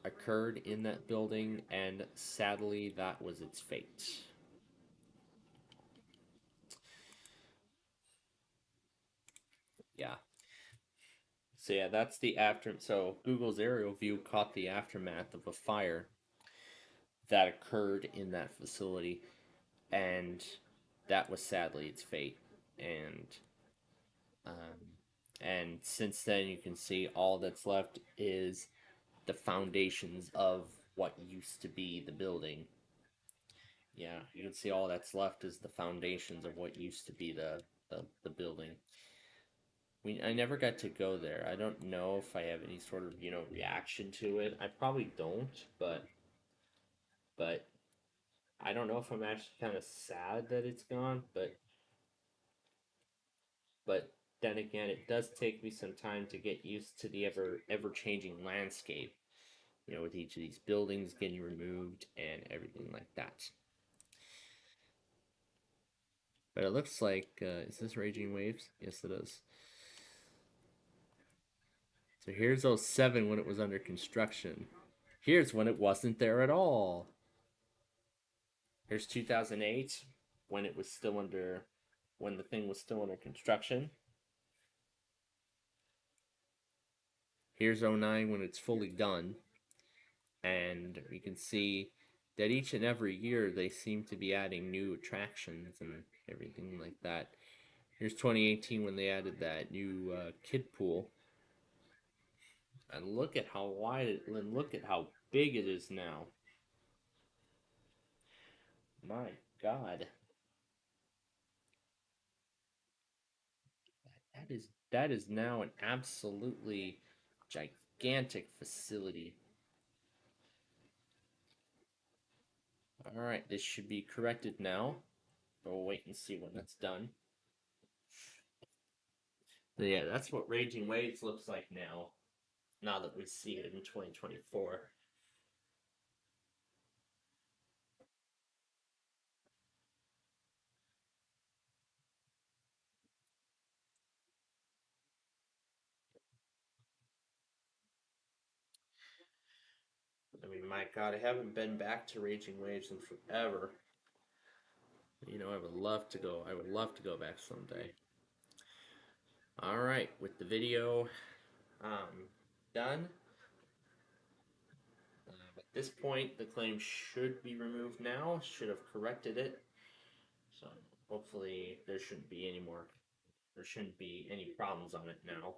occurred in that building, and sadly, that was its fate. Yeah. So yeah, that's the after. So Google's aerial view caught the aftermath of a fire that occurred in that facility, and that was sadly its fate. Um, and since then, you can see all that's left is the foundations of what used to be the building. Yeah, you can see all that's left is the foundations of what used to be the building. I never got to go there. I don't know if I have any sort of reaction to it. I probably don't, but I don't know if I'm actually kind of sad that it's gone. But then again, it does take me some time to get used to the ever changing landscape. With each of these buildings getting removed and everything like that. But it looks like is this Raging Waves? Yes, it is. So here's '07 when it was under construction. Here's when it wasn't there at all. Here's 2008 when it was still under when the thing was still under construction. Here's '09 when it's fully done. And you can see that each and every year they seem to be adding new attractions and everything like that. Here's 2018 when they added that new kid pool. And look at how wide it, and look at how big it is now. My God. That is now an absolutely gigantic facility. Alright, this should be corrected now. But we'll wait and see when that's done. So yeah, that's what Raging Waves looks like now. Now that we see it in 2024. I mean, my God, I haven't been back to Raging Waves in forever. I would love to go. I would love to go back someday. All right, with the video done. At this point, the claim should be removed now. Should have corrected it. So hopefully there shouldn't be any more. There shouldn't be any problems on it now.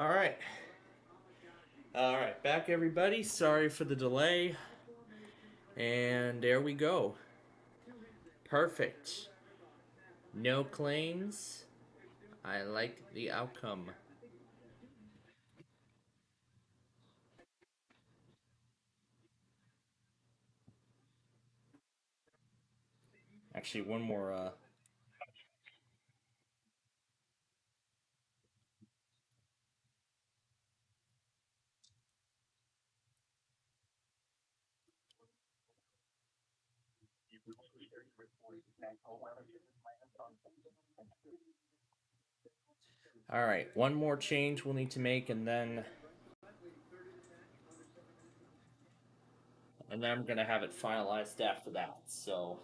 All right. All right, back everybody. Sorry for the delay. And there we go. Perfect. No claims. I like the outcome. Actually, one more. All right, one more change we'll need to make, and then I'm gonna have it finalized after that. So,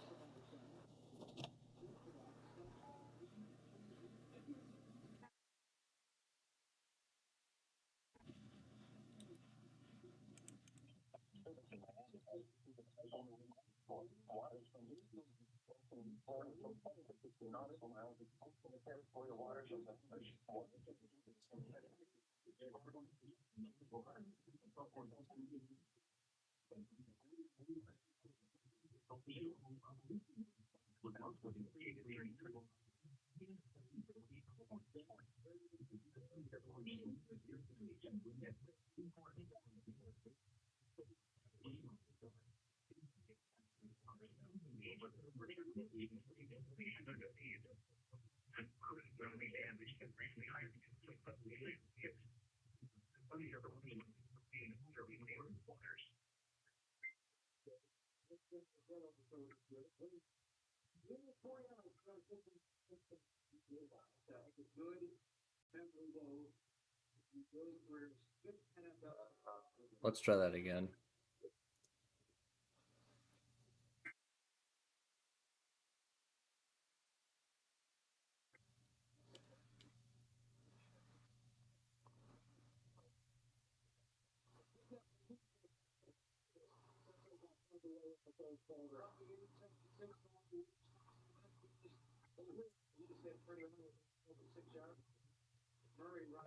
let's try that again.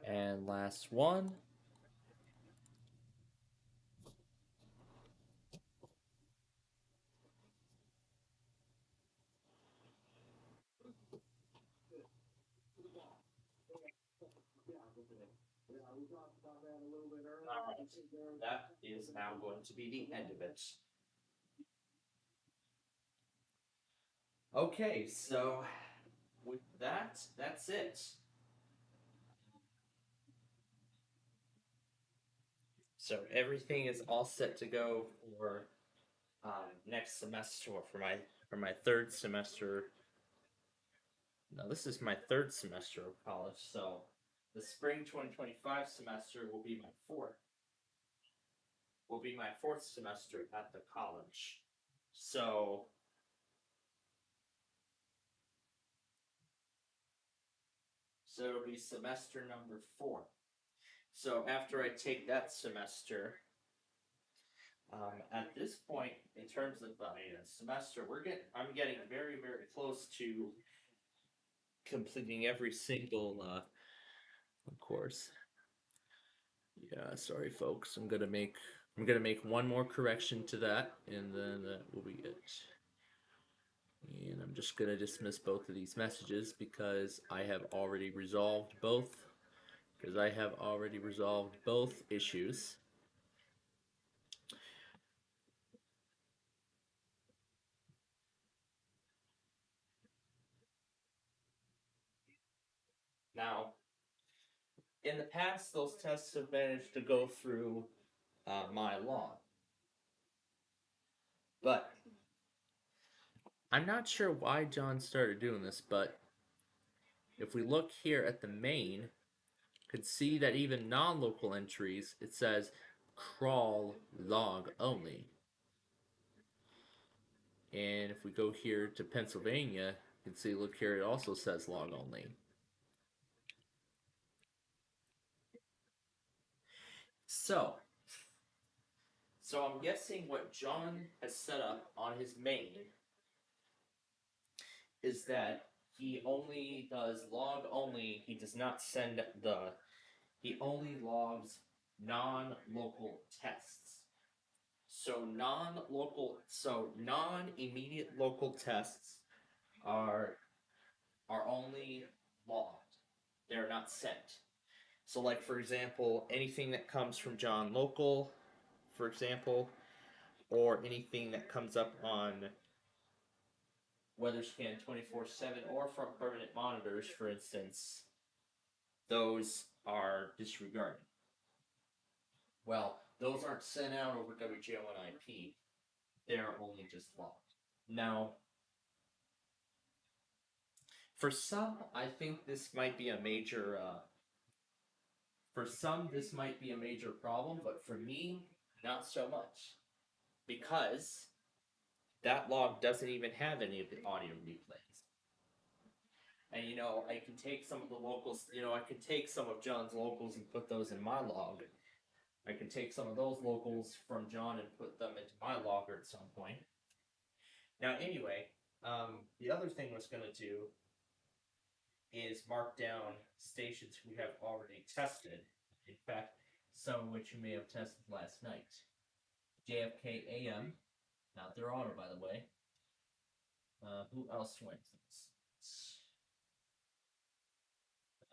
And last one. All right. That is now going to be the end of it. Okay, so with that, that's it. So everything is all set to go for next semester, or for my third semester. No, this is my third semester of college. So the spring 2025 semester will be my fourth semester at the college. So it'll be semester number 4. So after I take that semester, at this point, in terms of the semester, I'm getting very, very close to completing every single course. Yeah, sorry, folks. I'm gonna make one more correction to that, and then that will be it. And I'm just gonna dismiss both of these messages because I have already resolved both. Because I have already resolved both issues. Now, in the past, those tests have managed to go through my log, but I'm not sure why John started doing this. But if we look here at the main, could see that even non-local entries, it says crawl log only. And if we go here to Pennsylvania, you can see, look here, it also says log only. So I'm guessing what John has set up on his main is that he only does log only. He does not send the he only logs non-local tests. So non-immediate local tests are only logged. They're not sent. So like for example, anything that comes from John Local, for example, or anything that comes up on WeatherScan 24/7 or from permanent monitors, for instance, those are disregarded. Well, those aren't sent out over WJON-IP. They're only just logged. Now, for some, I think this might be a major. For some, this might be a major problem, but for me, not so much, because that log doesn't even have any of the audio replays. And I can take some of the locals. I can take some of John's locals and put those in my log. I can take some of those locals from John and put them into my logger at some point. Now, anyway, the other thing I was going to do is mark down stations we have already tested. In fact, some of which you may have tested last night. JFK AM, not their honor, by the way. Who else went to this?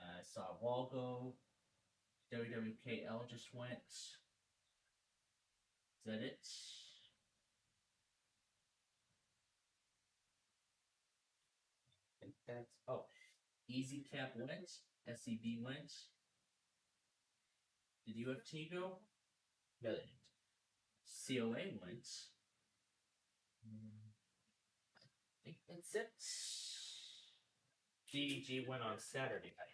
I saw Walgo. WWKL just went. Is that it? I think that's. Oh, Easy Cap went. SEB went. Did UFT go? No, they didn't. COA went. I think that's it. DDG went on Saturday night.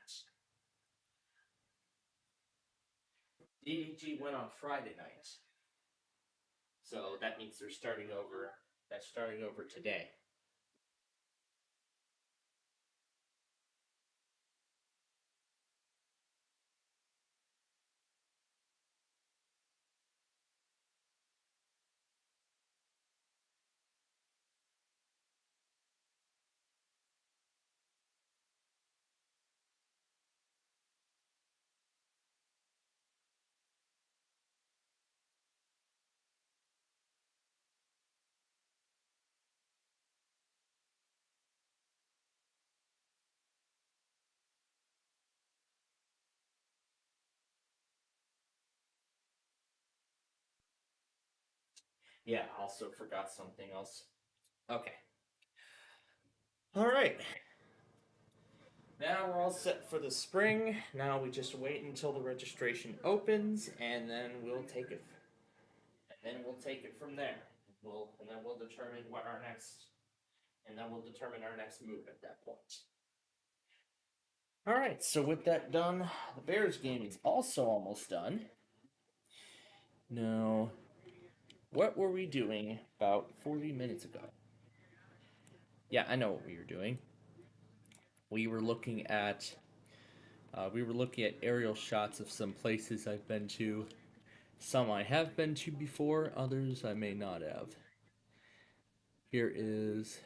DDG went on Friday night. So that means they're starting over. That's starting over today. Yeah, also forgot something else. Okay. All right. Now we're all set for the spring. Now we just wait until the registration opens, and then we'll take it. And then we'll take it from there. And then we'll determine what our next. And then we'll determine our next move at that point. All right. So with that done, the Bears game is also almost done. Now, what were we doing about 40 minutes ago? Yeah, I know what we were doing. We were looking at aerial shots of some places I've been to. Some I have been to before, others I may not have. Here is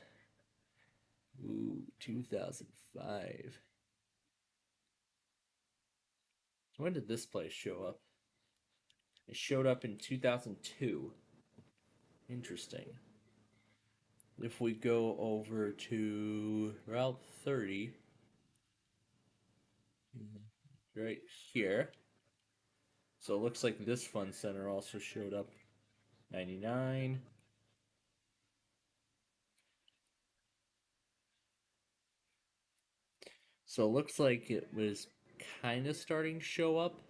2005. When did this place show up? It showed up in 2002. Interesting. If we go over to Route 30, right here. So it looks like this fun center also showed up. 99. So it looks like it was kind of starting to show up,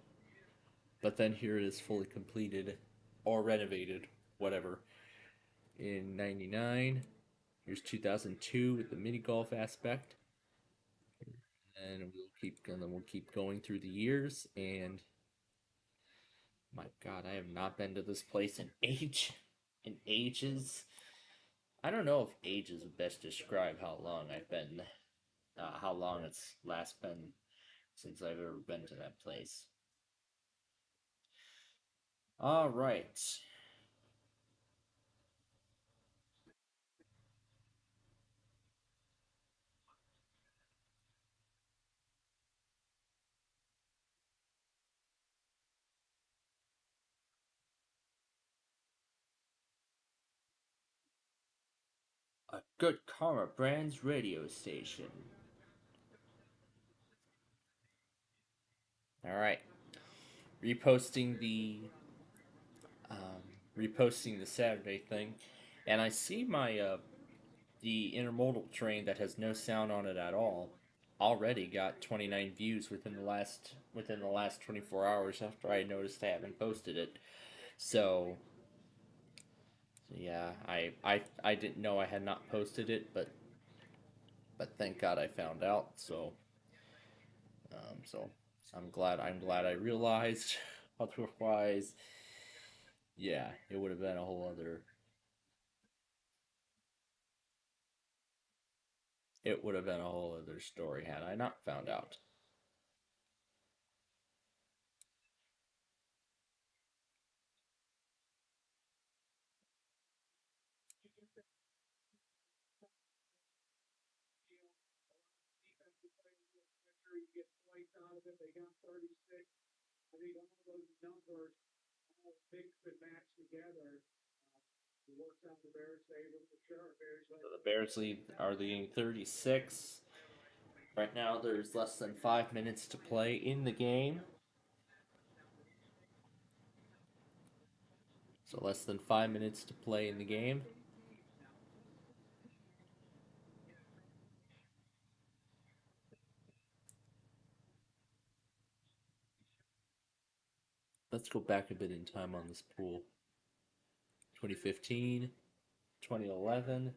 but then here it is fully completed or renovated, whatever, in 99. Here's 2002 with the mini golf aspect. And we'll keep going through the years, and my god, I have not been to this place in ages. I don't know if ages would best describe how long I've been how long it's last been since I've ever been to that place. All right. Good Karma Brands radio station. All right, reposting the um, reposting the Saturday thing, and I see my the intermodal train that has no sound on it at all already got 29 views within the last 24 hours after I noticed I haven't posted it. So yeah, I didn't know I had not posted it, but thank God I found out. So I'm glad I realized. Otherwise, yeah, it would have been a whole other. It would have been a whole other story had I not found out. Defensive players, make sure you get points out of it. They got 36. I think all those numbers all mix and match together. It works out the Bears' favor for sure. Bears So the Bears are leading 36. Right now, there's less than 5 minutes to play in the game. So less than 5 minutes to play in the game. Let's go back a bit in time on this pool. 2015, 2011,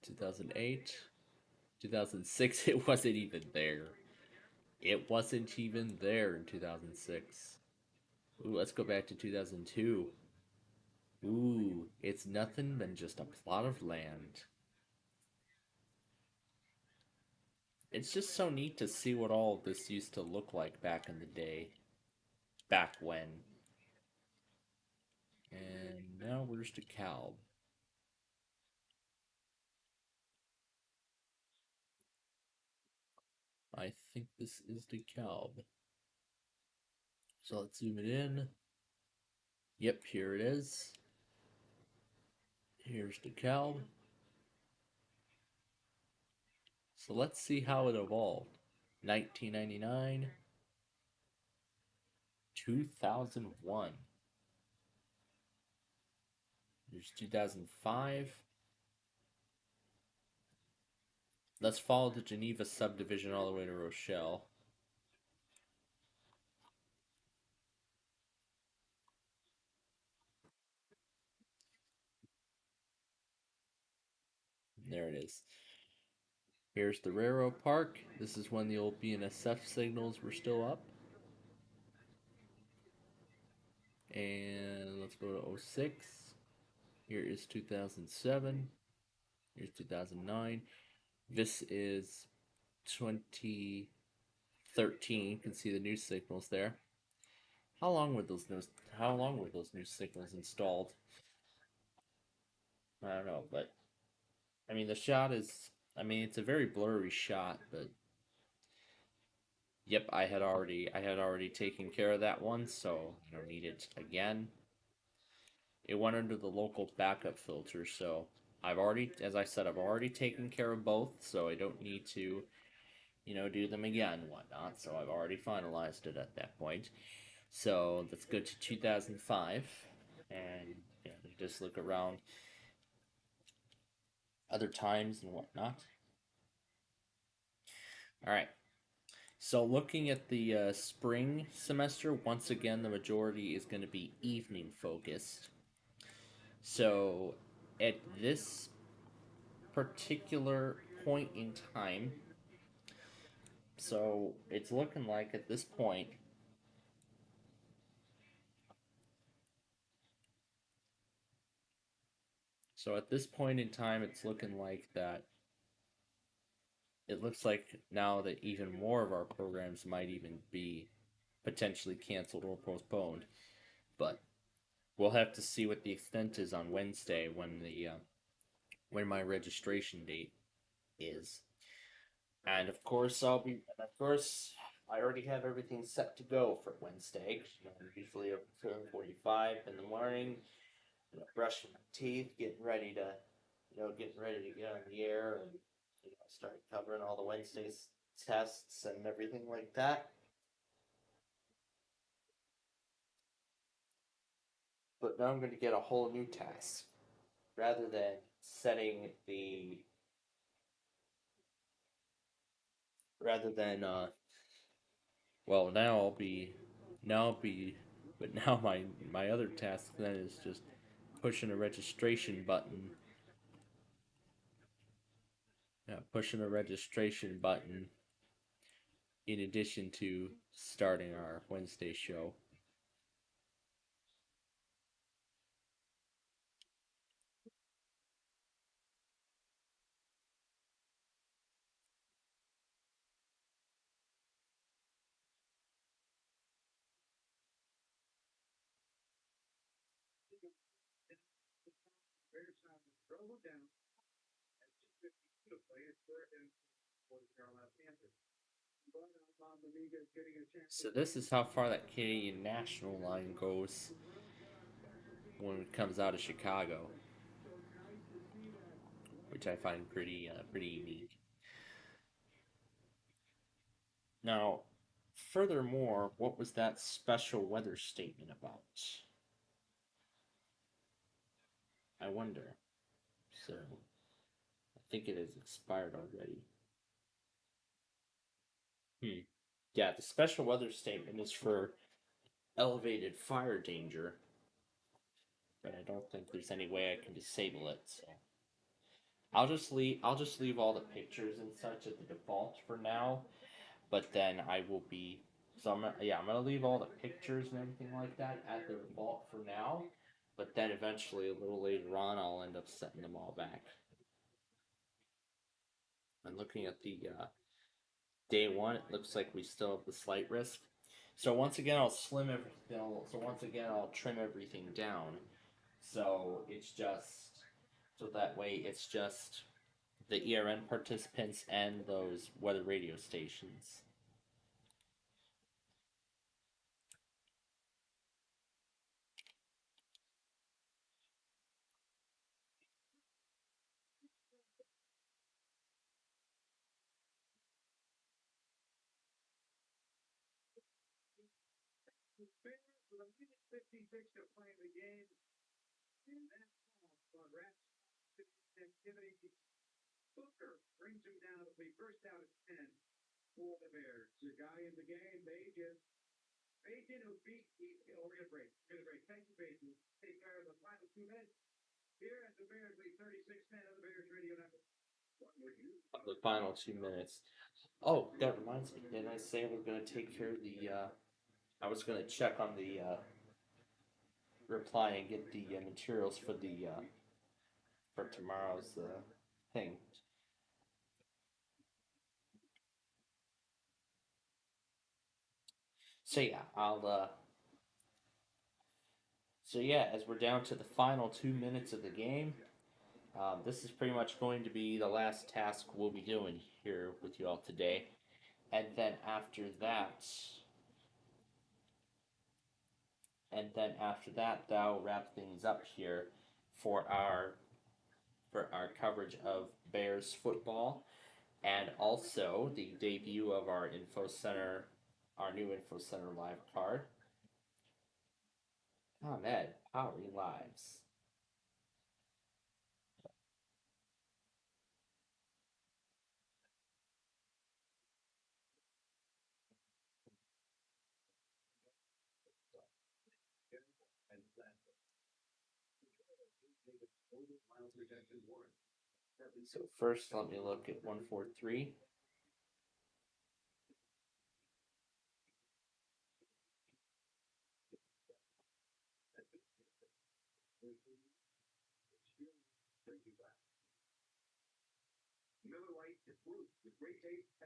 2008, 2006. It wasn't even there. It wasn't even there in 2006. Ooh, let's go back to 2002. Ooh, it's nothing than just a plot of land. It's just so neat to see what all of this used to look like back in the day. Back when. And now where's the cow? I think this is the cow. So let's zoom it in. Yep, here it is. Here's the cow. So let's see how it evolved. 1999, 2001. There's 2005. Let's follow the Geneva subdivision all the way to Rochelle. There it is. Here's the railroad park. This is when the old BNSF signals were still up. And let's go to 06. Here is 2007. Here's 2009. This is 2013. You can see the new signals there. How long were those new signals installed? I don't know, but I mean the shot is it's a very blurry shot, but yep, I had already taken care of that one, so I don't need it again. It went under the local backup filter, so as I said, I've already taken care of both, so I don't need to, do them again and whatnot. So I've already finalized it at that point. So let's go to 2005 and just look around other times and whatnot. All right. So looking at the spring semester, once again, the majority is going to be evening focused. So at this particular point in time, so it's looking like at this point, in time, it's looking like that. It looks like now that even more of our programs might even be potentially canceled or postponed. But we'll have to see what the extent is on Wednesday when my registration date is. And of course, I already have everything set to go for Wednesday. I'm usually up at 7:45 in the morning. brushing my teeth, getting ready to, getting ready to get on the air and start covering all the Wednesday's tests and everything like that. But now I'm going to get a whole new task rather than setting the rather than well now I'll be but now my other task then is just pushing a registration button. Yeah, pushing a registration button in addition to starting our Wednesday show. Bears drove down at 2:52 to play. It's third and for the Carolina Panthers. But Domingue is getting a chance. So this is how far that Canadian national line goes when it comes out of Chicago, which I find pretty unique. Now, furthermore, what was that special weather statement about? I wonder. So, I think it has expired already. Yeah, the special weather statement is for elevated fire danger, but I don't think there's any way I can disable it. So, I'll just leave all the pictures and such at the default for now, but then I will be I'm gonna leave all the pictures and everything like that at the default for now, but then eventually a little later on I'll end up setting them all back. And looking at the day one, it looks like we still have the slight risk. So once again, I'll slim everything. So once again, I'll trim everything down. So it's just so that way it's just the ERN participants and those weather radio stations. Bears with a minute 56 to play in the game. And that's on wraps activity. Booker brings him down to be first out at 10 for the Bears. The guy in the game, Bajan who beat we're gonna break. We're gonna break. Thank you, Bajan. Take care of the final 2 minutes. Here at the Bears lead 36-10 of the Bears Radio Network. The final 2 minutes. Oh, that reminds me. Didn't I say we're gonna take care of the? I was gonna check on the reply and get the materials for tomorrow's thing. So yeah, I'll so yeah, as we're down to the final 2 minutes of the game, this is pretty much going to be the last task we'll be doing here with you all today, and then after that, that'll wrap things up here for our coverage of Bears football, and also the debut of our new info center live card. ComEd Powering Lives. So first, let me look at 143.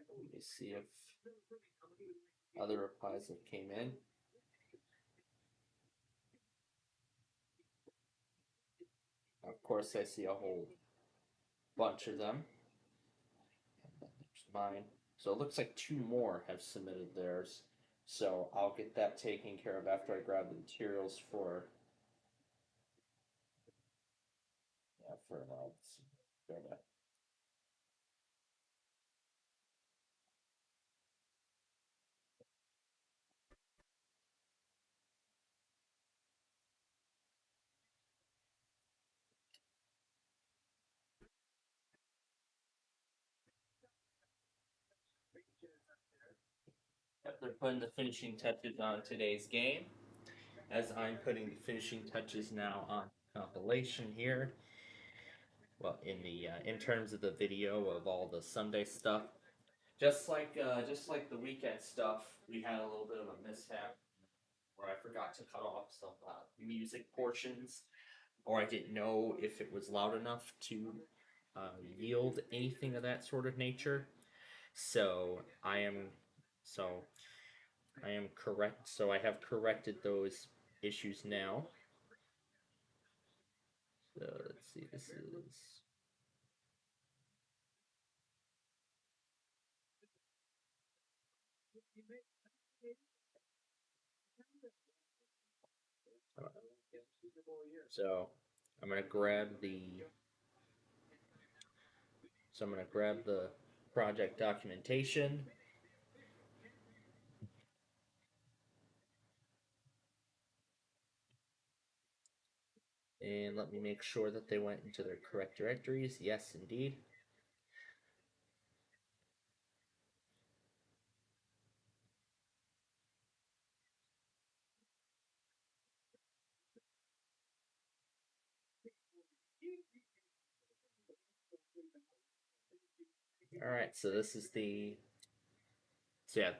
Let me see if other replies that came in. Of course, I see a whole bunch of them. And then there's mine. So it looks like two more have submitted theirs. So I'll get that taken care of after I grab the materials for for let's go to. Yep, they're putting the finishing touches on today's game, as I'm putting the finishing touches now on compilation here. Well, in terms of the video of all the Sunday stuff, just like the weekend stuff, we had a little bit of a mishap where I forgot to cut off some music portions, or I didn't know if it was loud enough to yield anything of that sort of nature. So so I am correct. So I have corrected those issues now. So let's see. This is. So I'm gonna grab the. So I'm gonna grab the project documentation. And let me make sure that they went into their correct directories. Yes, indeed. All right, so this is the. So yeah.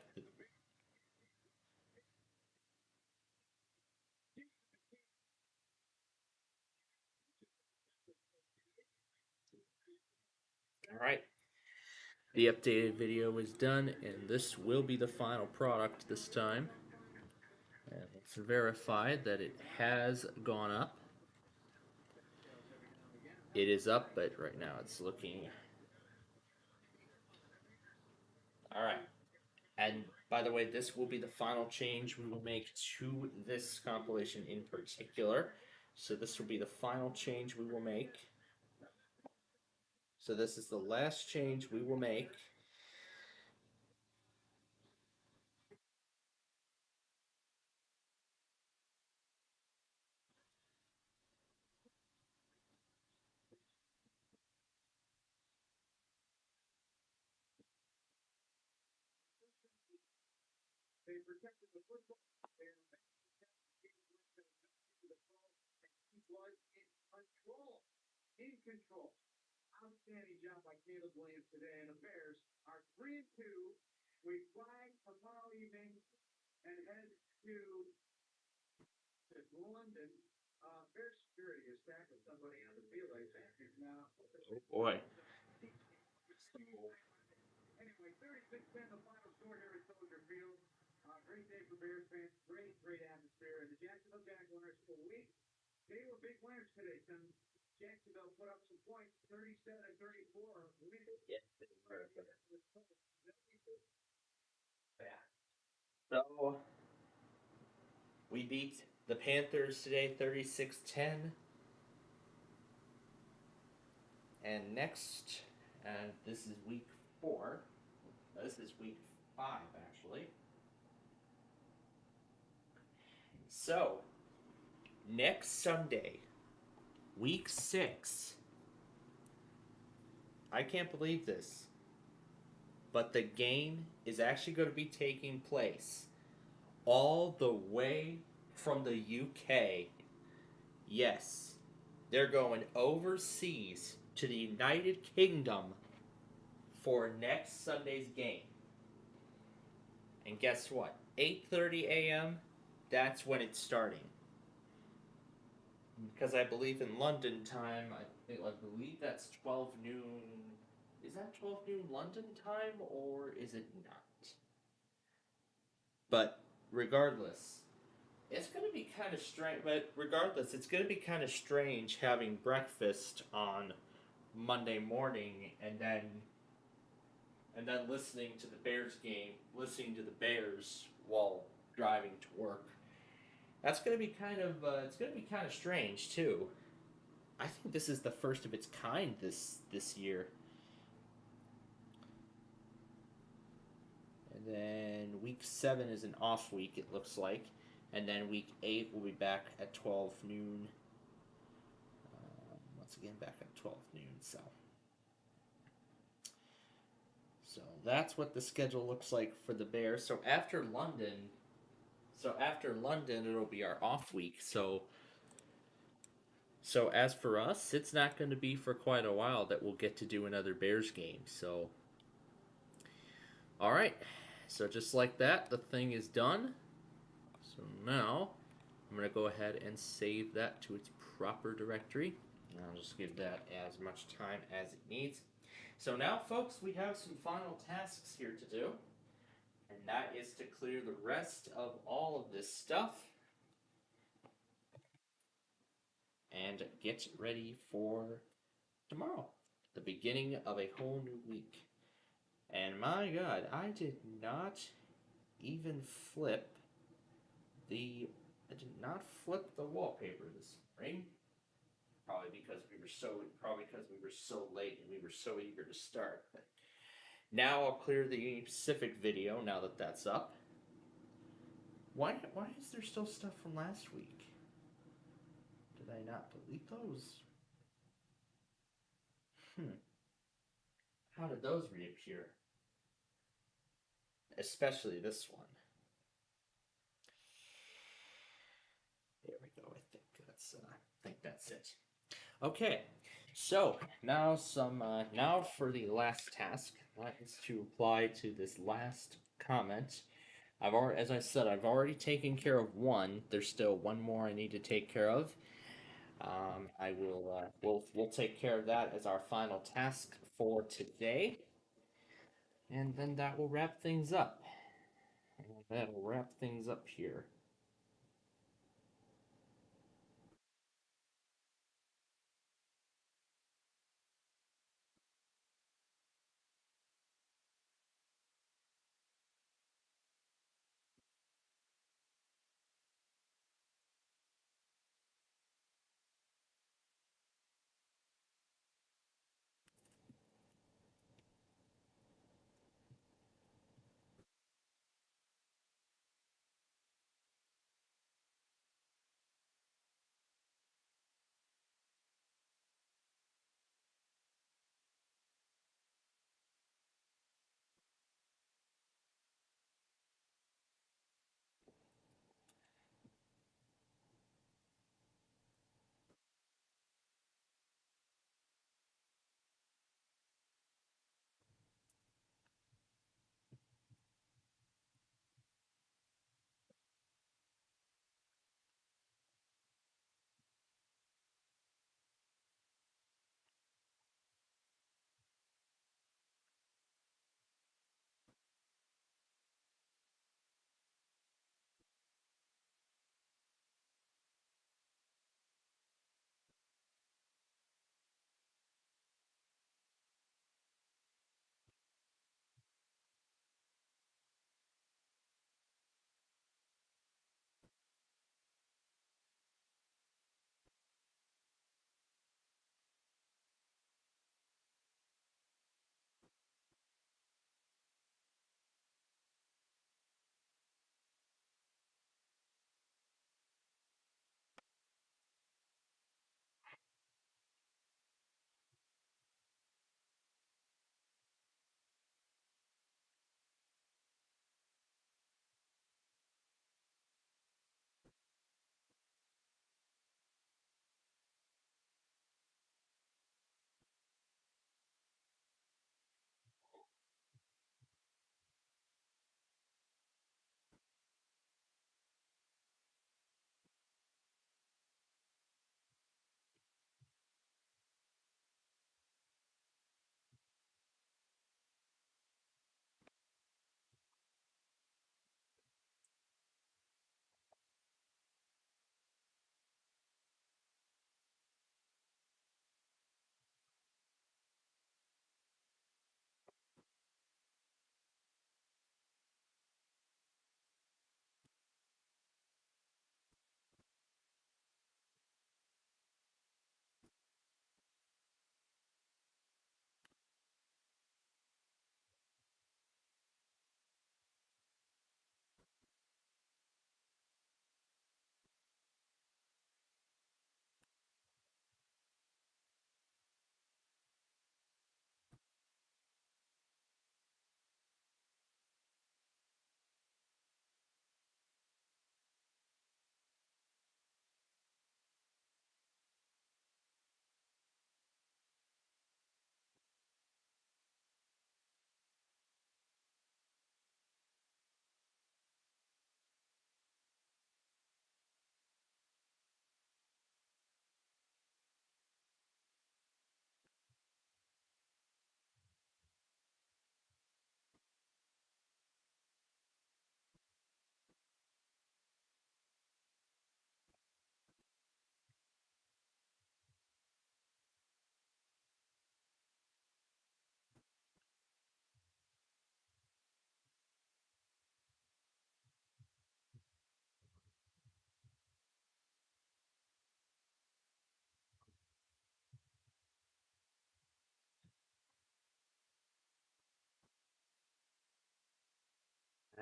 All right. The updated video is done, and this will be the final product this time. And let's verify that it has gone up. It is up, but right now it's looking. All right. And by the way, this will be the final change we will make to this compilation in particular. So this will be the final change we will make. So this is the last change we will make. They protected the football player and he was in control. In control. Outstanding job by Caleb Williams today. And the Bears are 3-2. We fly tomorrow evening and head to London. Bears security is tackling somebody on the field, I think. Now, Oh boy. anyway, 36-10, the final score here at Soldier Field. Great day for Bears fans. Great, great atmosphere. And the Jacksonville Jaguars, they were big winners today. Jacksonville put up some points, 37-34. Yes, they were. Yeah. So we beat the Panthers today 36-10. And next, and this is week 4. This is week 5, actually. So, next Sunday, week 6. I can't believe this, but the game is actually going to be taking place all the way from the UK. Yes, they're going overseas to the United Kingdom for next Sunday's game. And guess what? 8:30 a.m. That's when it's starting. Because I believe in London time, I believe that's 12 noon. Is that 12 noon London time or is it not? But regardless, it's going to be kind of strange. But regardless, it's going to be kind of strange having breakfast on Monday morning and then listening to the Bears game, listening to the Bears while driving to work. That's going to be kind of it's going to be kind of strange too. I think this is the first of its kind this year. And then week 7 is an off week, it looks like. And then week 8 will be back at 12 noon. Once again, back at 12 noon. So that's what the schedule looks like for the Bears. So after London, it'll be our off week. So as for us, it's not going to be for quite a while that we'll get to do another Bears game. So all right. So just like that, the thing is done. So now I'm going to go ahead and save that to its proper directory. And I'll just give that as much time as it needs. So now, folks, we have some final tasks here to do. And that is to clear the rest of all of this stuff and get ready for tomorrow, the beginning of a whole new week. And my God, I did not even flip the wallpaper this morning. Probably because we were so late and we were so eager to start. But now I'll clear the Pacific video now that that's up. Why is there still stuff from last week? Did I not delete those? How did those reappear? Especially this one. There we go. I think that's it. Okay, so now for the last task. That is to apply to this last comment. As I said, I've already taken care of one. There's still one more I need to take care of. I will. We'll take care of that as our final task for today, and then that will wrap things up. And that'll wrap things up here.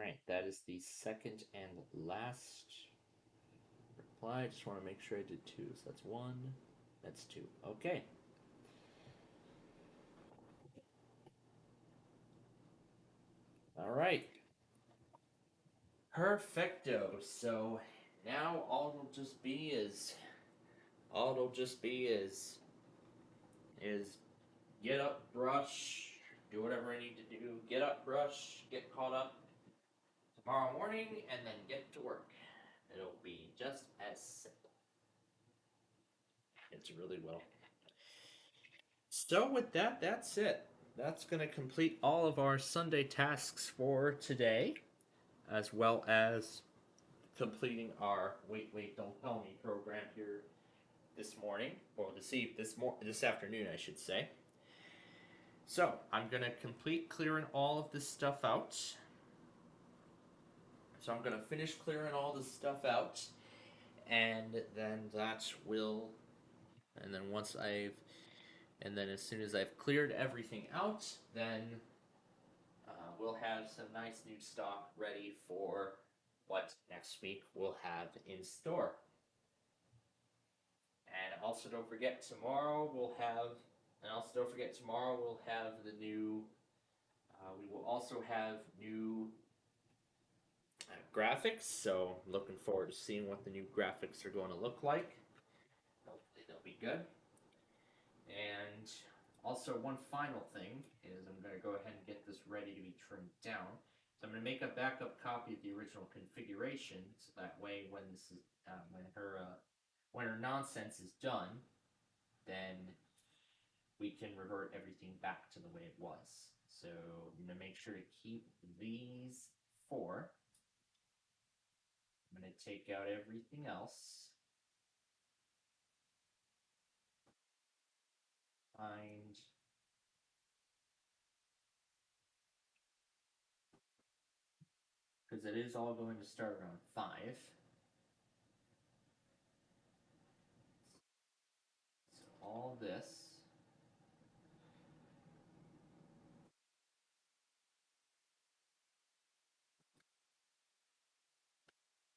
Alright, that is the second and last reply. I just want to make sure I did 2. So that's 1, that's 2. Okay. Alright. Perfecto. So now all it'll just be is get up, brush, do whatever I need to do, get up, brush, get caught up tomorrow morning, and then get to work. It'll be just as simple. It's really well. So with that, that's it. That's going to complete all of our Sunday tasks for today, as well as completing our Wait, Don't Tell Me program here this morning, or this afternoon, I should say. So I'm going to complete clearing all of this stuff out. So I'm going to finish clearing all this stuff out, and then as soon as I've cleared everything out, then we'll have some nice new stock ready for what next week we'll have in store. And also don't forget tomorrow we'll have the new. We will also have new graphics. So I'm looking forward to seeing what the new graphics are going to look like. Hopefully they'll be good. And also one final thing is I'm going to go ahead and get this ready to be trimmed down. So I'm going to make a backup copy of the original configuration, so that way when her nonsense is done, then we can revert everything back to the way it was. So I'm going to make sure to keep these 4. I'm going to take out everything else. Because it is all going to start around 5. So all this.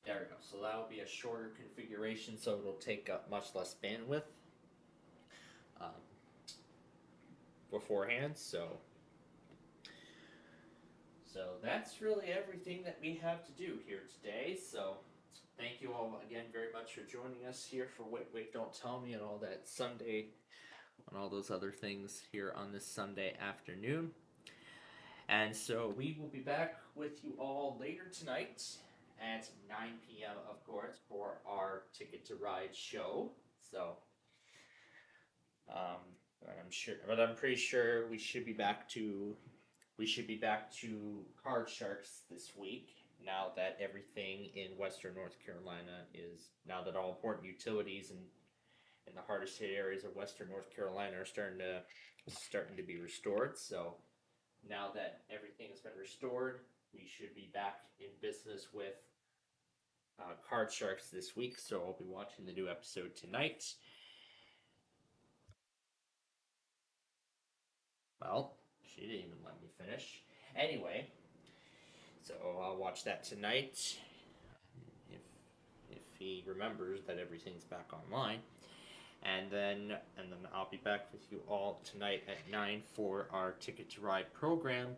There we go. So that will be a shorter configuration, so it'll take up much less bandwidth beforehand. So that's really everything that we have to do here today. So thank you all again very much for joining us here for Wait, Don't Tell Me and all that Sunday and all those other things here on this Sunday afternoon. And so we will be back with you all later tonight at 9 p.m. of course for our Ticket to Ride show. So I'm pretty sure we should be back to Card Sharks this week, now that everything in Western North Carolina now that all important utilities in the hardest hit areas of Western North Carolina are starting to be restored. So now that everything has been restored, we should be back in business with Card Sharks this week. So I'll be watching the new episode tonight. Well, she didn't even let me finish. Anyway, so I'll watch that tonight if he remembers that everything's back online. And then I'll be back with you all tonight at 9 for our Ticket to Ride program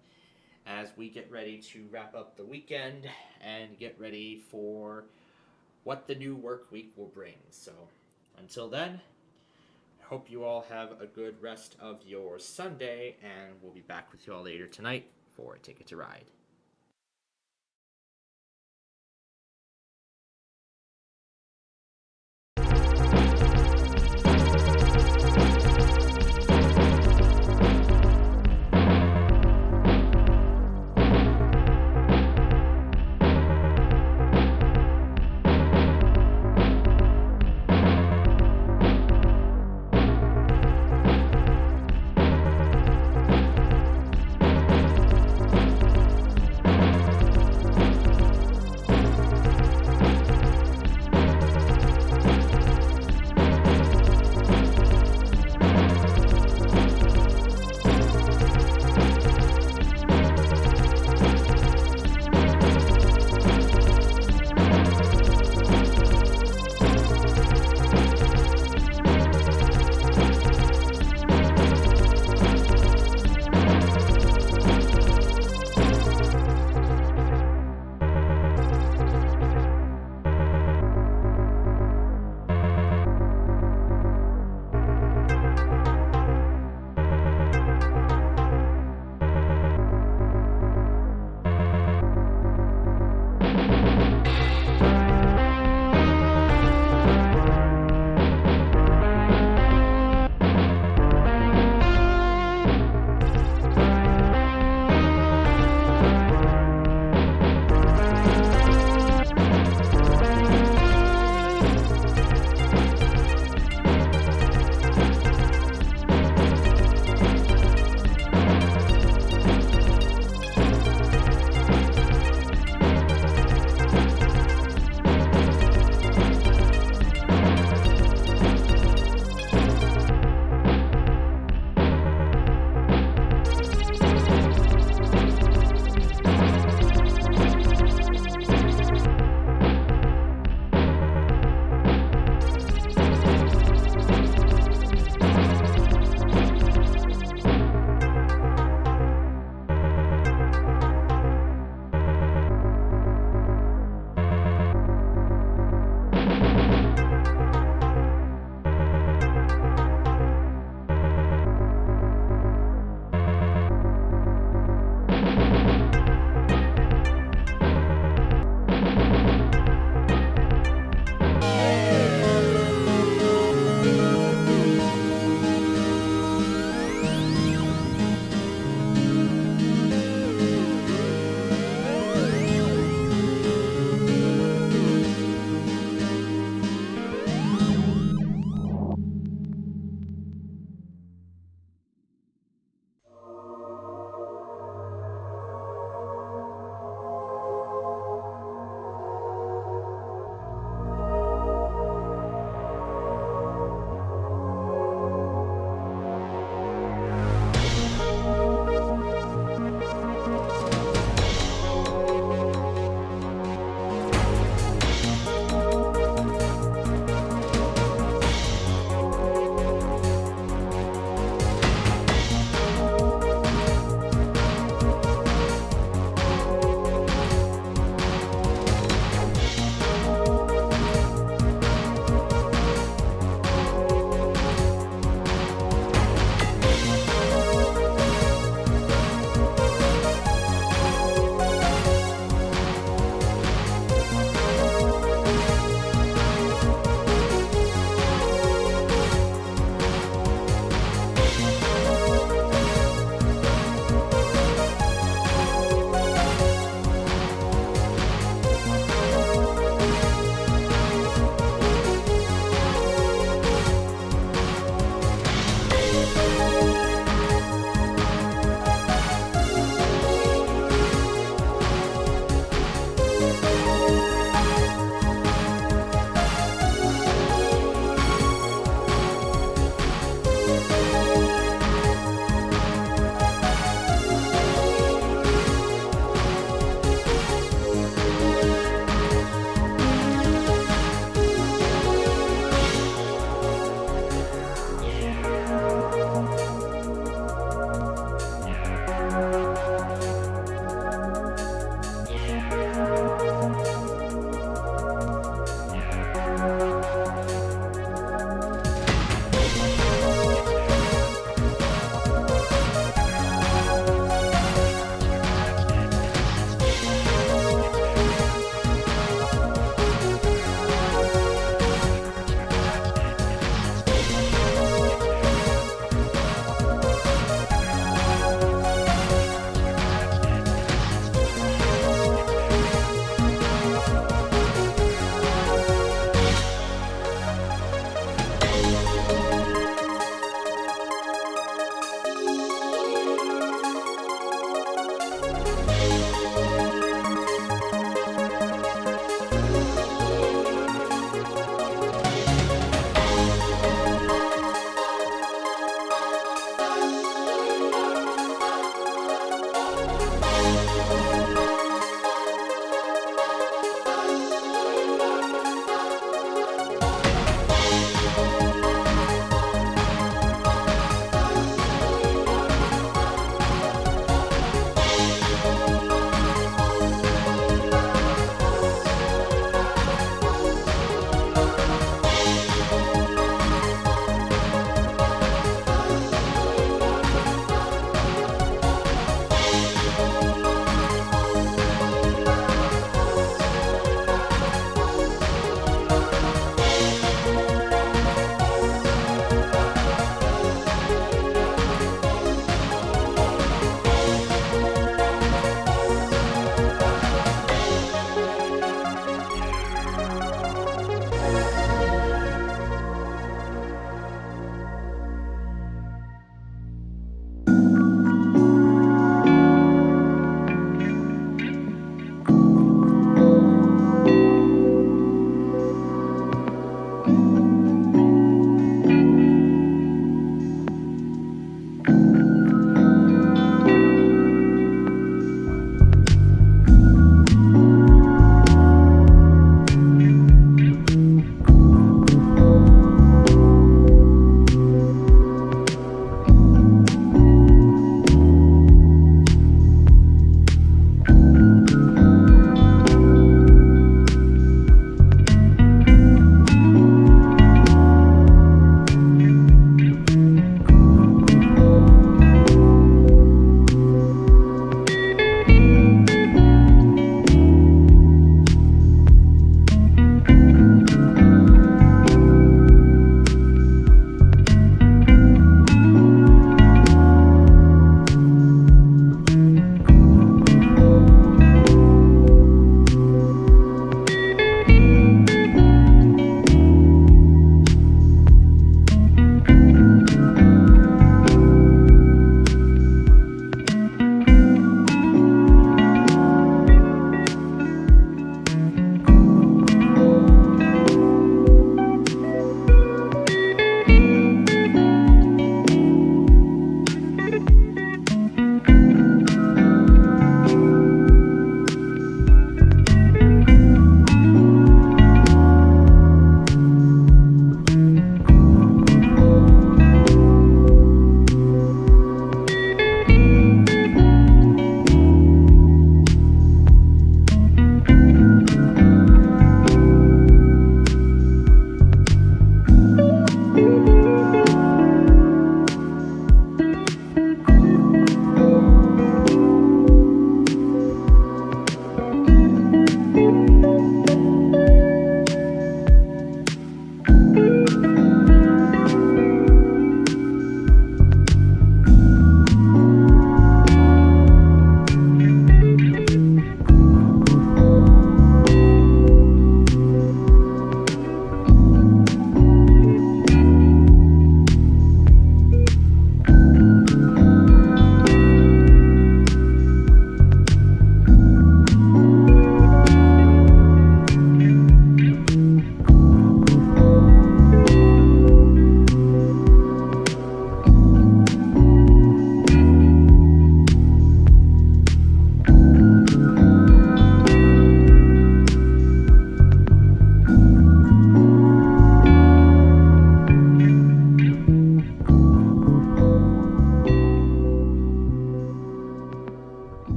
as we get ready to wrap up the weekend and get ready for what the new work week will bring. So until then, I hope you all have a good rest of your Sunday, and we'll be back with you all later tonight for a Ticket to Ride.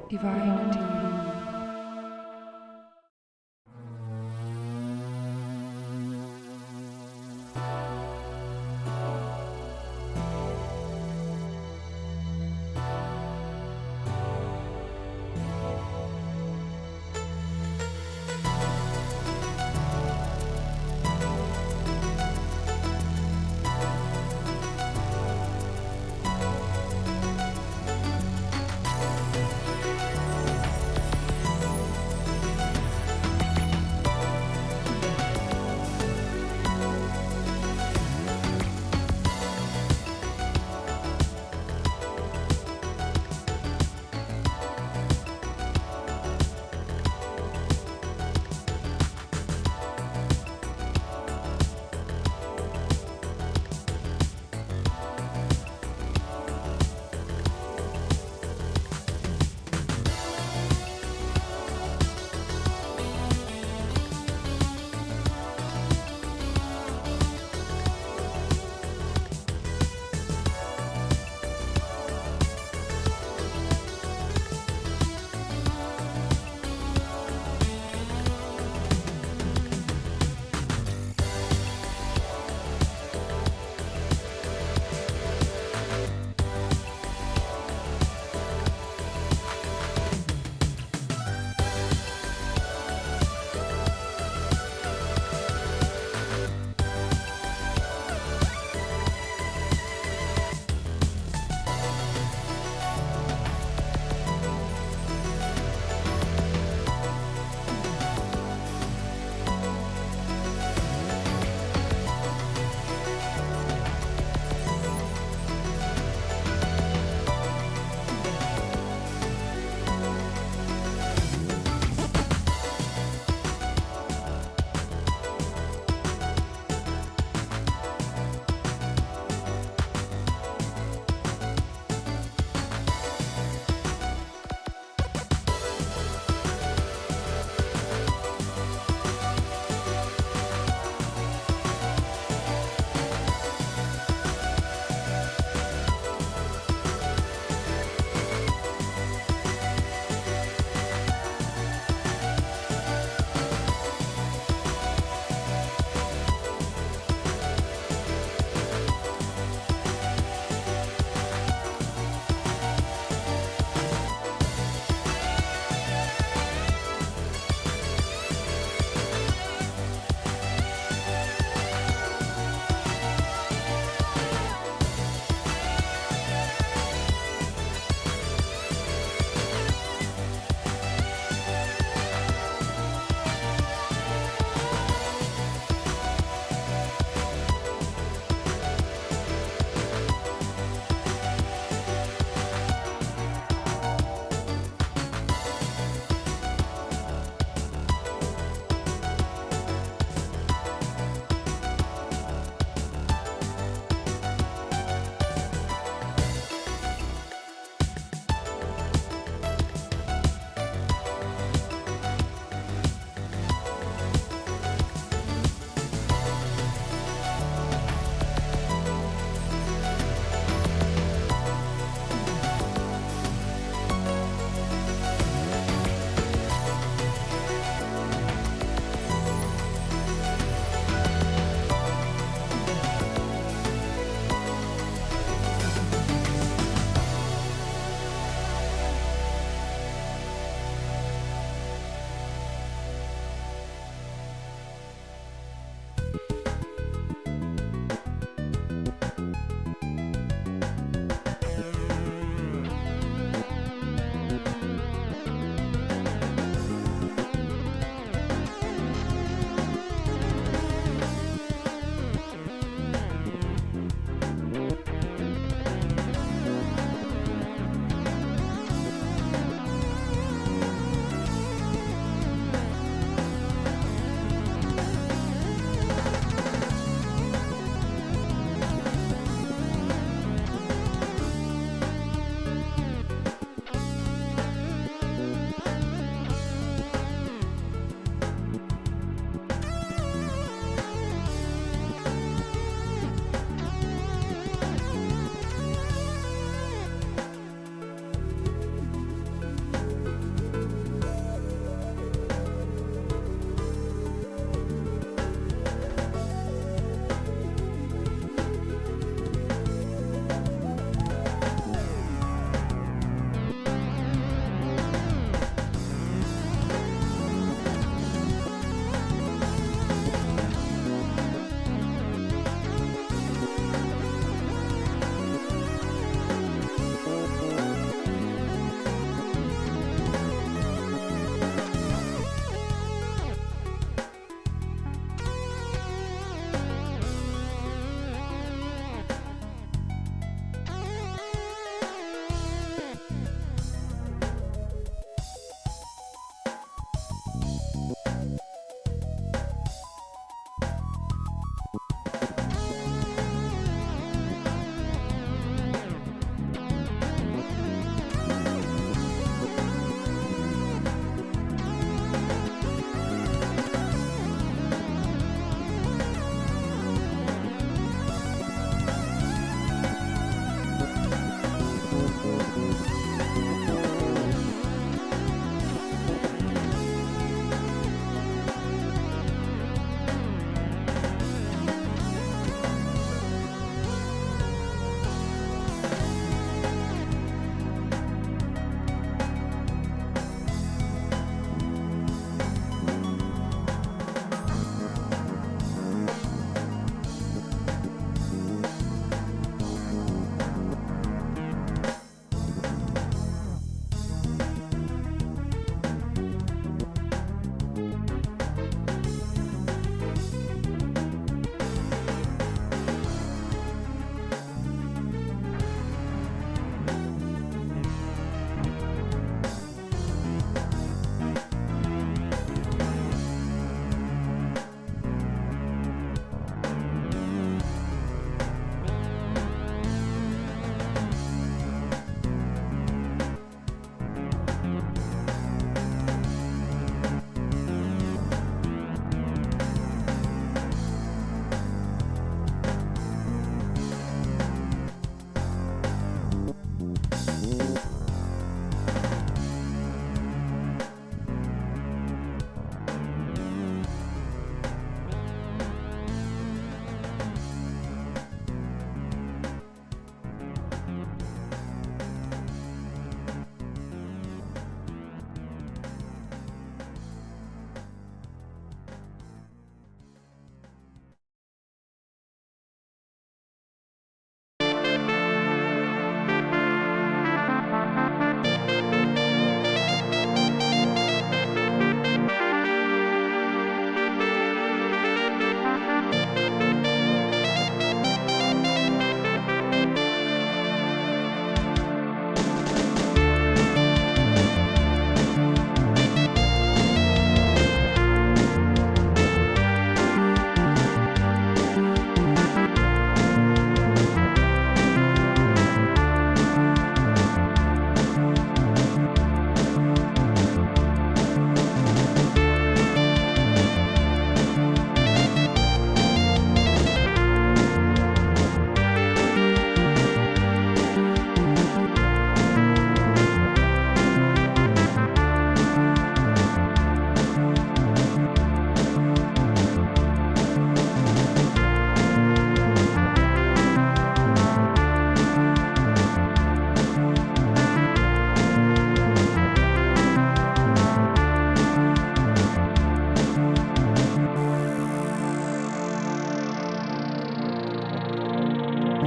Divine TV.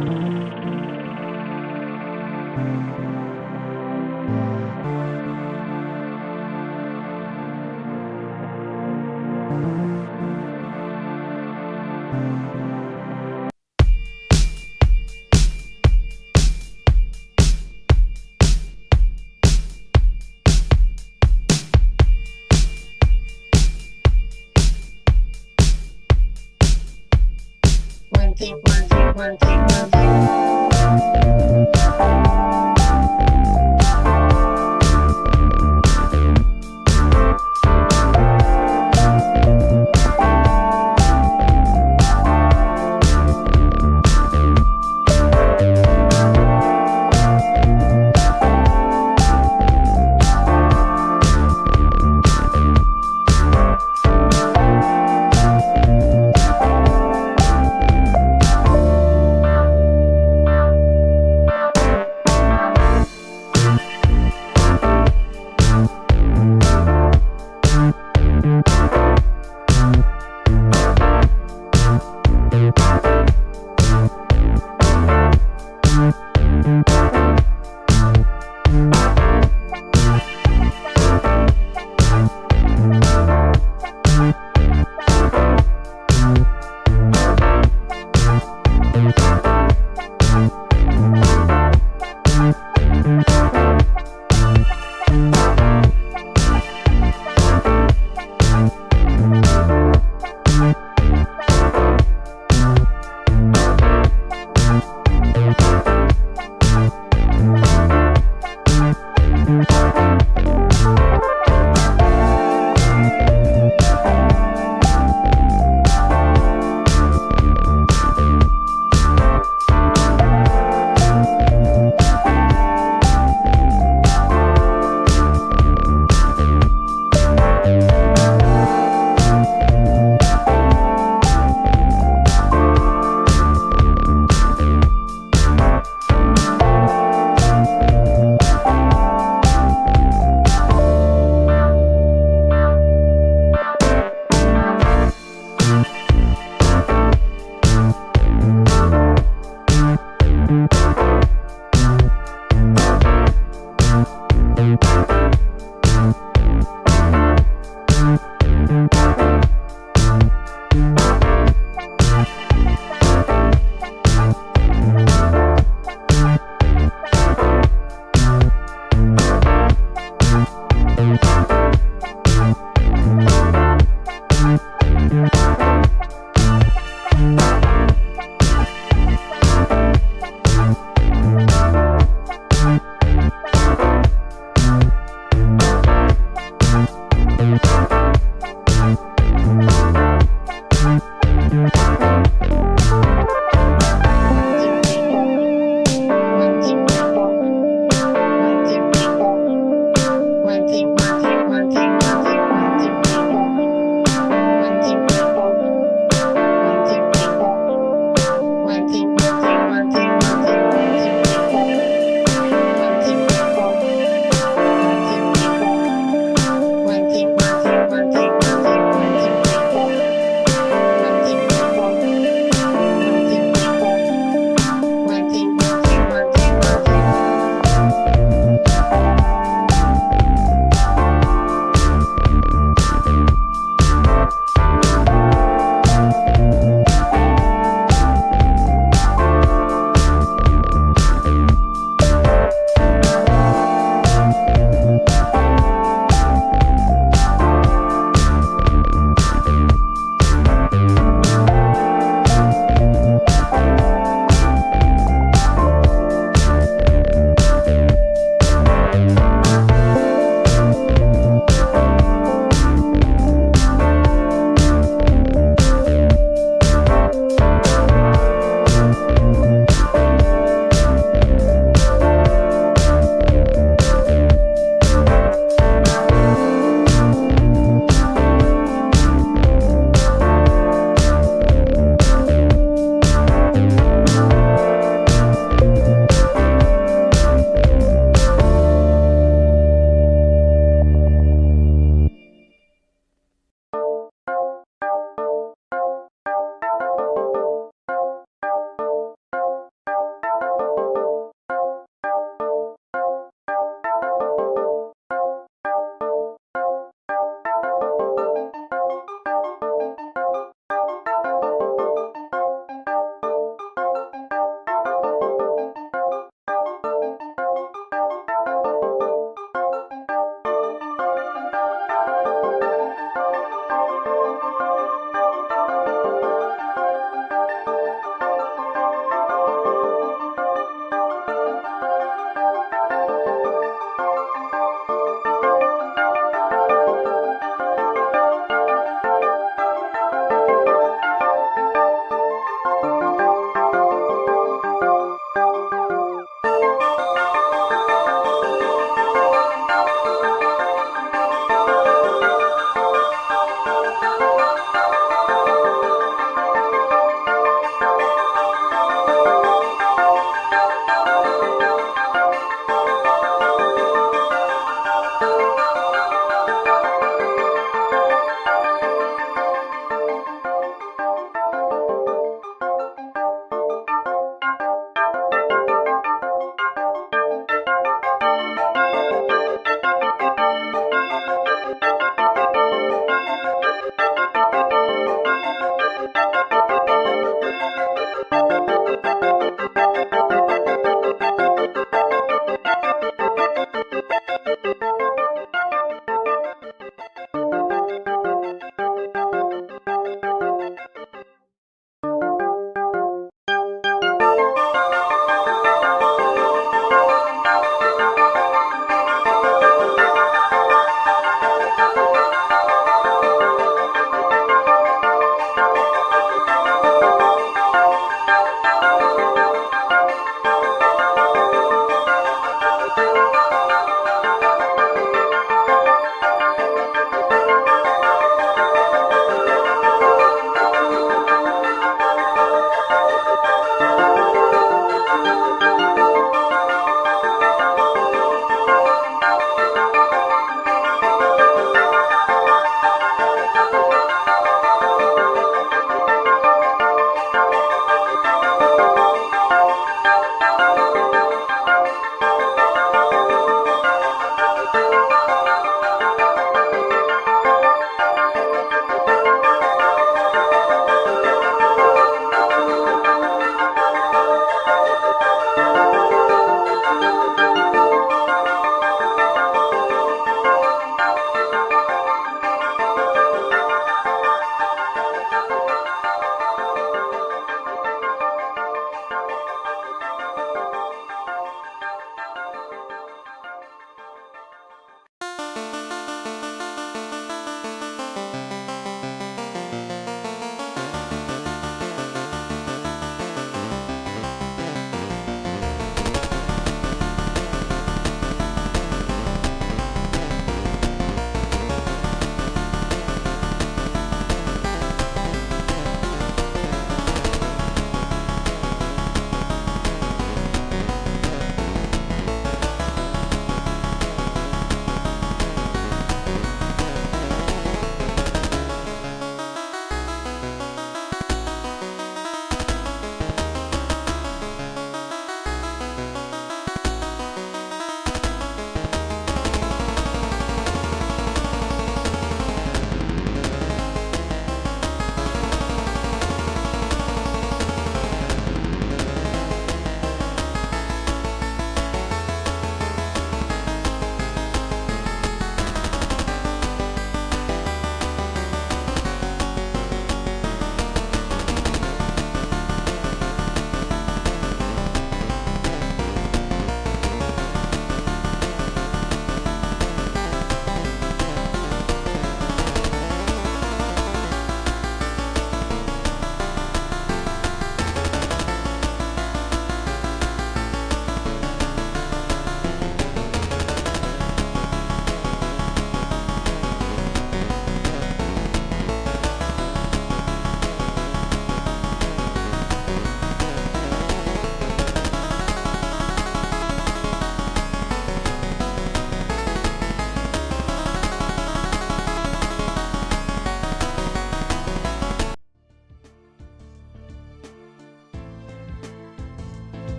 One, two, one, two, one, two, one, two.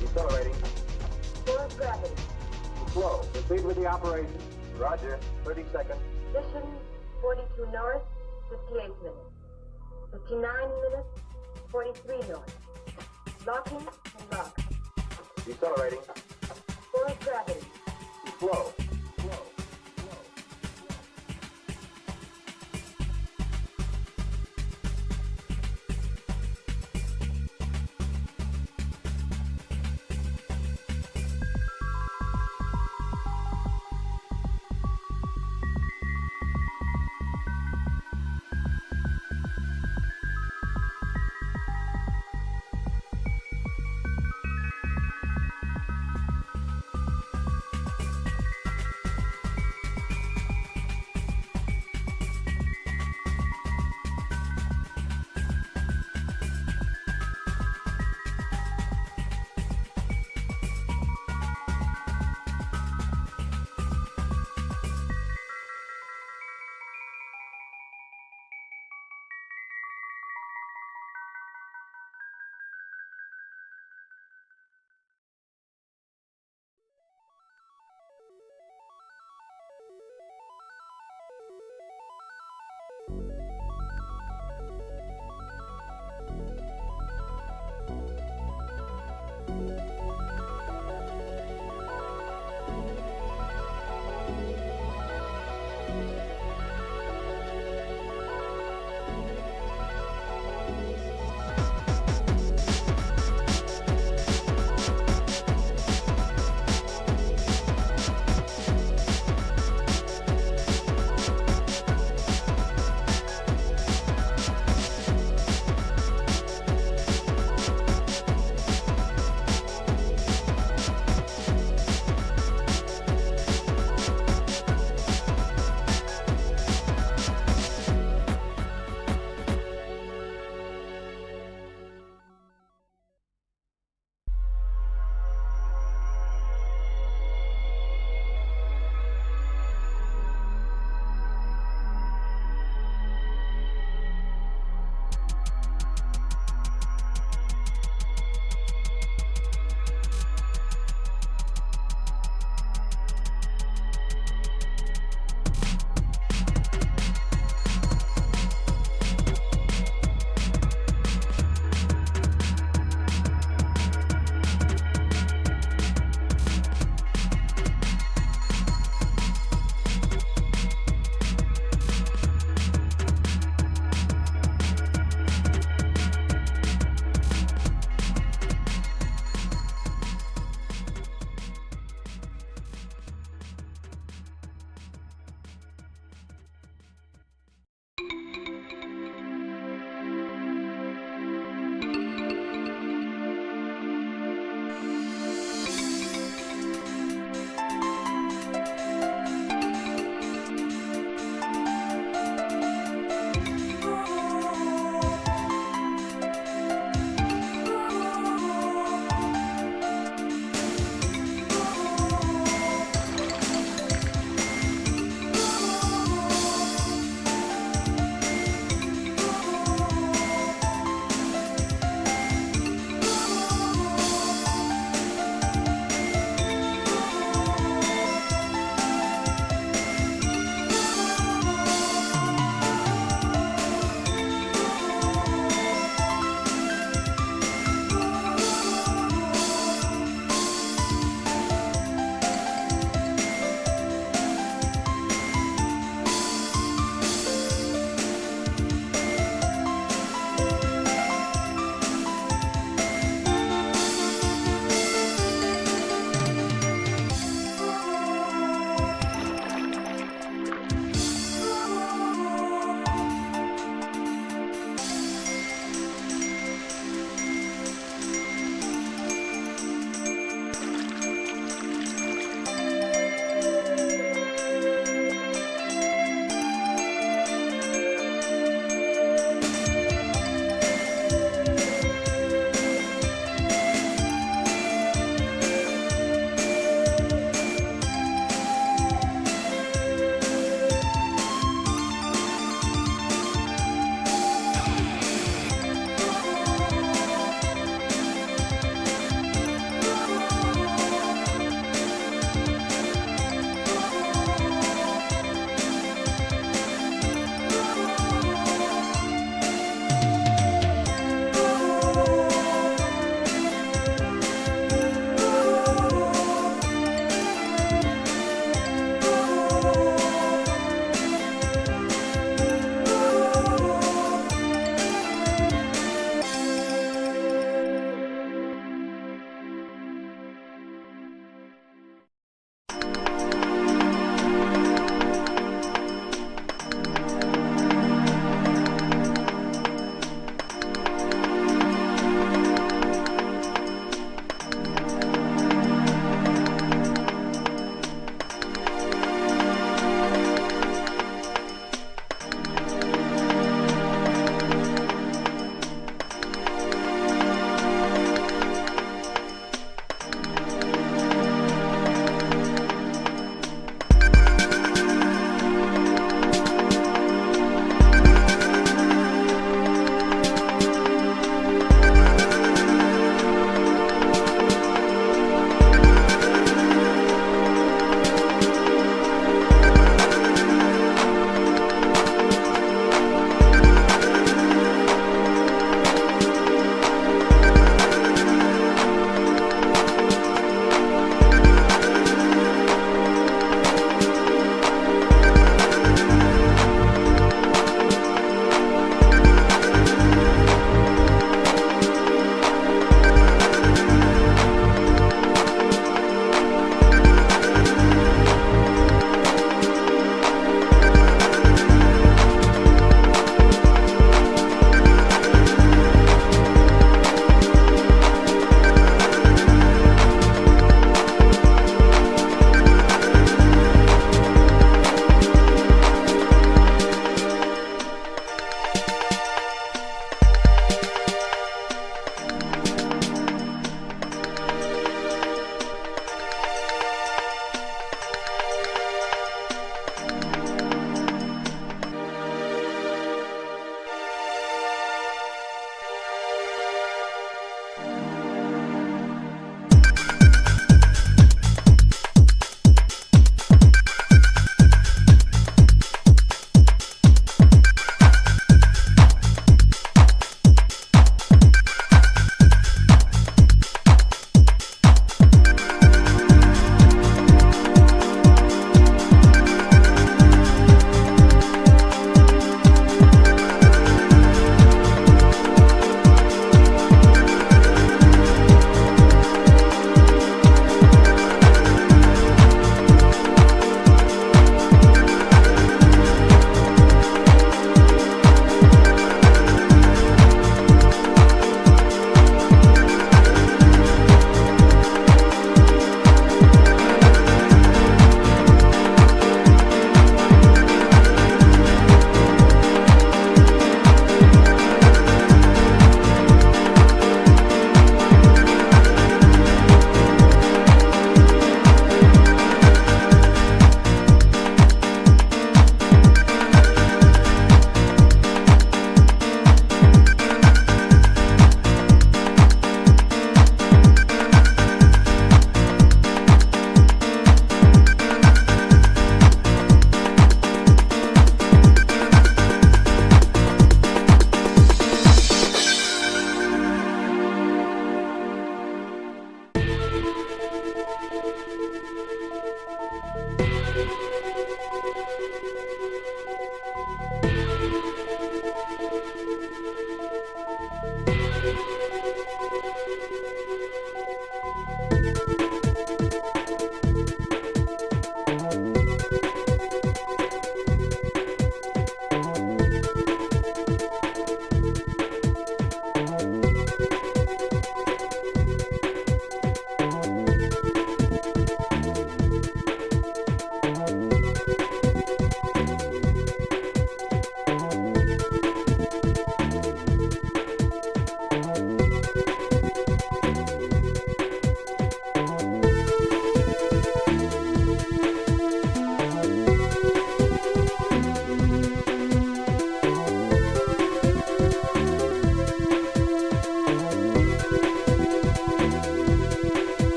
Decelerating. Force gravity. Slow. Proceed with the operation. Roger. 30 seconds. Position 42 north, 58 minutes. 59 minutes, 43 north. Locking and lock. Decelerating. Force gravity. Slow.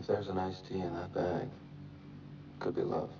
If there's an iced tea in that bag, could be love.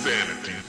insanity.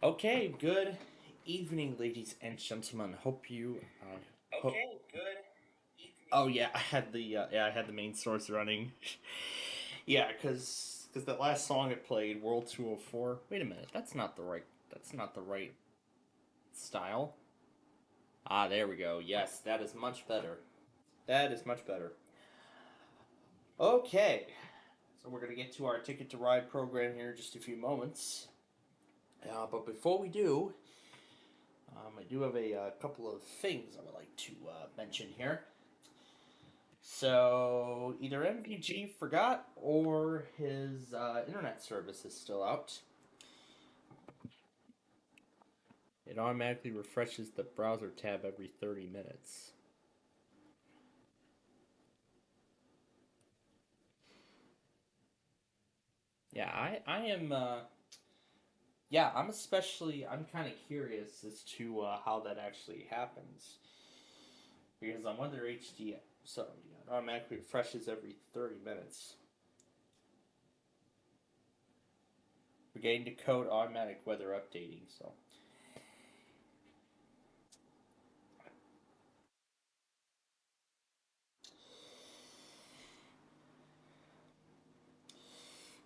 Okay, good evening, ladies and gentlemen. Hope you. Okay, good. Oh yeah, I had the main source running. Yeah, because that last song it played, World 204. Wait a minute, that's not the right style. Ah, there we go. Yes, that is much better. That is much better. Okay, so we're gonna get to our Ticket to Ride program here in just a few moments. But before we do, I do have a couple of things I would like to mention here. So either MPG forgot or his internet service is still out. It automatically refreshes the browser tab every 30 minutes. Yeah, I am. Yeah, I'm kind of curious as to how that actually happens because I'm under HD. So yeah, it automatically refreshes every 30 minutes. We're getting to code automatic weather updating. So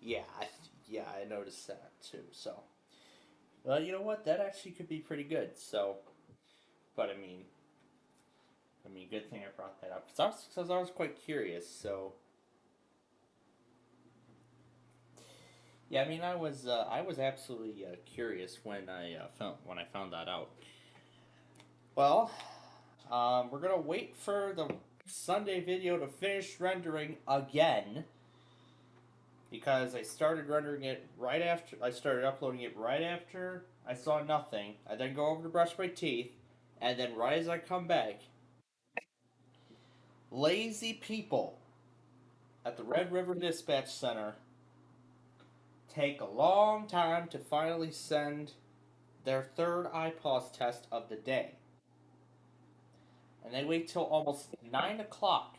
yeah, yeah, I noticed that too. So, well, you know what? That actually could be pretty good. So, but I mean, good thing I brought that up because I was quite curious. So, yeah, I mean, I was absolutely curious when I found that out. Well, we're gonna wait for the Sunday video to finish rendering again because I started rendering it right after I started uploading it right after I saw nothing. I then go over to brush my teeth, and then right as I come back, lazy people at the Red River Dispatch Center take a long time to finally send their third IPOS test of the day. And they wait till almost 9 o'clock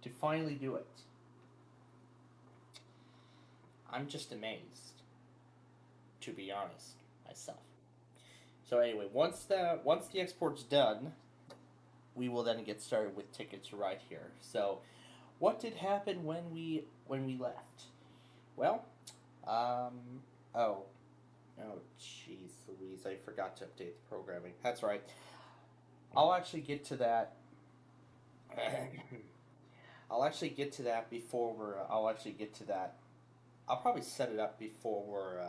to finally do it. I'm just amazed, to be honest, myself. So anyway, once the export's done, we will then get started with Ticket to Ride here. So, what did happen when we left? Well, oh, jeez, Louise, I forgot to update the programming. That's right. I'll actually get to that. I'll actually get to that before we're. I'll actually get to that. I'll probably set it up before we're.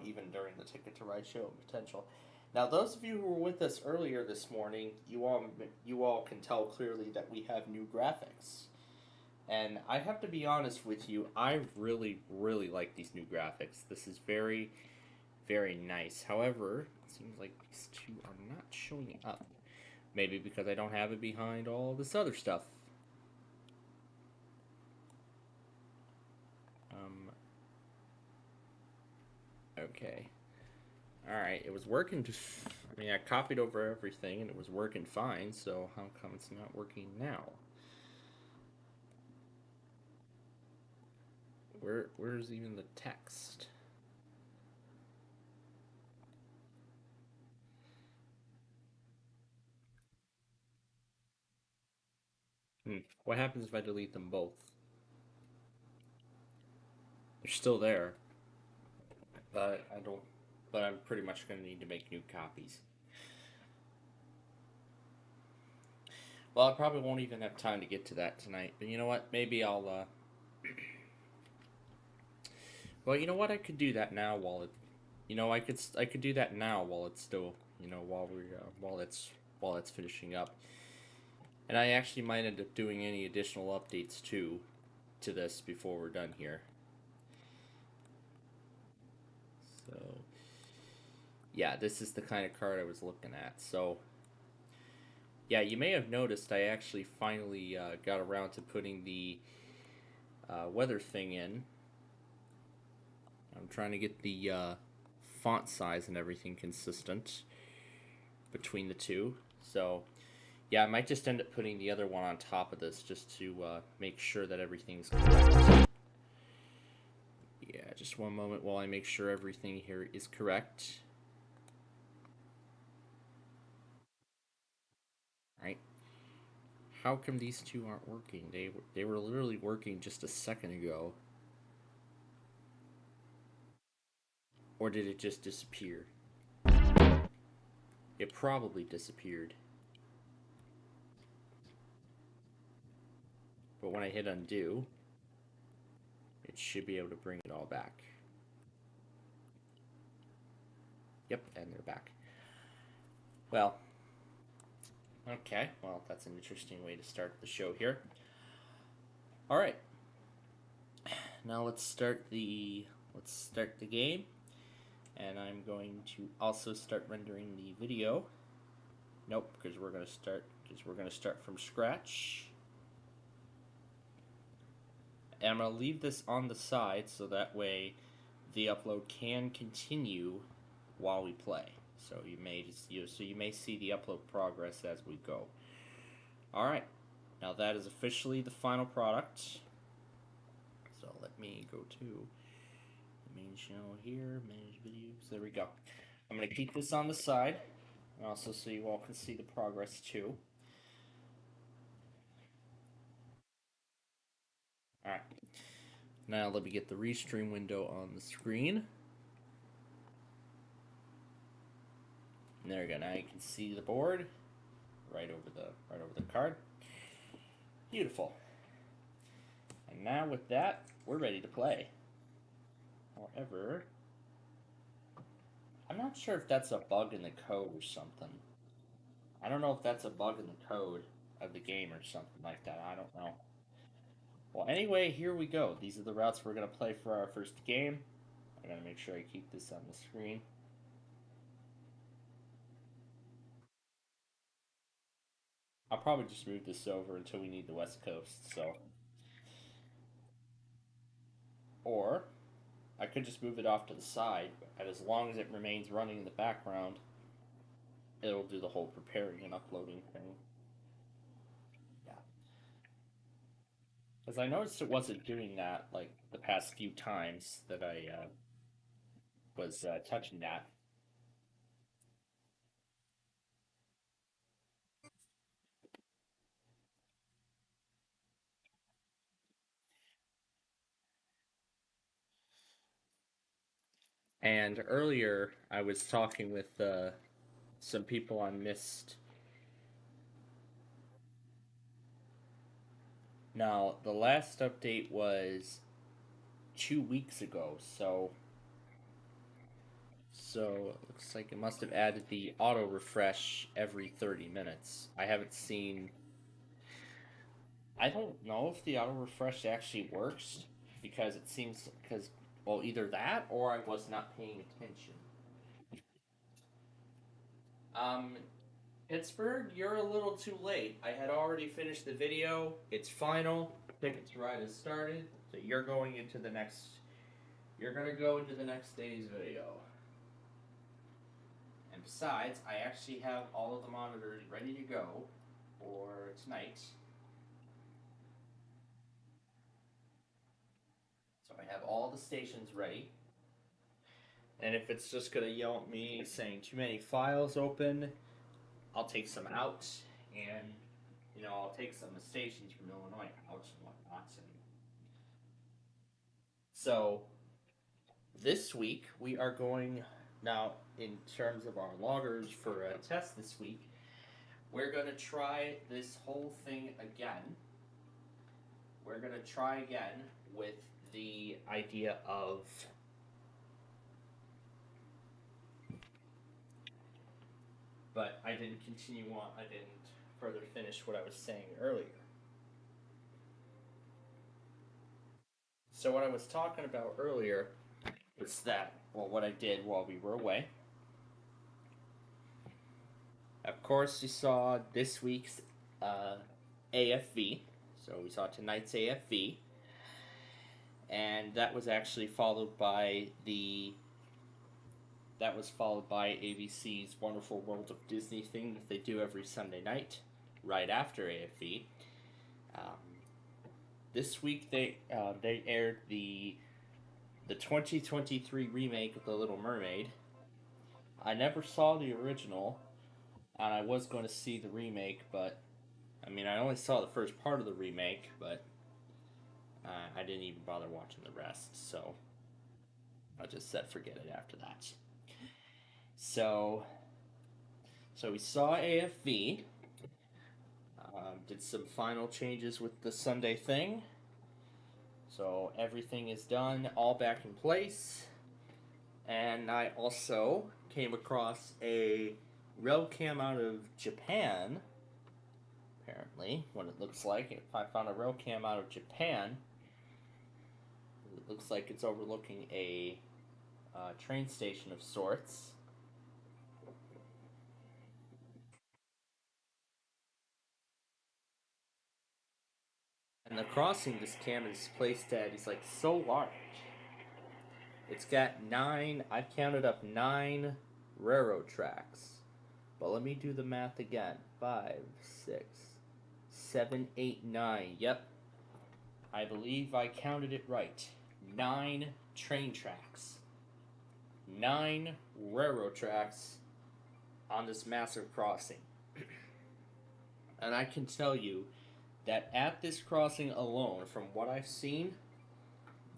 Even during the Ticket to Ride show potential. Now, those of you who were with us earlier this morning, you all can tell clearly that we have new graphics. And I have to be honest with you, I really, really like these new graphics. This is very, very nice. However, it seems like these two are not showing up. Maybe because I don't have it behind all this other stuff. Okay. Alright, it was working. I mean, I copied over everything and it was working fine, so how come it's not working now? Where's even the text? What happens if I delete them both? They're still there, but I don't. But I'm pretty much going to need to make new copies. Well, I probably won't even have time to get to that tonight. But you know what? Maybe I'll. Well, you know what? I could do that now while it. I could do that now while it's still. While it's finishing up. And I actually might end up doing any additional updates too to this before we're done here. So, yeah, this is the kind of card I was looking at. So, yeah, you may have noticed I actually finally got around to putting the weather thing in. I'm trying to get the font size and everything consistent between the two. So, yeah, I might just end up putting the other one on top of this just to make sure that everything's correct. Yeah, just one moment while I make sure everything here is correct. How come these two aren't working? They were literally working just a second ago. Or did it just disappear? It probably disappeared. But when I hit undo, it should be able to bring it all back. Yep, and they're back. Well, okay. Well, that's an interesting way to start the show here. All right. Now let's start the game, and I'm going to also start rendering the video. Nope, because we're gonna start from scratch. And I'm gonna leave this on the side so that way the upload can continue while we play. So you may see the upload progress as we go. All right, now that is officially the final product. So let me go to the main channel here, manage videos. There we go. I'm gonna keep this on the side, and also so you all can see the progress too. All right. Now let me get the restream window on the screen. And there we go. Now you can see the board right over the card. Beautiful. And now with that, we're ready to play. However, I'm not sure if that's a bug in the code or something. I don't know if that's a bug in the code of the game or something like that. I don't know. Well, anyway, here we go. These are the routes we're going to play for our first game. I got to make sure I keep this on the screen. I'll probably just move this over until we need the West Coast, so. Or, I could just move it off to the side, and as long as it remains running in the background, it'll do the whole preparing and uploading thing. Yeah. Because I noticed it wasn't doing that, like, the past few times that I was touching that. And earlier, I was talking with some people on Mist. Now, the last update was 2 weeks ago, so it looks like it must have added the auto refresh every 30 minutes. I haven't seen. I don't know if the auto refresh actually works because it seems well, either that or I was not paying attention. Um, Pittsburgh, you're a little too late. I had already finished the video. It's final. Ticket to Ride has started. So you're going into the next. You're gonna go into the next day's video. And besides, I actually have all of the monitors ready to go for tonight. So I have all the stations ready. And if it's just gonna yell at me saying too many files open, I'll take some out, and I'll take some stations from Illinois out and whatnot. And so this week we are going now in terms of our loggers for a test this week. We're gonna try this whole thing again. We're gonna try again with the idea of but I didn't continue on. I didn't further finish what I was saying earlier. So what I was talking about earlier was that, well, what I did while we were away. Of course, you saw this week's AFV. So we saw tonight's AFV. And that was actually followed by ABC's Wonderful World of Disney thing that they do every Sunday night, right after AFV. This week they aired the 2023 remake of The Little Mermaid. I never saw the original, and I was going to see the remake, but I mean, I only saw the first part of the remake, but I didn't even bother watching the rest, so I just said forget it after that. So, we saw AFV, did some final changes with the Sunday thing, so everything is done, all back in place, and I also came across a rail cam out of Japan. Apparently, what it looks like, if I found a rail cam out of Japan, it looks like it's overlooking a train station of sorts. And the crossing this cam is placed at is like so large. It's got 9, I've counted up 9 railroad tracks. But let me do the math again. 5, 6, 7, 8, 9. Yep. I believe I counted it right. 9 train tracks. 9 railroad tracks on this massive crossing. And I can tell you that at this crossing alone, from what I've seen,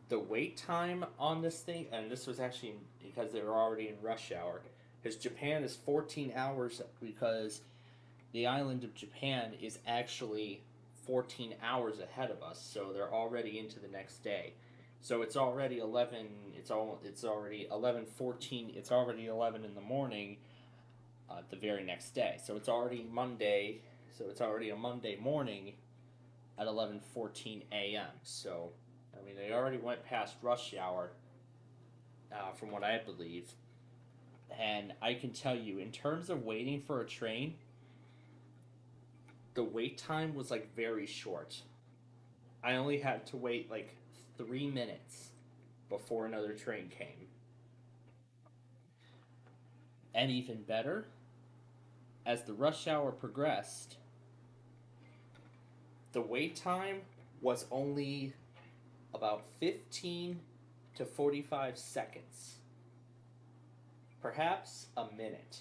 the wait time on this thing, and this was actually because they were already in rush hour, because Japan is 14 hours, because the island of Japan is actually 14 hours ahead of us, so they're already into the next day. So it's already 11, it's already 11:14, it's already 11 in the morning the very next day. So it's already Monday, so it's already a Monday morning at 11:14 a.m. So, I mean, they already went past rush hour, from what I believe. And I can tell you, in terms of waiting for a train, the wait time was like very short. I only had to wait like 3 minutes before another train came. And even better, as the rush hour progressed, the wait time was only about 15 to 45 seconds. Perhaps a minute.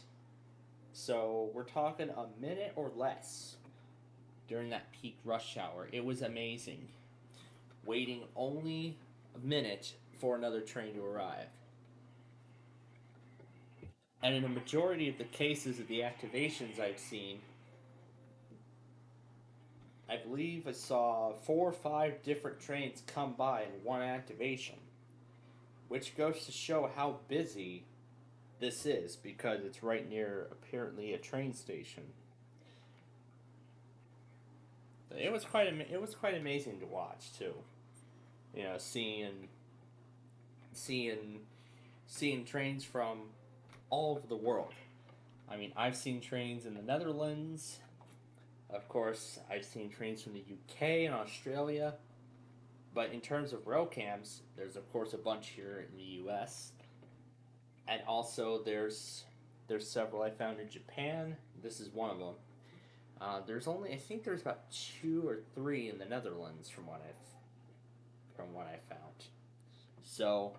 So we're talking a minute or less during that peak rush hour. It was amazing. Waiting only a minute for another train to arrive. And in a majority of the cases of the activations I've seen, I believe I saw 4 or 5 different trains come by in one activation, which goes to show how busy this is, because it's right near apparently a train station. It was quite amazing to watch too. You know, seeing trains from all over the world. I mean, I've seen trains in the Netherlands. Of course, I've seen trains from the UK and Australia. But in terms of rail cams, there's of course a bunch here in the US. And also there's several I found in Japan. This is one of them. I think there's about 2 or 3 in the Netherlands from what I found. So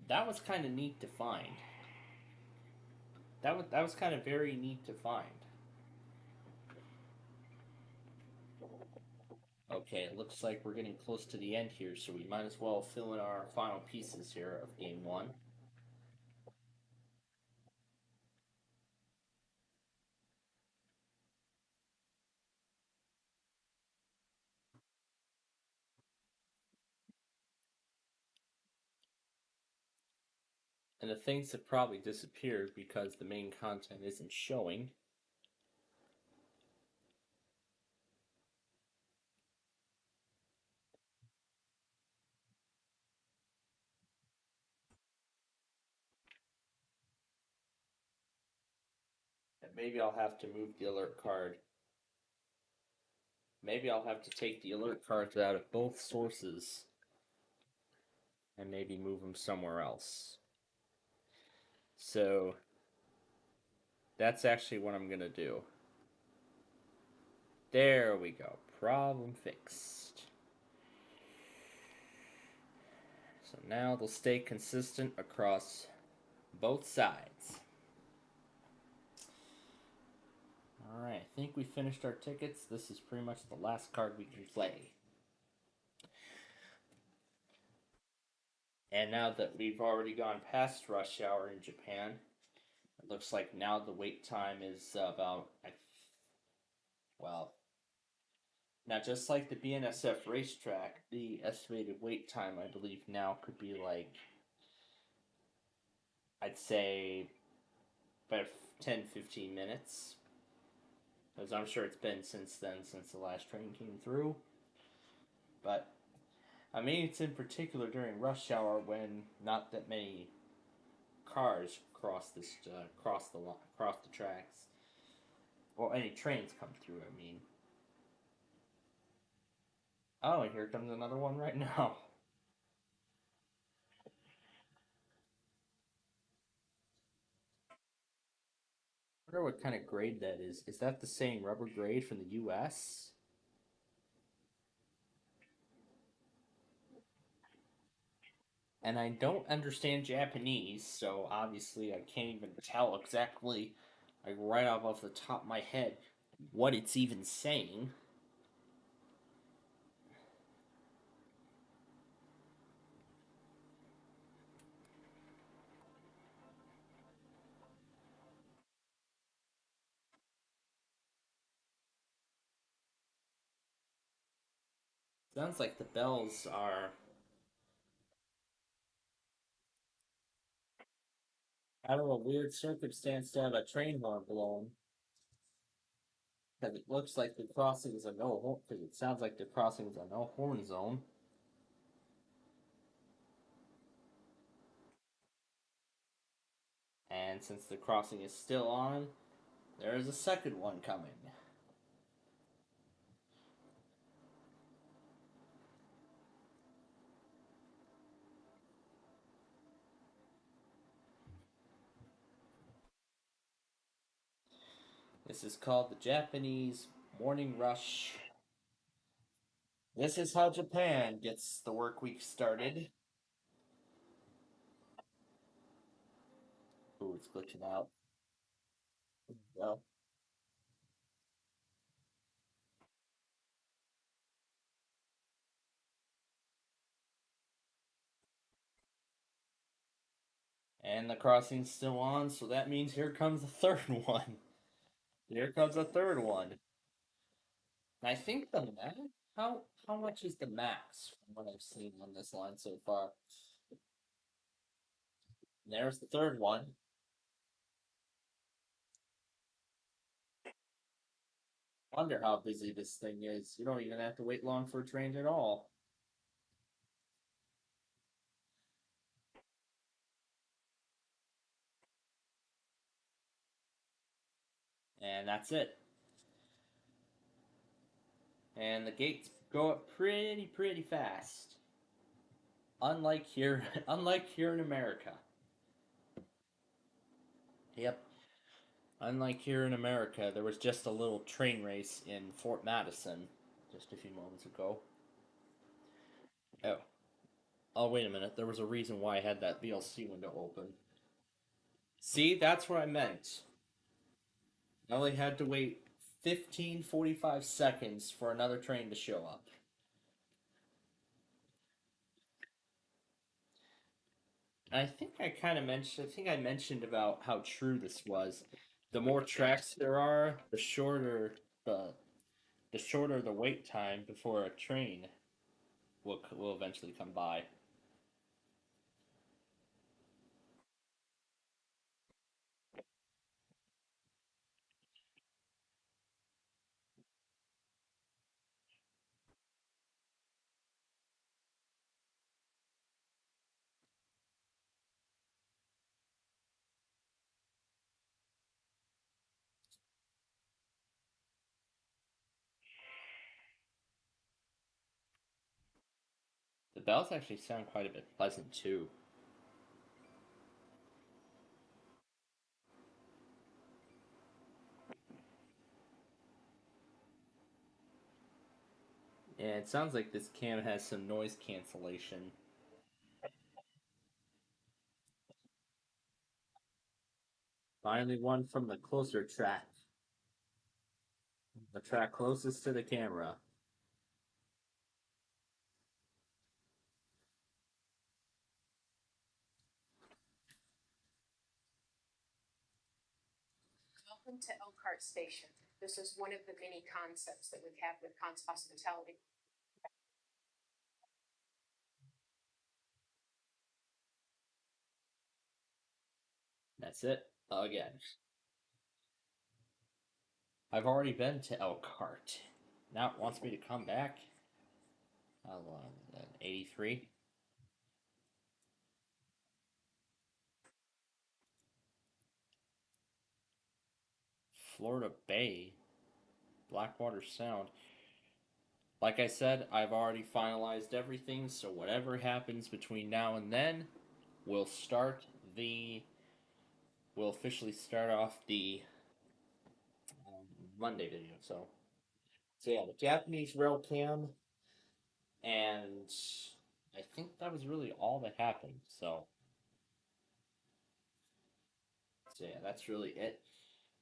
that was kind of neat to find. That was kind of very neat to find. Okay, it looks like we're getting close to the end here, so we might as well fill in our final pieces here of game 1. And the things have probably disappeared because the main content isn't showing. And maybe I'll have to move the alert card. Maybe I'll have to take the alert cards out of both sources and maybe move them somewhere else. So that's actually what I'm gonna do. There we go. Problem fixed. So now they'll stay consistent across both sides. Alright, I think we finished our tickets. This is pretty much the last card we can play. And now that we've already gone past rush hour in Japan, it looks like now the wait time is about, well, now just like the BNSF racetrack, the estimated wait time, I believe, now could be like, I'd say, about 10-15 minutes. As I'm sure it's been since then, since the last train came through. But I mean, it's in particular during rush hour when not that many cars cross the tracks, or any trains come through. I mean, oh, and here comes another one right now. I wonder what kind of grade that is. Is that the same rubber grade from the U.S.? And I don't understand Japanese, so obviously I can't even tell exactly, like right off the top of my head, what it's even saying. Sounds like the bells are out of a weird circumstance to have a train horn blown. Because it looks like the crossings are no horn. Because it sounds like the crossings are no horn zone. And since the crossing is still on, there is a second one coming. This is called the Japanese Morning Rush. This is how Japan gets the work week started. Ooh, it's glitching out. Well, and the crossing's still on, so that means here comes the third one. Here comes a third one. I think the max. How much is the max from what I've seen on this line so far? And there's the third one. Wonder how busy this thing is. You don't even have to wait long for a train at all. And that's it. And the gates go up pretty fast. Unlike here, unlike here in America. Yep. Unlike here in America, there was just a little train race in Fort Madison just a few moments ago. Oh. Oh, wait a minute. There was a reason why I had that VLC window open. See, that's what I meant. I only had to wait 15-45 seconds for another train to show up. I think I mentioned about how true this was. The more tracks there are, the shorter the wait time before a train will eventually come by. The bells actually sound quite a bit pleasant too. Yeah, it sounds like this cam has some noise cancellation. Finally, one from the closer track. The track closest to the camera. Welcome to Elkhart Station. This is one of the many concepts that we have with Khan's Hospitality. That's it. Again. I've already been to Elkhart. Now it wants me to come back. How long? 83? Florida Bay. Blackwater Sound. Like I said, I've already finalized everything, so whatever happens between now and then, we'll start the. We'll officially start off the Monday video. So yeah, the Japanese rail cam, and I think that was really all that happened. So yeah, that's really it.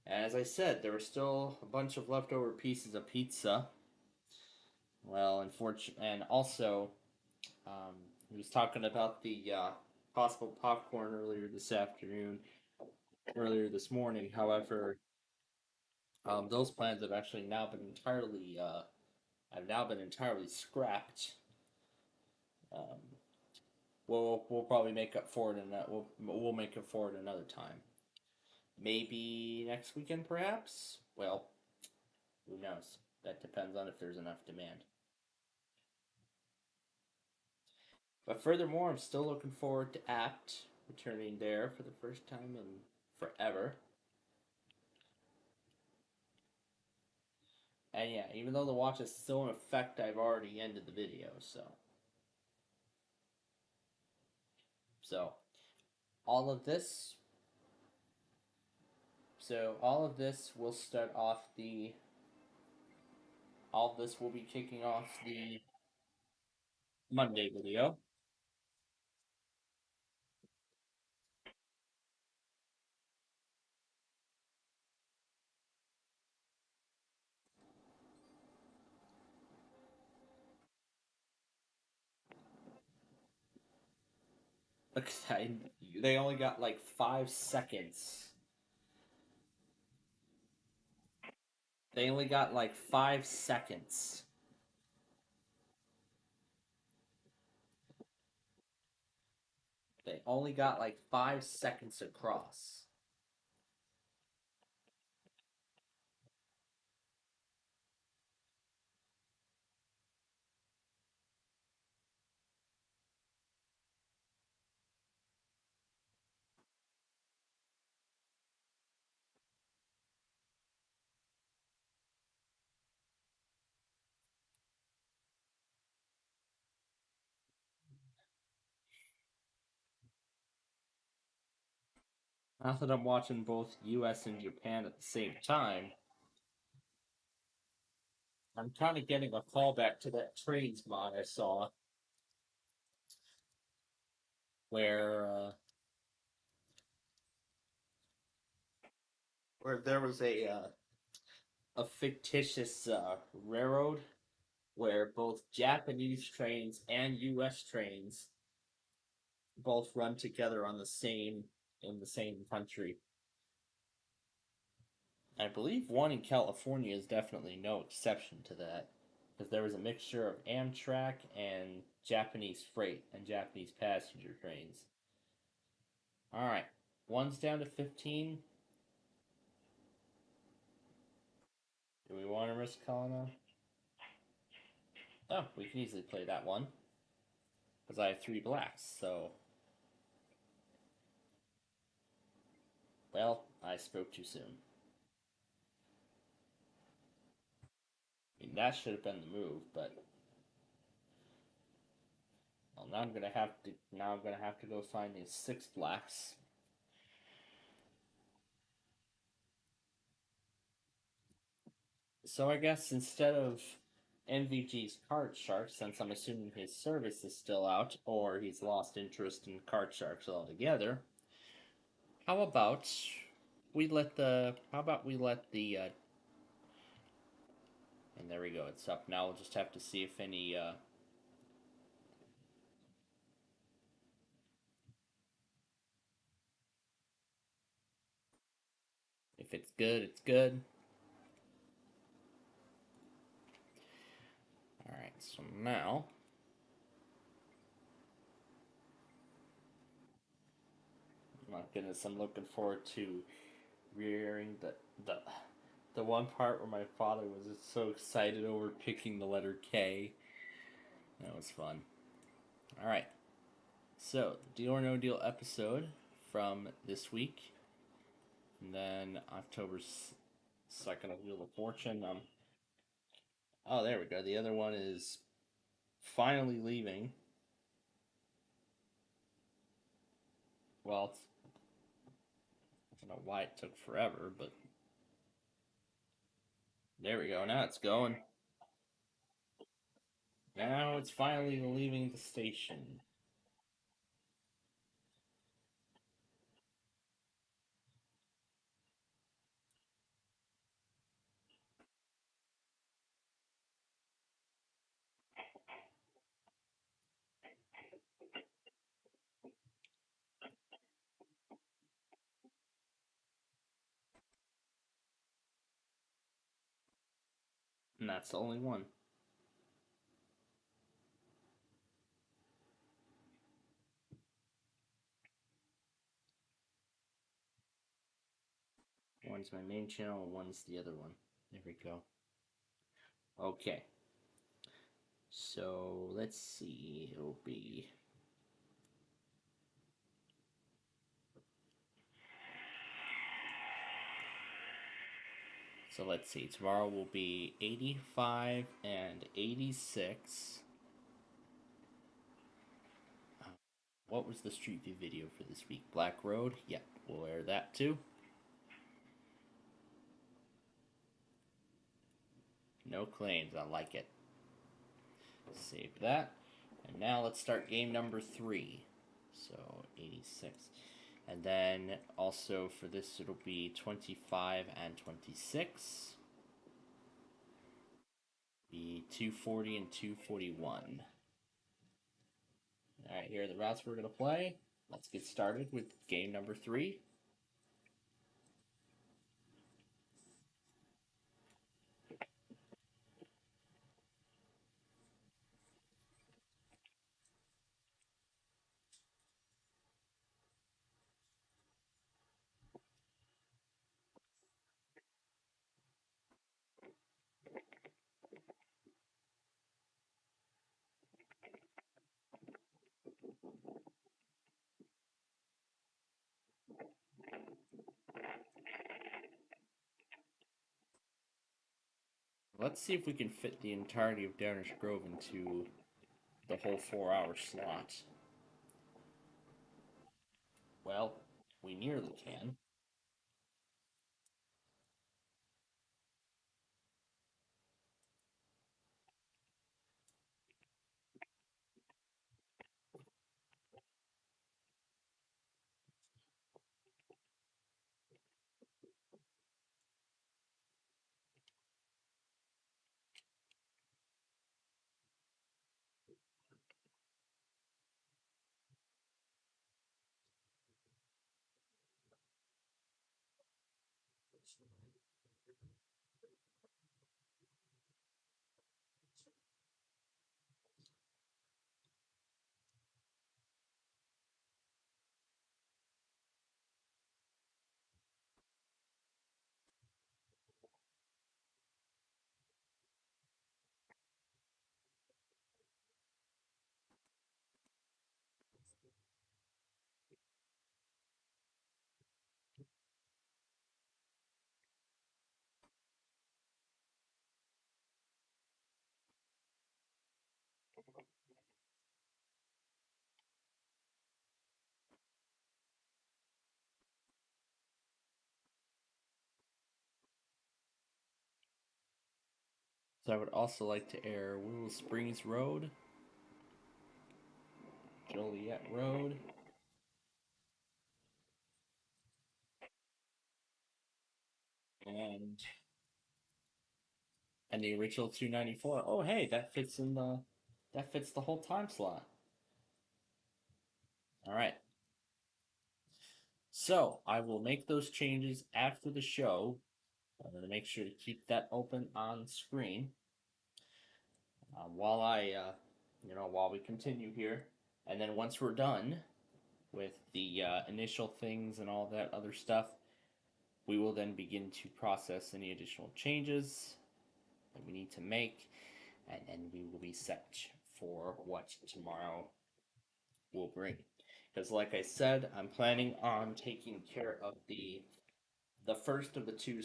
As I said, there were still a bunch of leftover pieces of pizza. Well, unfortunately, and also, um, he was talking about the possible popcorn earlier this afternoon, earlier this morning. However, those plans have actually now been entirely, have now been entirely scrapped. Um, we'll probably make up for it, and we'll make up for it another time. Maybe next weekend, perhaps. Well, who knows? That depends on if there's enough demand. But furthermore, I'm still looking forward to Apt returning there for the first time in forever. And yeah, even though the watch is still in effect, I've already ended the video, so all of this all of this will start off the all of this will be kicking off the Monday video. They only got like 5 seconds. They only got like 5 seconds. They only got like 5 seconds across. Now that I'm watching both US and Japan at the same time, I'm kind of getting a callback to that trains mod I saw where there was a fictitious railroad where both Japanese trains and US trains both run together on the same in the same country. I believe one in California is definitely no exception to that, because there was a mixture of Amtrak and Japanese freight and Japanese passenger trains. All right, one's down to 15. Do we want to risk calling on? Oh, we can easily play that one because I have 3 blacks. So, well, I spoke too soon. I mean, that should have been the move, but well, now I'm gonna have to go find these 6 blacks. So I guess instead of MVG's card shark, since I'm assuming his service is still out or he's lost interest in card sharks altogether, how about we let the And there we go. It's up. Now we'll just have to see if any if it's good, it's good. Alright, so now my goodness, I'm looking forward to rearing the one part where my father was just so excited over picking the letter K. That was fun. Alright. So, Deal or No Deal episode from this week. And then October 2nd of Wheel of Fortune. Oh, there we go. The other one is finally leaving. Well, I don't know why it took forever, but there we go. Now it's going. Now it's finally leaving the station. And that's the only one. One's my main channel, and one's the other one. There we go. Okay. So let's see. It'll be. So let's see. Tomorrow will be 85 and 86. What was the Street View video for this week? Black Road? Yep, we'll wear that too. No claims, I like it. Save that. And now let's start game number 3. So 86. And then also for this it'll be 25 and 26. Be 240 and 241. Alright, here are the routes we're going to play. Let's get started with game number 3. Let's see if we can fit the entirety of Downers Grove into the whole 4-hour slot. Well, we nearly can. So I would also like to air Willow Springs Road, Joliet Road, and And the original 294. Oh, hey, that fits the whole time slot. All right. So I will make those changes after the show. I'm going to make sure to keep that open on screen while we continue here. And then once we're done with the initial things and all that other stuff, we will then begin to process any additional changes that we need to make, and then we will be set for what tomorrow will bring. Because, like I said, I'm planning on taking care of the first of the two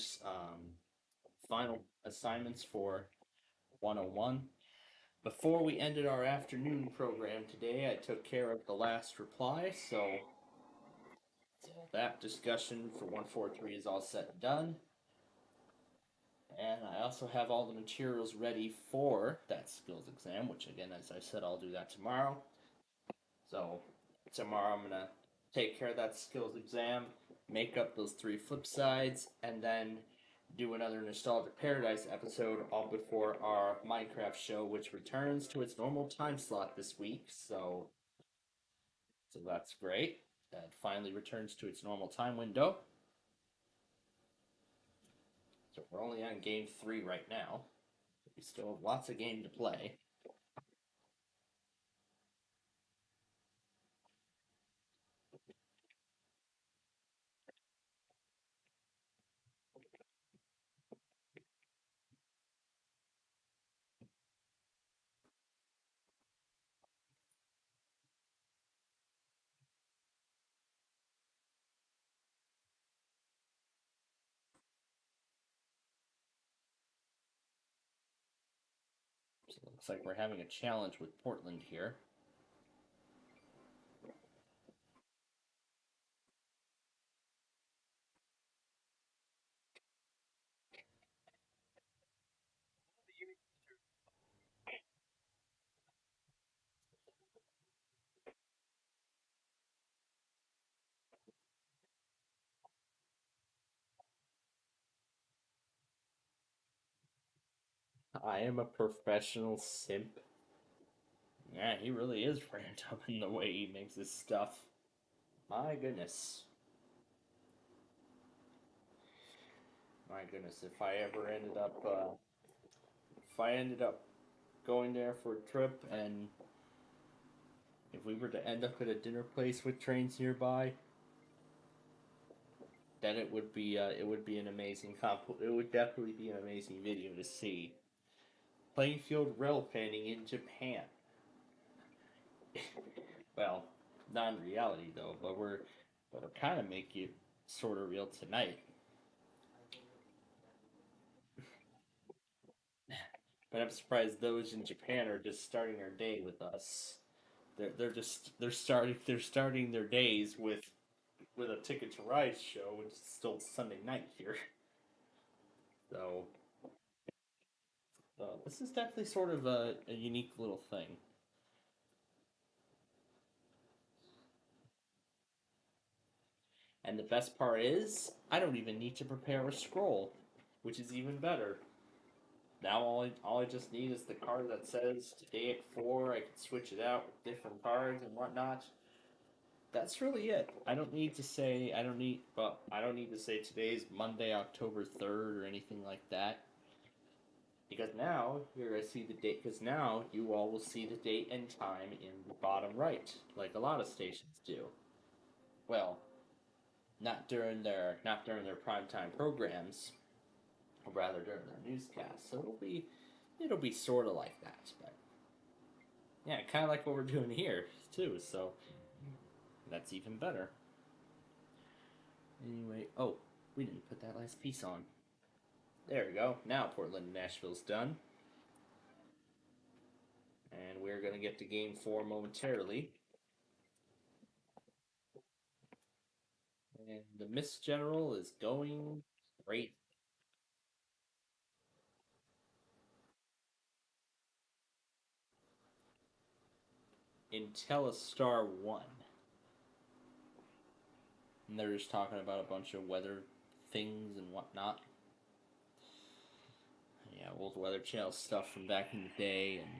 final assignments for 101. Before we ended our afternoon program today, I took care of the last reply, so that discussion for 143 is all set and done. And I also have all the materials ready for that skills exam, which again, as I said, I'll do that tomorrow. So tomorrow I'm going to take care of that skills exam, make up those 3 flip sides, and then do another Nostalgic Paradise episode all before our Minecraft show, which returns to its normal time slot this week. So that's great. That finally returns to its normal time window. So we're only on game 3 right now. We still have lots of game to play. So it looks like we're having a challenge with Portland here. I am a professional simp. Yeah, he really is random in the way he makes his stuff. My goodness. My goodness, if I ended up going there for a trip, and if we were to end up at a dinner place with trains nearby, then it would be an amazing it would definitely be an amazing video to see. Plainfield rail painting in Japan. Well, not in reality though, but it'll kind of make it sort of real tonight. But I'm surprised those in Japan are just starting their day with us. They're starting their days with a Ticket to Ride show, which is still Sunday night here. So this is definitely sort of a unique little thing. And the best part is, I don't even need to prepare a scroll, which is even better. Now all I just need is the card that says today at 4. I can switch it out with different cards and whatnot. That's really it. I don't need to say today's Monday, October 3rd or anything like that. Because now here I see the date. Because now you all will see the date and time in the bottom right, like a lot of stations do. Well, not during their primetime programs, or rather during their newscasts. So it'll be sort of like that, but yeah, kind of like what we're doing here too. So that's even better. Anyway, oh, we didn't put that last piece on. There we go. Now Portland and Nashville's done. And we're going to get to game 4 momentarily. And the Miss General is going great. IntelliStar 1. And they're just talking about a bunch of weather things and whatnot. Yeah, old Weather Channel stuff from back in the day, and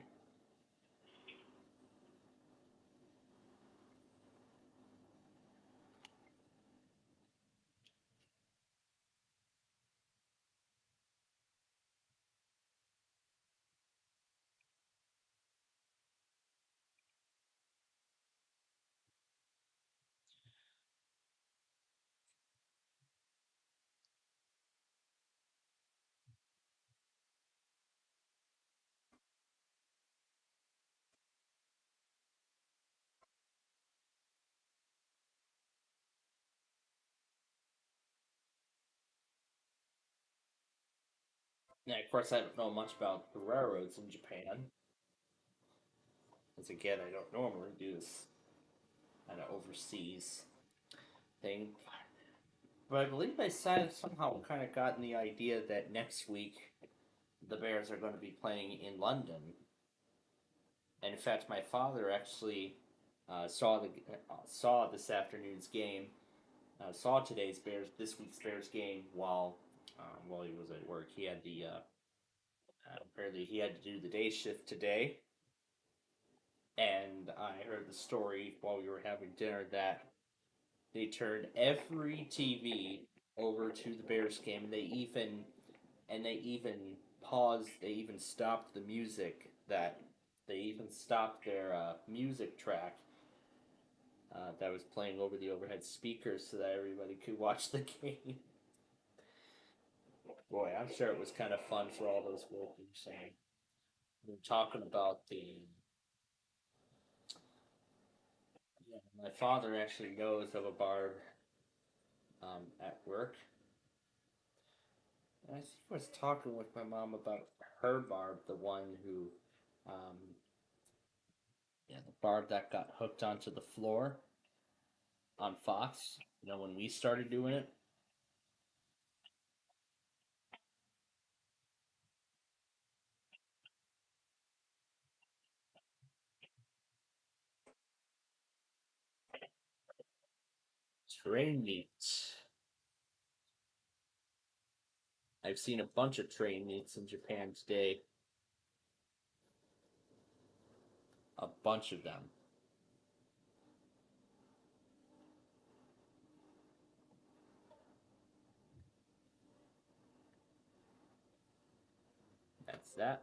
yeah, of course I don't know much about the railroads in Japan. Because again, I don't normally do this kind of overseas thing. But I believe I somehow kind of gotten the idea that next week the Bears are going to be playing in London. And in fact, my father actually saw this afternoon's game, saw this week's Bears game while he was at work. He had the apparently he had to do the day shift today, and I heard the story while we were having dinner that they turned every TV over to the Bears game. They even paused. They even stopped the music. They even stopped their music track that was playing over the overhead speakers so that everybody could watch the game. Boy, I'm sure it was kind of fun for all those workers. And we're talking about yeah, my father actually knows of a bar at work. And I think I was talking with my mom about her Barb, the one who, um, yeah, the Barb that got hooked onto the floor on Fox. You know, when we started doing it. Train meets. I've seen a bunch of train meets in Japan today. A bunch of them. That's that.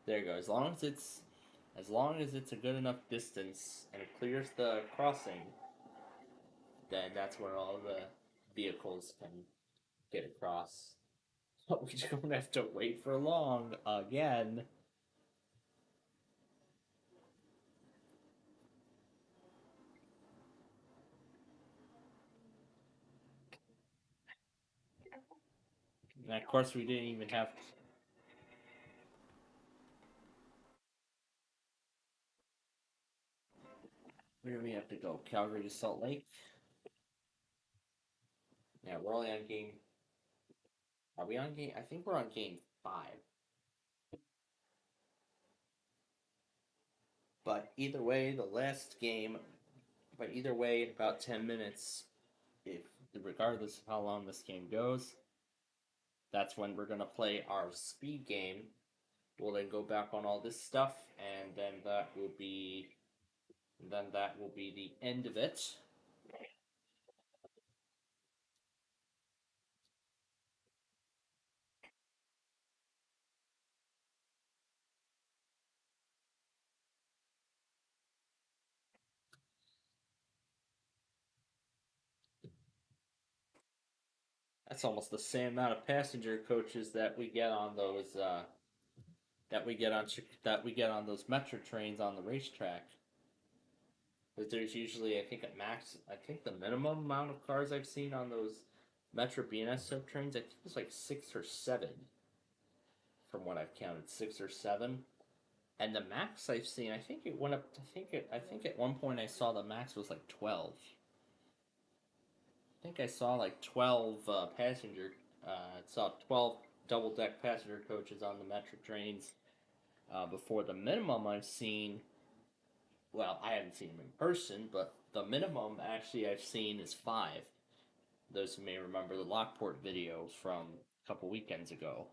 There you go. As long as it's a good enough distance and it clears the crossing, then that's where all the vehicles can get across. But we don't have to wait for long again. And of course, we didn't even have. Where do we have to go? Calgary to Salt Lake. Yeah, we're only on game. Are we on game? I think we're on game 5. But either way, the last game. But either way, in about 10 minutes, if regardless of how long this game goes, that's when we're gonna play our speed game. We'll then go back on all this stuff, and then that will be the end of it. That's almost the same amount of passenger coaches that we get on those that we get on those metro trains on the racetrack. But there's usually, I think, a max. I think the minimum amount of cars I've seen on those Metro BNS sub trains, I think it's like 6 or 7, from what I've counted, 6 or 7. And the max I've seen, I think it went up. I think at one point I saw the max was like 12. I think I saw like 12 passenger. I saw 12 double deck passenger coaches on the metro trains. Before the minimum I've seen, well, I haven't seen them in person, but the minimum actually I've seen is 5. those who may remember the Lockport video from a couple weekends ago.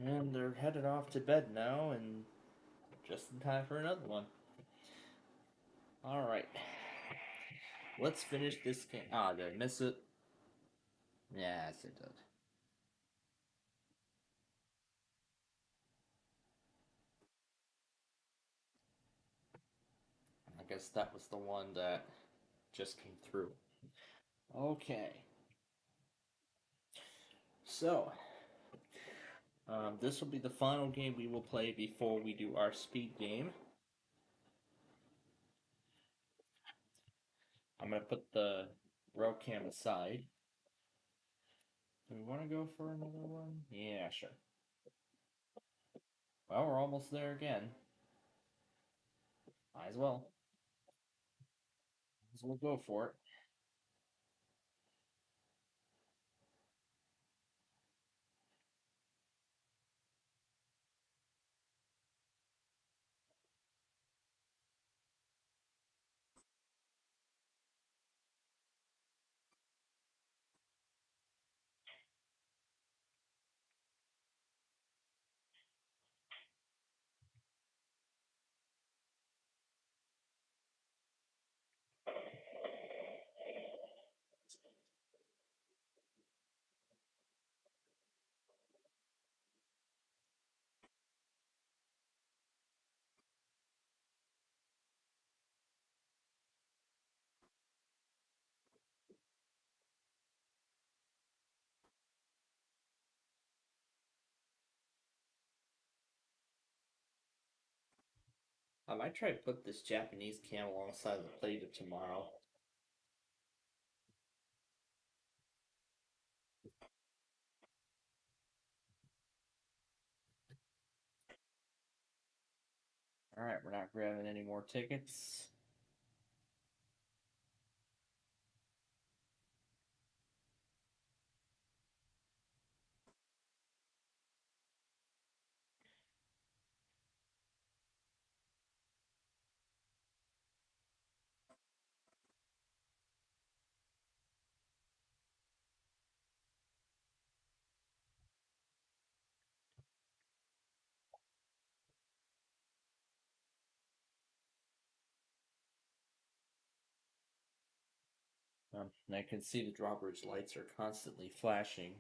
And they're headed off to bed now, and just in time for another one. Alright. Let's finish this game. Ah, did I miss it? Yes, it did. I guess that was the one that just came through. Okay. So, this will be the final game we will play before we do our speed game. I'm going to put the row cam aside. Do we want to go for another one? Yeah, sure. Well, we're almost there again. Might as well. Might as well go for it. I might try to put this Japanese cam alongside the plate of tomorrow. Alright, we're not grabbing any more tickets. And I can see the drawbridge lights are constantly flashing.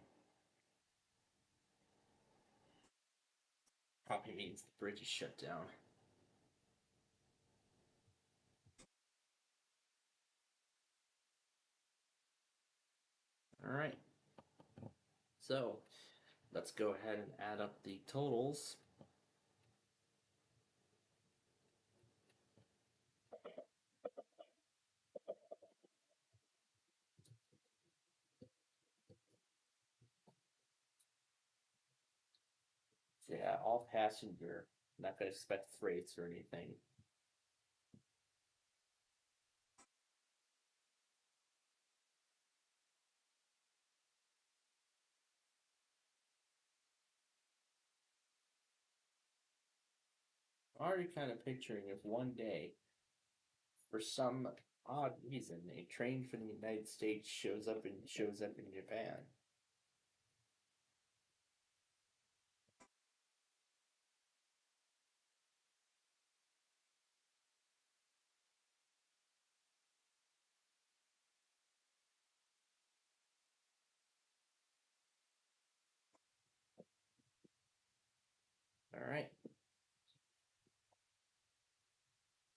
Probably means the bridge is shut down. Alright. So, let's go ahead and add up the totals. Yeah, all passenger. Not gonna expect freights or anything. Already kind of picturing if one day, for some odd reason, a train from the United States shows up in Japan. Alright.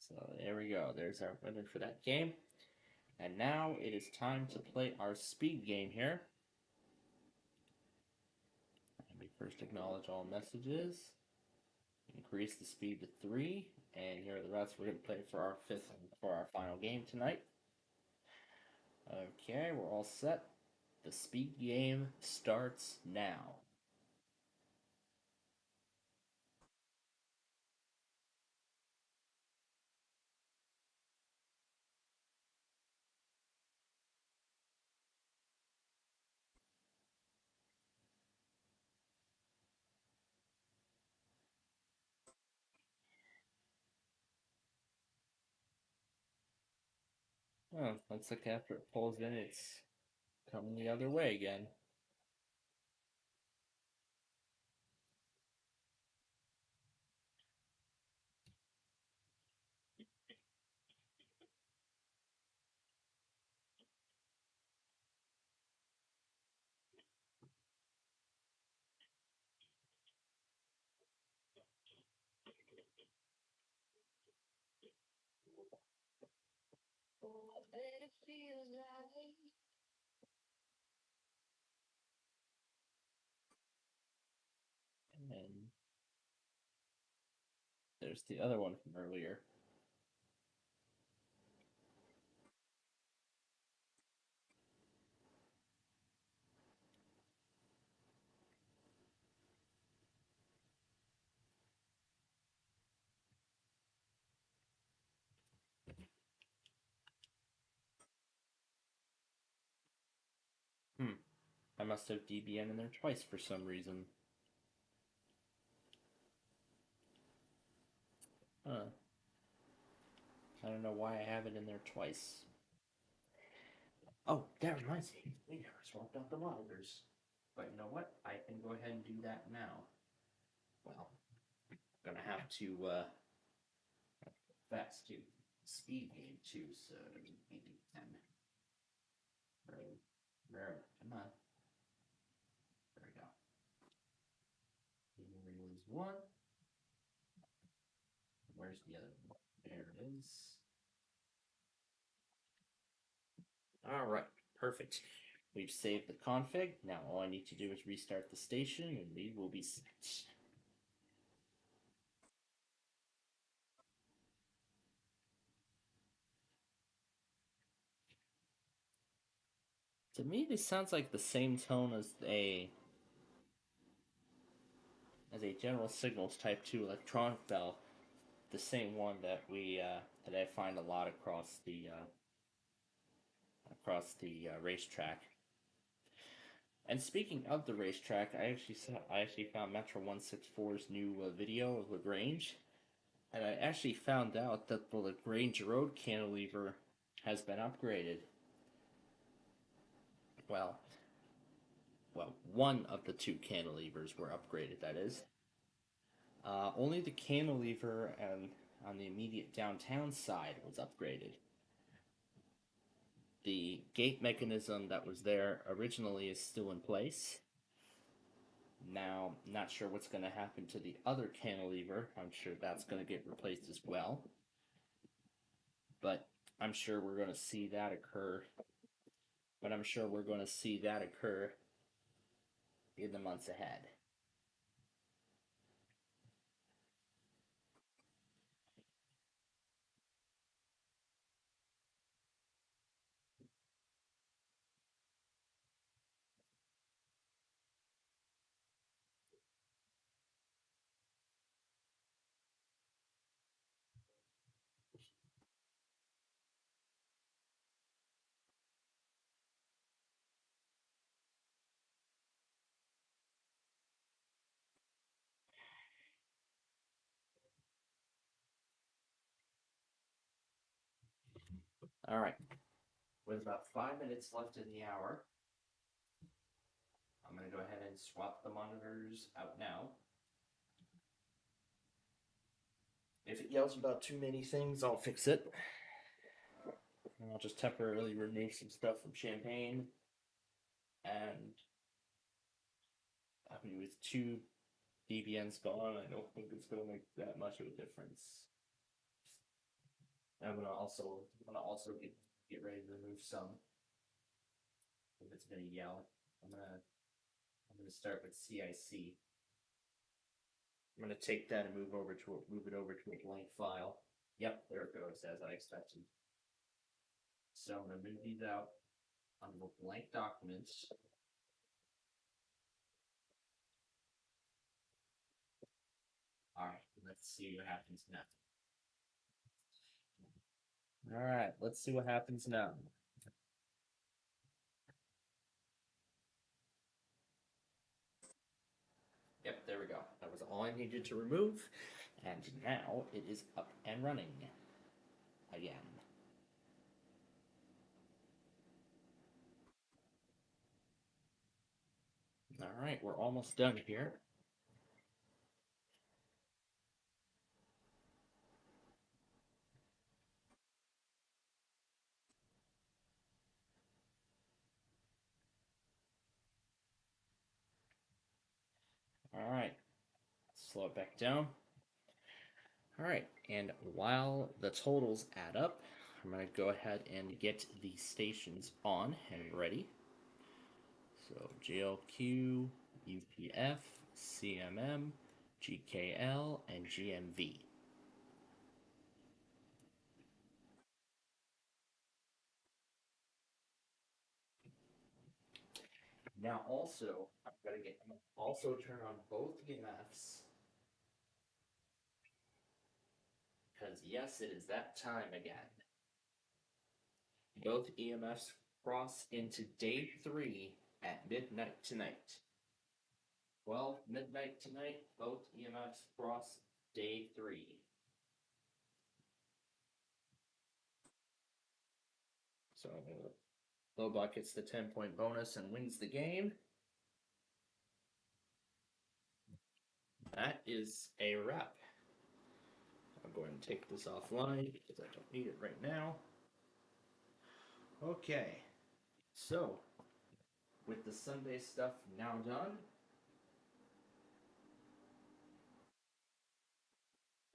So there we go. There's our winner for that game. And now it is time to play our speed game here. Let me first acknowledge all messages. Increase the speed to 3. And here are the rest we're going to play for our final game tonight. Okay, we're all set. The speed game starts now. Oh, looks like after it pulls in, it's coming the other way again. And then there's the other one from earlier. I must have DBN in there twice for some reason. Huh. I don't know why I have it in there twice. Oh, that reminds me. We never swapped out the monitors. But you know what? I can go ahead and do that now. Well, I'm gonna have to fast to speed game too, so maybe 10. Where, come on. There we go. Release one. Where's the other one? There it is. All right, perfect. We've saved the config. Now all I need to do is restart the station and we will be set. To me, this sounds like the same tone as a General Signals Type 2 electronic bell, the same one that that I find a lot across the racetrack. And speaking of the racetrack, I actually found Metro 164's new video of Lagrange, and I actually found out that the Lagrange road cantilever has been upgraded. Well, one of the two cantilevers were upgraded. That is, only the cantilever and on the immediate downtown side was upgraded. The gate mechanism that was there originally is still in place. Now, not sure what's going to happen to the other cantilever. I'm sure that's going to get replaced as well. But I'm sure we're going to see that occur. But I'm sure we're going to see that occur in the months ahead. All right. With about 5 minutes left in the hour, I'm going to go ahead and swap the monitors out now. If it yells about too many things, I'll fix it. And I'll just temporarily remove some stuff from Champagne. And I mean, with two DBNs gone, I don't think it's going to make that much of a difference. I'm gonna also get ready to remove some. If it's gonna yell, I'm gonna start with CIC. I'm gonna take that and move it over to a blank file. Yep, there it goes, as I expected. So I'm gonna move these out onto blank documents. All right, let's see what happens now. All right, let's see what happens now. Yep, there we go. That was all I needed to remove, and now it is up and running again. All right, we're almost done here. All right, slow it back down. All right, and while the totals add up, I'm going to go ahead and get the stations on and ready. So JLQ, UPF, CMM, GKL, and GMV. Now also, I'm gonna also turn on both EMFs. Because yes, it is that time again. Both EMFs cross into day 3 at midnight tonight. Well, midnight tonight, both EMFs cross day 3. So Lobot gets the 10-point bonus and wins the game. That is a wrap. I'm going to take this offline because I don't need it right now. Okay, so with the Sunday stuff now done,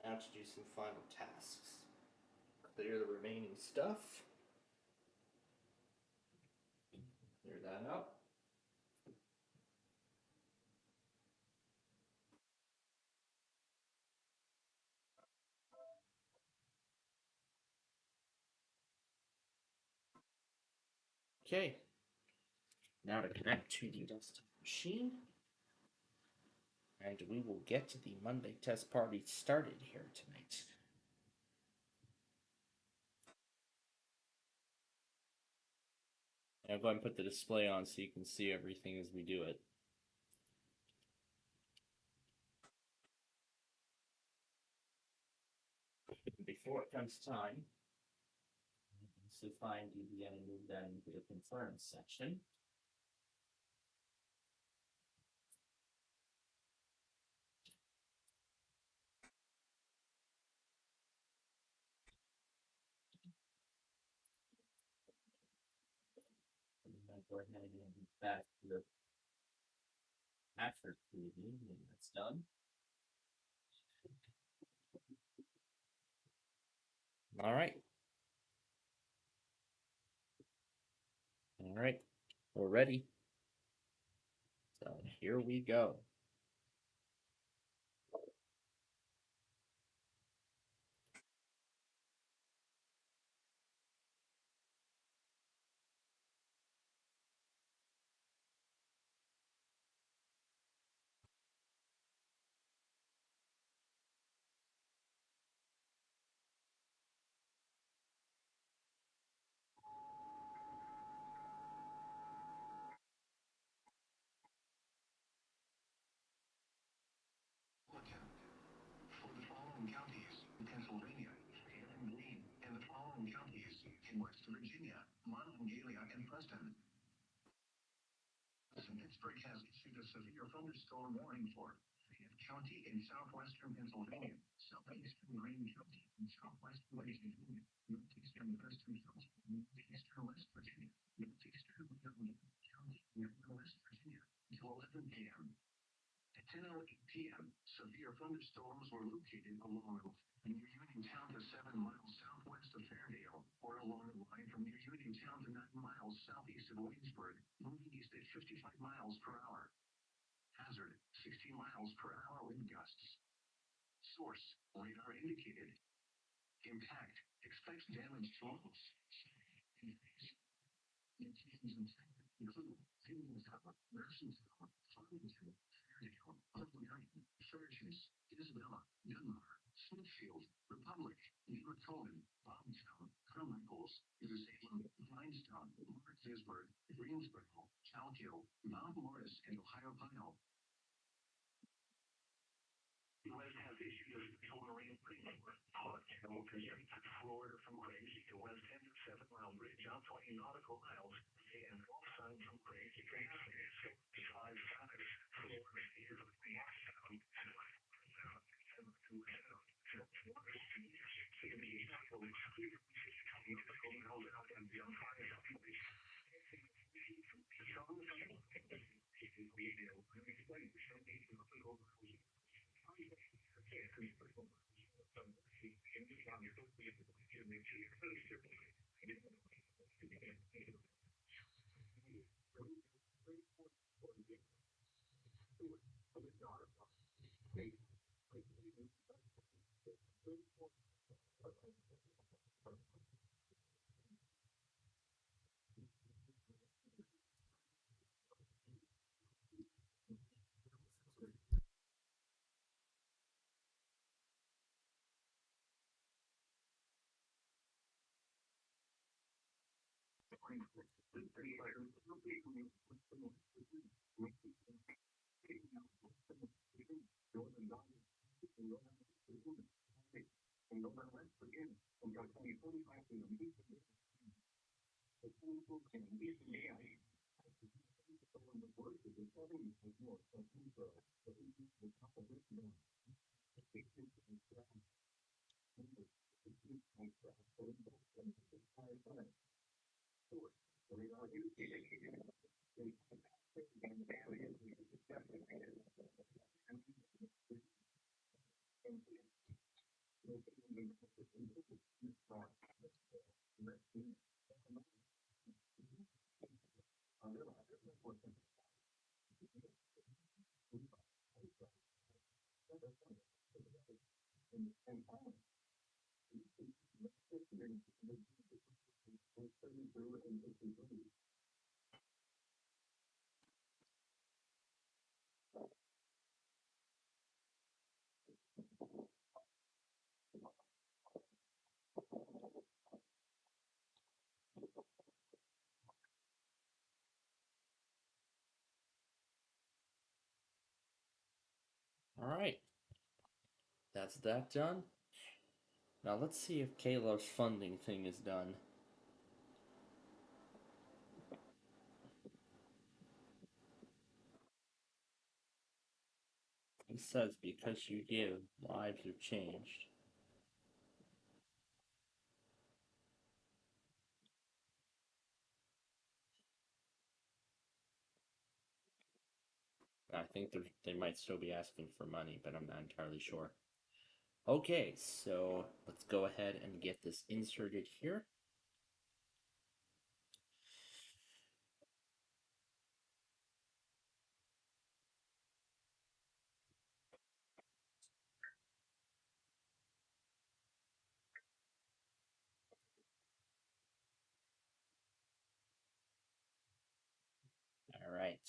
now to do some final tasks. Clear the remaining stuff. Clear that up. Okay, now to connect to the desktop machine. And we will get the Monday test party started here tonight. I'll go ahead and put the display on so you can see everything as we do it. Before it comes time to find DBN and move that into the confirm section. And then go ahead and move back to the after preview when that's done. All right. All right, we're ready. So here we go. For the following counties in Pennsylvania, pale and green, and the following counties in West Virginia, Monongalia, and Preston. Pittsburgh has issued a severe thunderstorm warning for Fayette County in southwestern Pennsylvania, southeastern Lorraine County in southwestern Virginia, northeastern Preston County, northeastern West Virginia, northeastern Wyoming County, and West Virginia until 11 p.m. At 10:08 p.m., severe thunderstorms were located along near Uniontown to 7 miles southwest of Fairdale, or along the line from near Uniontown to 9 miles southeast of Williamsburg, moving east at 55 miles per hour. Hazard, 60 miles per hour wind gusts. Source, radar indicated. Impact, expects damage to homes. Locations include Union Tower, Nursing Tower, Farmington, Fairdale, Upland, Sturgis, Isabella, Dunbar, Smithfield, Republic, Newton, Bobtown, Carmichaels, Salem, Rhinestone, Martinsburg, Greensboro, Chalkill, Mount Morris, and Ohio Pile. The West has issued a special marine framework. Hot temperatures in Florida from Grays to West End of 7 Mile Bridge on 20 nautical miles. And Gulf Sun from Grays to Grays. 5 sides. Florida is a Morristown and Sound. And beyond 5 All right, that's that done. Now let's see if Caleb's funding thing is done. He says because you give, lives are changed. I think they might still be asking for money, but I'm not entirely sure. Okay, so let's go ahead and get this inserted here. All right.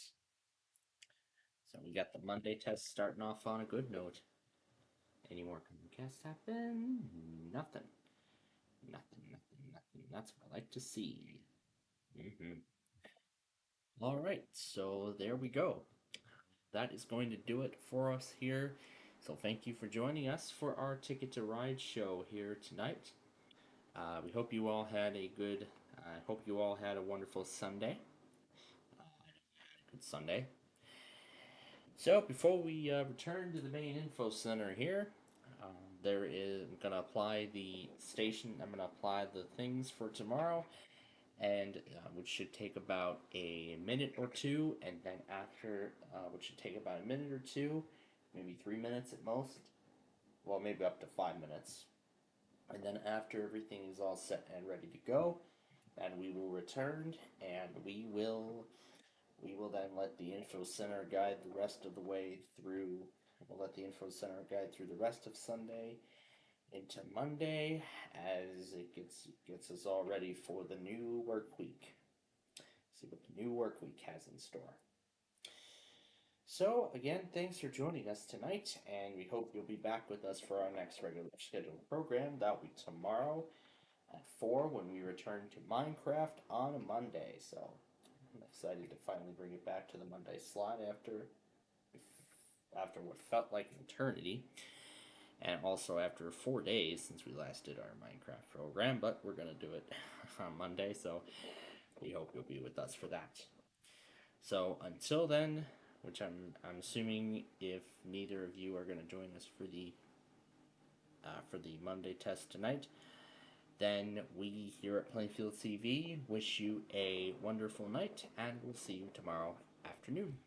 So we got the Monday test starting off on a good note. Any more Comcast happen? Nothing. Nothing. That's what I like to see. All right, so there we go. That is going to do it for us here. So thank you for joining us for our Ticket to Ride show here tonight. We hope you all had a good. I hope you all had a wonderful Sunday. Good Sunday. So before we return to the main info center here, there is I'm gonna apply the station. I'm gonna apply the things for tomorrow, and which should take about a minute or two, and then after, which should take about a minute or two, maybe 3 minutes at most. Well, maybe up to 5 minutes. And then after everything is all set and ready to go, then we will return, and we will then let the info center guide the rest of the way through. We'll let the info center guide through the rest of Sunday into Monday as it gets us all ready for the new work week. See what the new work week has in store. So again, thanks for joining us tonight, and we hope you'll be back with us for our next regular scheduled program. That'll be tomorrow at 4 when we return to Minecraft on a Monday. So I'm excited to finally bring it back to the Monday slot after what felt like an eternity, and also after 4 days since we last did our Minecraft program. But we're gonna do it on Monday, so we hope you'll be with us for that. So until then, which I'm assuming if neither of you are going to join us for the Monday test tonight, then we here at Plainfield TV wish you a wonderful night, and we'll see you tomorrow afternoon.